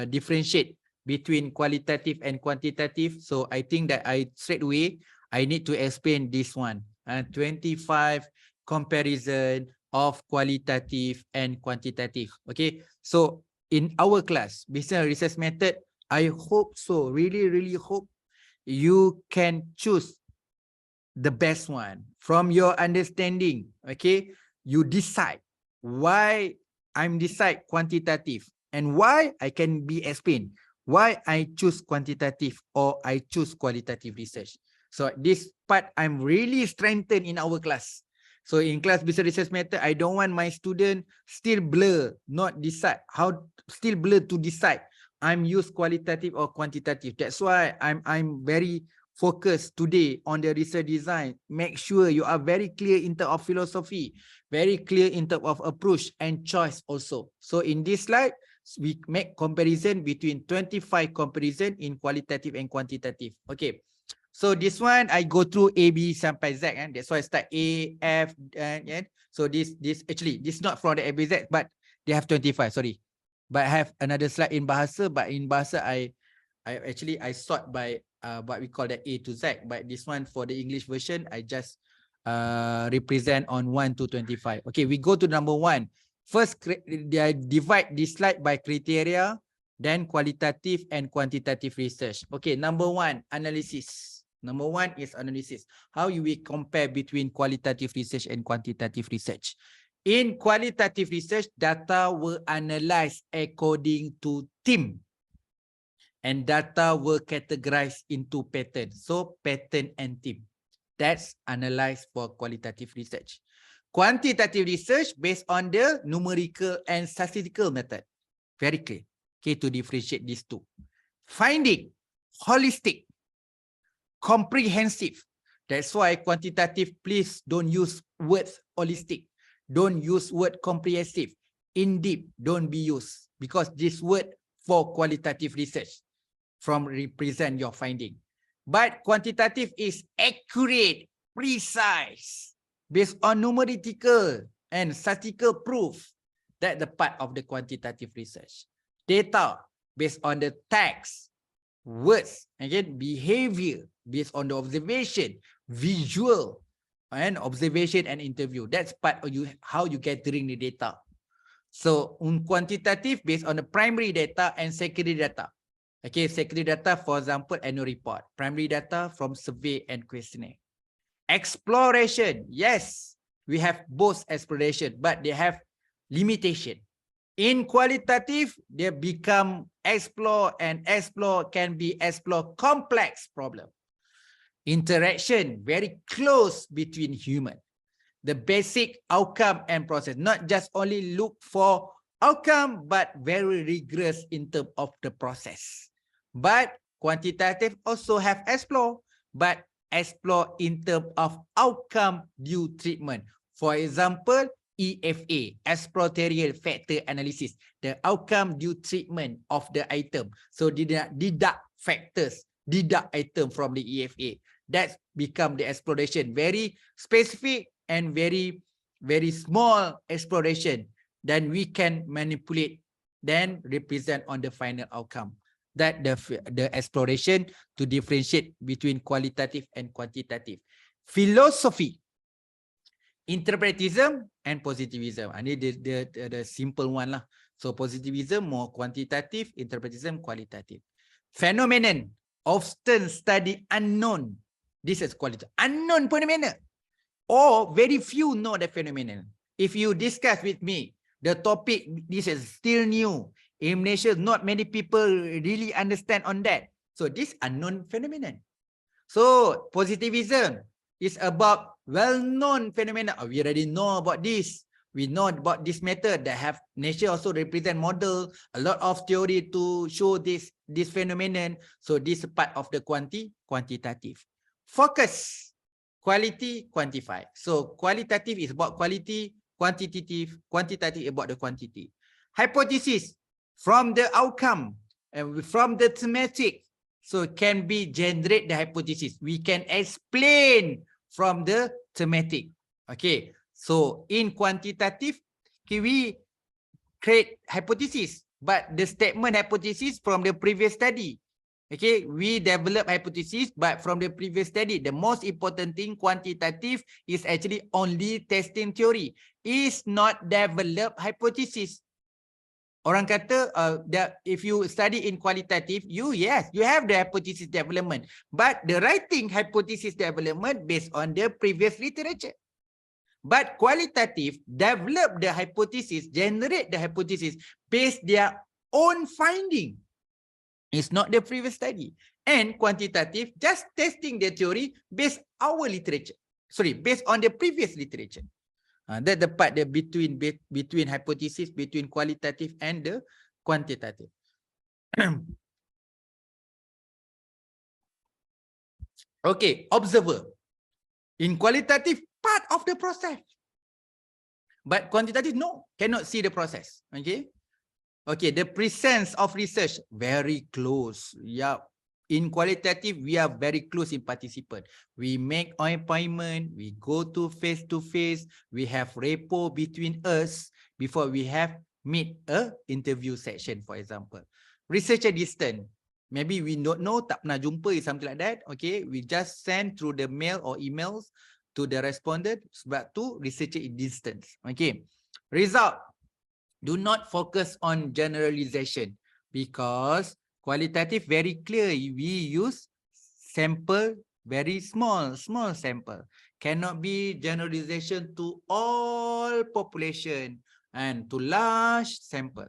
differentiate between qualitative and quantitative. So I think that straight away I need to explain this one. 25 comparison of qualitative and quantitative. Okay, so in our class, business research method, I hope so, really hope you can choose the best one from your understanding. Okay, you decide why I'm decide quantitative and why I can be explained why I choose quantitative or I choose qualitative research. So this part I'm really strengthened in our class. So in class business research method, I don't want my student still blur, not decide how, still blur to decide I'm use qualitative or quantitative. That's why I'm very focused today on the research design. Make sure you are very clear in terms of philosophy, very clear in terms of approach and choice also. So in this slide, we make comparison between 25 comparison in qualitative and quantitative. Okay. So this one I go through A, B sampai Z, and that's why I start A, F, and so this actually this not from the A, B, Z, but they have 25. Sorry, but I have another slide in Bahasa. But in Bahasa, I sort by what we call the A to Z. But this one for the English version, I just represent on 1 to 25. Okay, we go to number 1. First, they divide this slide by criteria, then qualitative and quantitative research. Okay, number 1, analysis. Number 1 is analysis. How you will compare between qualitative research and quantitative research? In qualitative research, data were analyzed according to theme, and data were categorized into patterns. So pattern and theme. That's analyzed for qualitative research. Quantitative research based on the numerical and statistical method. Very clear. Okay, to differentiate these two. Finding, holistic, comprehensive. That's why quantitative, please don't use words holistic. Don't use word comprehensive. In deep, don't be used, because this word for qualitative research from represent your finding. But quantitative is accurate, precise, based on numerical and statistical proof. That's the part of the quantitative research. Data based on the text, words, again, behavior based on the observation, visual, and observation and interview. That's part of you, how you gathering the data. So quantitative based on the primary data and secondary data. Okay, secondary data, for example, annual report. Primary data from survey and questionnaire. Exploration, yes, we have both exploration, but they have limitation. In qualitative, they become explore, and explore can be explore complex problem. Interaction, very close between human. The basic outcome and process, not just only look for outcome, but very rigorous in terms of the process. But quantitative also have explore, but explore in terms of outcome due treatment. For example, EFA, exploratory factor analysis, the outcome due treatment of the item. So deduct factors, deduct item from the EFA. That's become the exploration, very specific and very, very small exploration. Then we can manipulate, then represent on the final outcome. That the exploration to differentiate between qualitative and quantitative. Philosophy, interpretism and positivism. Ini the simple one lah. So positivism more quantitative, interpretism qualitative. Phenomenon often study unknown. This is qualitative. Unknown phenomena. Or very few know the phenomenon. If you discuss with me, the topic, this is still new. In Malaysia, not many people really understand on that. So this unknown phenomenon. So positivism is about well-known phenomena. We already know about this. We know about this method that have nature also represent model, a lot of theory to show this phenomenon. So this is part of the quantitative. Focus, quality, quantify. So qualitative is about quality, quantitative about the quantity. Hypothesis, from the outcome and from the thematic. So can be generate the hypothesis. We can explain from the thematic. Okay. So in quantitative, we create hypothesis, but the statement hypothesis from the previous study. Okay, we develop hypothesis, but from the previous study, the most important thing, quantitative, is actually only testing theory. Is not develop hypothesis. Orang kata that if you study in qualitative, you have the hypothesis development, but the writing hypothesis development based on the previous literature. But qualitative develop the hypothesis, generate the hypothesis based their own finding. It's not the previous study. And quantitative just testing the theory based our literature. Based on the previous literature. That's the part that between hypothesis, between qualitative and the quantitative. Okay, observer. In qualitative, part of the process. But quantitative, no, cannot see the process. Okay. Okay, the presence of research, very close. Yeah. In qualitative, we are very close in participant. We make appointment, we go to face, we have rapport between us before we have meet a interview section, for example. Researcher distant, maybe we don't know, tak pernah jumpa, something like that. Okay, we just send through the mail or emails to the respondent, sebab tu researcher in distance. Okay, result, do not focus on generalization because qualitative very clear. We use sample, very small sample. Cannot be generalization to all population and to large sample.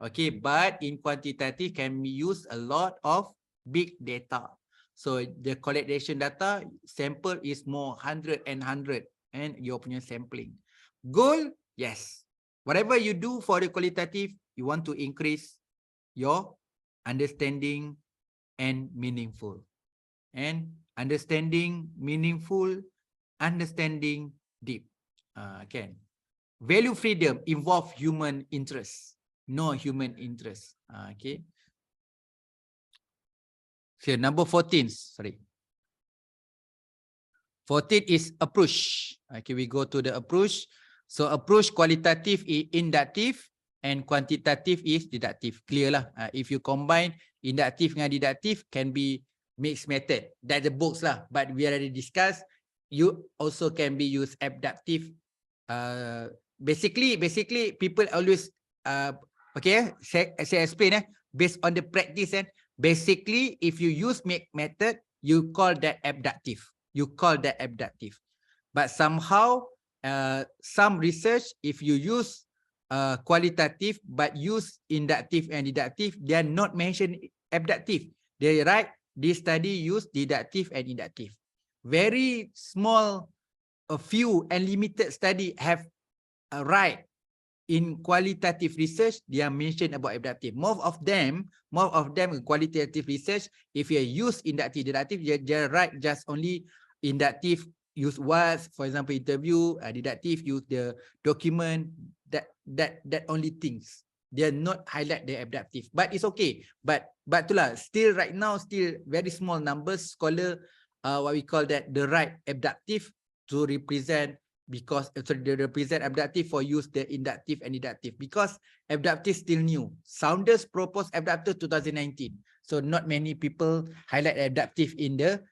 Okay, but in quantitative can be used a lot of big data. So the collection data sample is more 100 and your punya sampling. Goal, yes. Whatever you do for the qualitative, you want to increase your understanding and meaningful. And understanding meaningful, understanding deep. Okay. Value freedom involve human interest, no human interest. Okay. So number 14, sorry. 14 is approach. Okay, we go to the approach. So approach qualitative is inductive and quantitative is deductive. Clear lah. If you combine inductive dengan deductive can be mixed method. That's the books lah. But we already discussed. You also can be used abductive. Basically people always okay. Saya explain based on the practice basically if you use make method you call that abductive. But somehow some research, if you use qualitative but use inductive and deductive, they are not mentioned abductive. They write this study use deductive and inductive. Very small, a few and limited study have right in qualitative research. They are mentioned about abductive. More of them in qualitative research. If you use inductive, deductive, they write just only inductive. Use words, for example, interview. Deductive, use the document. That only things. They are not highlight the abductive, but it's okay. But itulah, still right now, still very small numbers scholar what we call that the right abductive to represent, because sorry, they represent abductive for use the inductive and deductive, because abductive still new. Saunders proposed abductive 2019, so not many people highlight abductive in the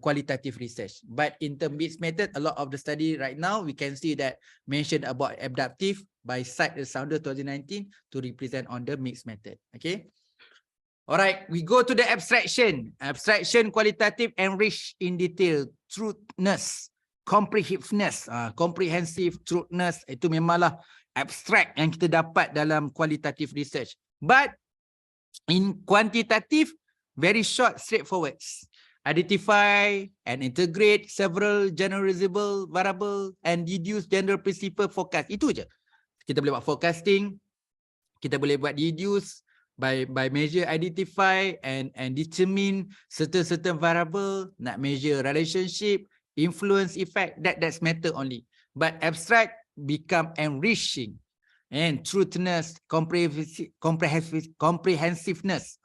qualitative research. But in the mixed method, a lot of the study right now we can see that mention about abductive by cite the Saunders 2019 to represent on the mixed method. Okay. All right, we go to the abstraction. Abstraction, qualitative, enrich in detail, truthness, comprehensiveness, comprehensive, truthness, itu memanglah abstract yang kita dapat dalam qualitative research. But in quantitative, very short, straightforward. Identify and integrate several generalizable variable and deduce general principle forecast. Itu je. Kita boleh buat forecasting, kita boleh buat deduce, by measure, identify and determine certain variable, nak measure relationship, influence, effect, that's matter only. But abstract become enriching and truthness, comprehensiveness.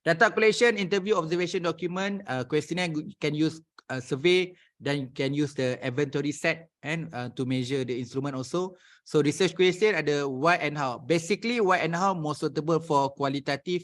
Data collection, interview, observation, document, questionnaire, you can use survey, then you can use the inventory set and to measure the instrument also. So research question ada why and how. Basically, why and how more suitable for qualitative.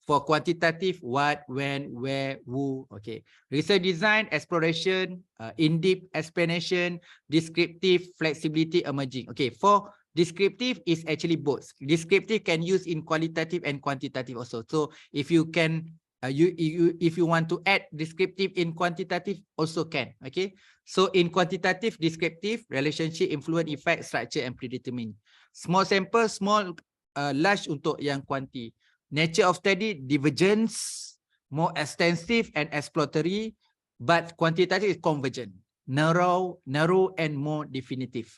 For quantitative, what, when, where, who. Okay. Research design, exploration, in-depth explanation, descriptive, flexibility, emerging. Okay. For descriptive is actually both. Descriptive can use in qualitative and quantitative also. So if you can, if you want to add descriptive in quantitative, also can. Okay. So in quantitative, descriptive, relationship, influence, effect, structure, and predetermine. Small sample, small, large untuk yang quanti. Nature of study, divergence, more extensive and exploratory, but quantitative is convergent, narrow and more definitive.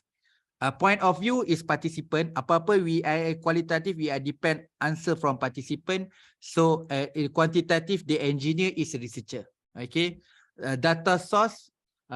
Point of view is participant. Apa-apa we are qualitative, we are depend answer from participant. So in quantitative, the engineer is a researcher. Okay. Data source,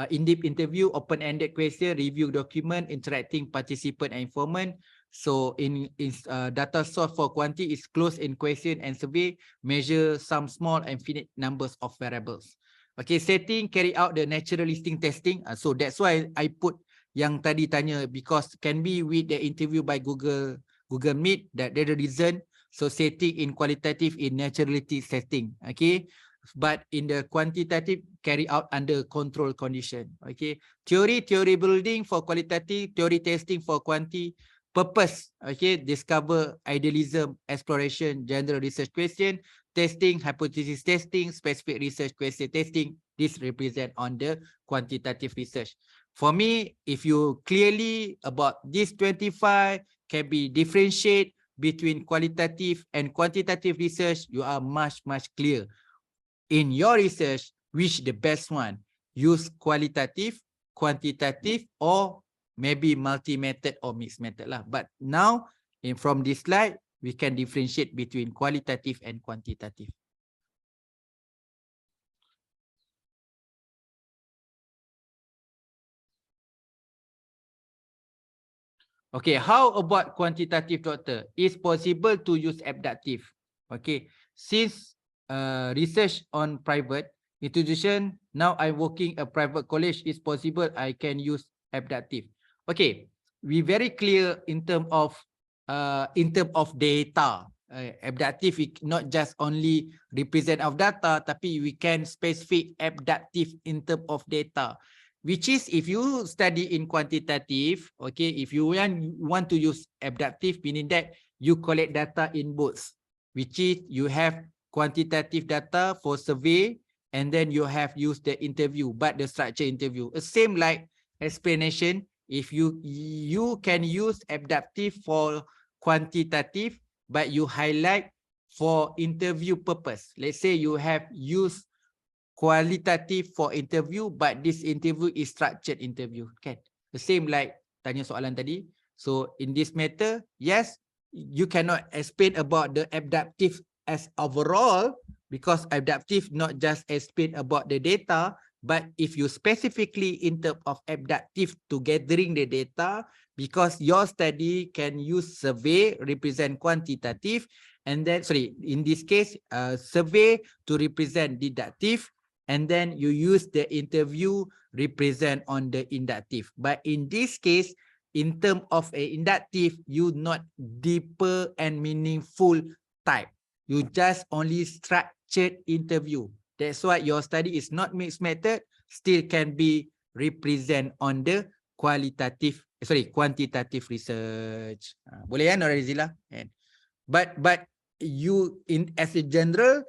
in-depth interview, open-ended question, review document, interacting participant and informant. So in data source for quanti is close in question and survey, measure some small and finite numbers of variables. Okay, setting, carry out the naturalistic testing. So that's why I put yang tadi tanya, because can be with the interview by Google Meet, that there's a reason. So setting in qualitative in naturalistic testing. Okay. But in the quantitative, carry out under control condition. Okay. Theory building for qualitative, theory testing for quanti. Purpose, okay, discover, idealism, exploration, general research question, testing, hypothesis testing, specific research question testing. This represent on the quantitative research. For me, if you clearly about this 25 can be differentiate between qualitative and quantitative research, you are much clear. In your research, which the best one? Use qualitative, quantitative, or maybe multi-method or mixed method lah. But now, from this slide, we can differentiate between qualitative and quantitative. Okay, how about quantitative, doctor? Is possible to use abductive? Okay, since research on private institution, now I'm working a private college, is possible I can use abductive. Okay, we very clear in term of data. Abductive not just only represent of data, tapi we can specific abductive in term of data. Which is if you study in quantitative, okay, if you want to use abductive, meaning that you collect data in both, which is you have quantitative data for survey, and then you have used the interview, but the structure interview. Same like explanation. If you can use abductive for quantitative, but you highlight for interview purpose. Let's say you have used qualitative for interview, but this interview is structured interview. Okay, the same like tanya soalan tadi. So in this matter, yes, you cannot explain about the abductive as overall, because abductive not just explain about the data, but if you specifically in terms of abductive to gathering the data, because your study can use survey represent quantitative, and then sorry, in this case, survey to represent deductive, and then you use the interview represent on the inductive. But in this case, in terms of a inductive, you not deeper and meaningful type. You just only structured interview. That's why your study is not mixed method, still can be represent on the quantitative research. Boleh kan, Norazila? But you as a general,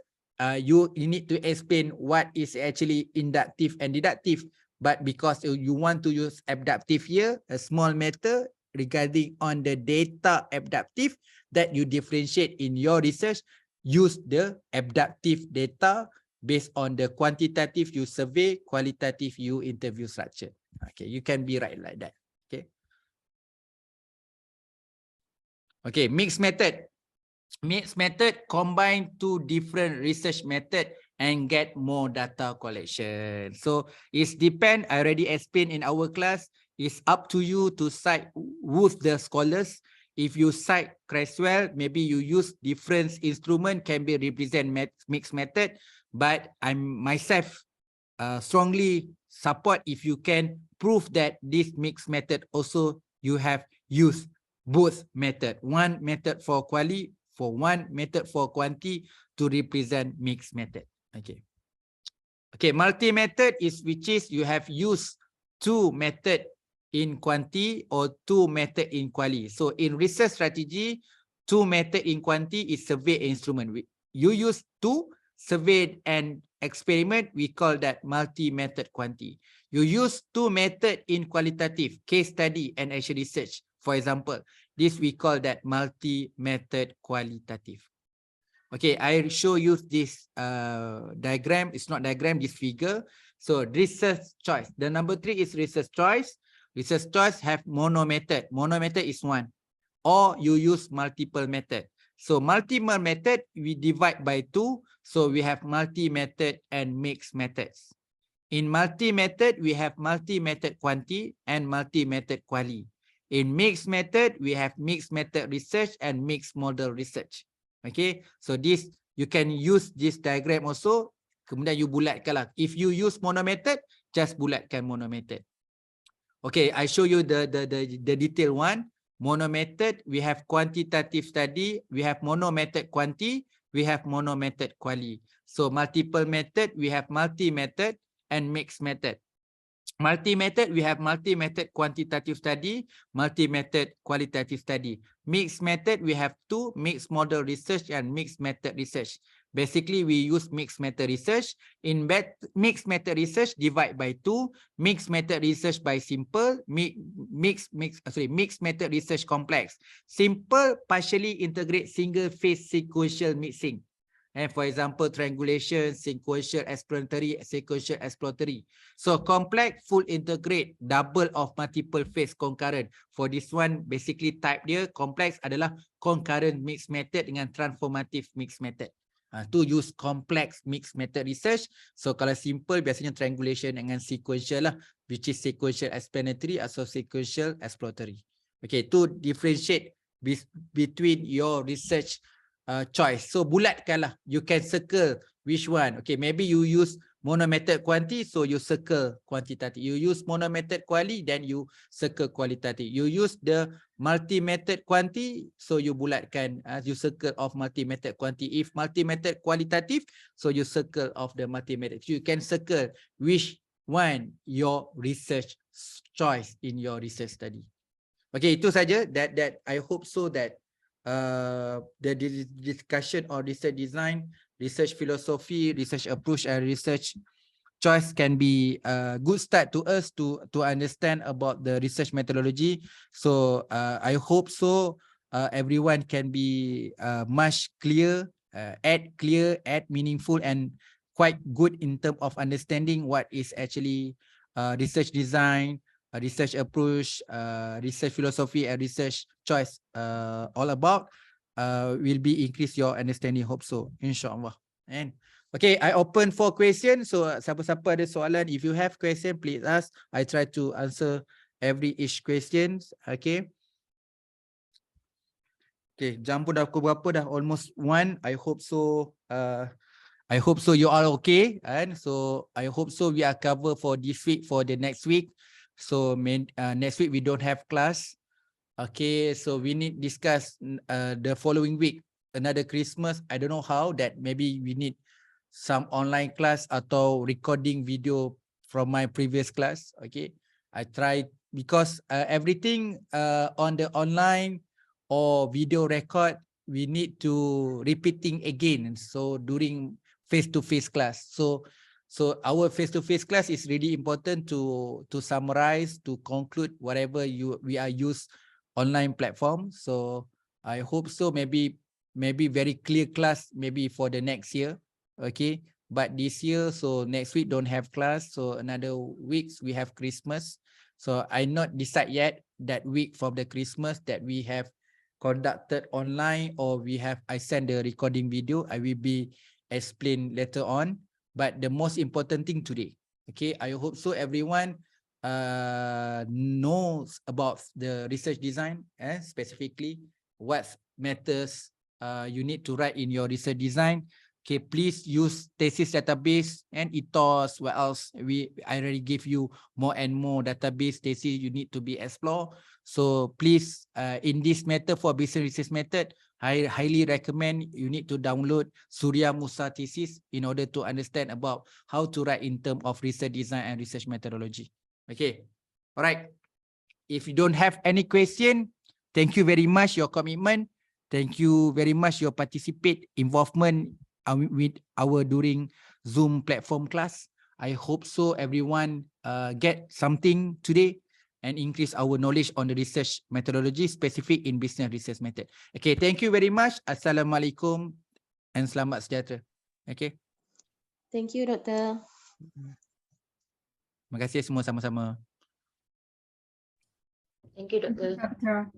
you need to explain what is actually inductive and deductive. But because you want to use abductive here, a small matter regarding on the data abductive that you differentiate in your research, use the abductive data based on the quantitative you survey, qualitative you interview structure. Okay, you can be right like that. Okay. Okay, mixed method. Mixed method combine two different research method and get more data collection. So it's depend, I already explained in our class, it's up to you to cite with the scholars. If you cite Creswell, maybe you use different instrument can be represent mixed method, but I'm myself strongly support if you can prove that this mixed method also you have used both method, one method for quali, for one method for quanti to represent mixed method. Okay. Okay, multi-method is which is you have used two method in quanti or two method in quali. So in research strategy, two method in quanti is survey instrument. You use two survey and experiment, we call that multi-method quanti. You use two method in qualitative, case study and action research. For example, this we call that multi-method qualitative. Okay, I show you this diagram. It's not diagram, this figure. So research choice. The number 3 is research choice. Research choice have mono method. Mono method is one. Or you use multiple method. So multiple method, we divide by 2. So we have multi-method and mixed methods. In multi-method, we have multi-method quanti and multi-method quali. In mixed method, we have mixed method research and mixed model research. Okay, so this you can use this diagram also. Kemudian you bulatkan lah. If you use mono method, just bulatkan mono method. Okay, I show you the detail one. Mono method, we have quantitative study, we have mono method quanti, we have mono method quali. So multiple method, we have multi method and mixed method. Multi-method, we have multi-method quantitative study, multi-method qualitative study. Mixed method, we have two, mixed model research and mixed method research. Basically, we use mixed method research. In mixed method research, divide by 2, mixed method research by simple, mixed method research complex. Simple, partially integrate single phase sequential mixing. And for example, triangulation, sequential exploratory, sequential exploratory. So complex, full integrate, double of multiple phase concurrent. For this one, basically type dia complex adalah concurrent mixed method dengan transformative mixed method. To use complex mixed method research. So kalau simple, biasanya triangulation dengan sequential lah, which is sequential explanatory atau sequential exploratory. Okay, to differentiate between your research choice. So bulatkanlah. You can circle which one. Okay, maybe you use mono method quanti, so you circle quantitative. You use mono method quali, then you circle qualitative. You use the multi method quanti, so you bulatkan, you circle of multi method quanti. If multi method qualitative, so you circle of the multi method. You can circle which one your research choice in your research study. Okay, itu saja. That I hope so that the discussion on research design, research philosophy, research approach, and research choice can be a good start to us to understand about the research methodology. So I hope so everyone can be much clear, add meaningful, and quite good in terms of understanding what is actually research design, research approach, research philosophy, and research choice all about. Will be increase your understanding, hope so, insyaAllah. And okay, I open for question. So siapa-siapa ada soalan, if you have question, please ask. I try to answer each questions. Okay. Okay, jam pun dah pukul berapa dah? Almost 1. I hope so I hope so you are okay. And so I hope so we are covered for this week, for the next week. So next week we don't have class. Okay, so we need discuss the following week, another Christmas. I don't know how that maybe we need some online class atau recording video from my previous class. Okay, I try because everything on the online or video record, we need to repeating again. So during face-to-face class. So our face-to-face class is really important to summarize, to conclude whatever we are used online platform. So I hope so maybe very clear class maybe for the next year. Okay, but this year, so next week don't have class, so another weeks we have Christmas. So I not decide yet that week from the Christmas that we have conducted online or I send the recording video. I will be explain later on, but the most important thing today. Okay, I hope so everyone knows about the research design, specifically what matters you need to write in your research design. Okay, please use thesis database and ethos. What else? I already give you more and more database thesis you need to be explore. So please, in this method for business research method, I highly recommend you need to download Surya Musa thesis in order to understand about how to write in terms of research design and research methodology. Okay, all right. If you don't have any question, thank you very much your commitment. Thank you very much your involvement with our during Zoom platform class. I hope so everyone get something today and increase our knowledge on the research methodology specific in business research method. Okay, thank you very much. Assalamualaikum and selamat sejahtera. Okay. Thank you, Dr. Terima kasih semua sama-sama. Thank you, Dr. Doctor.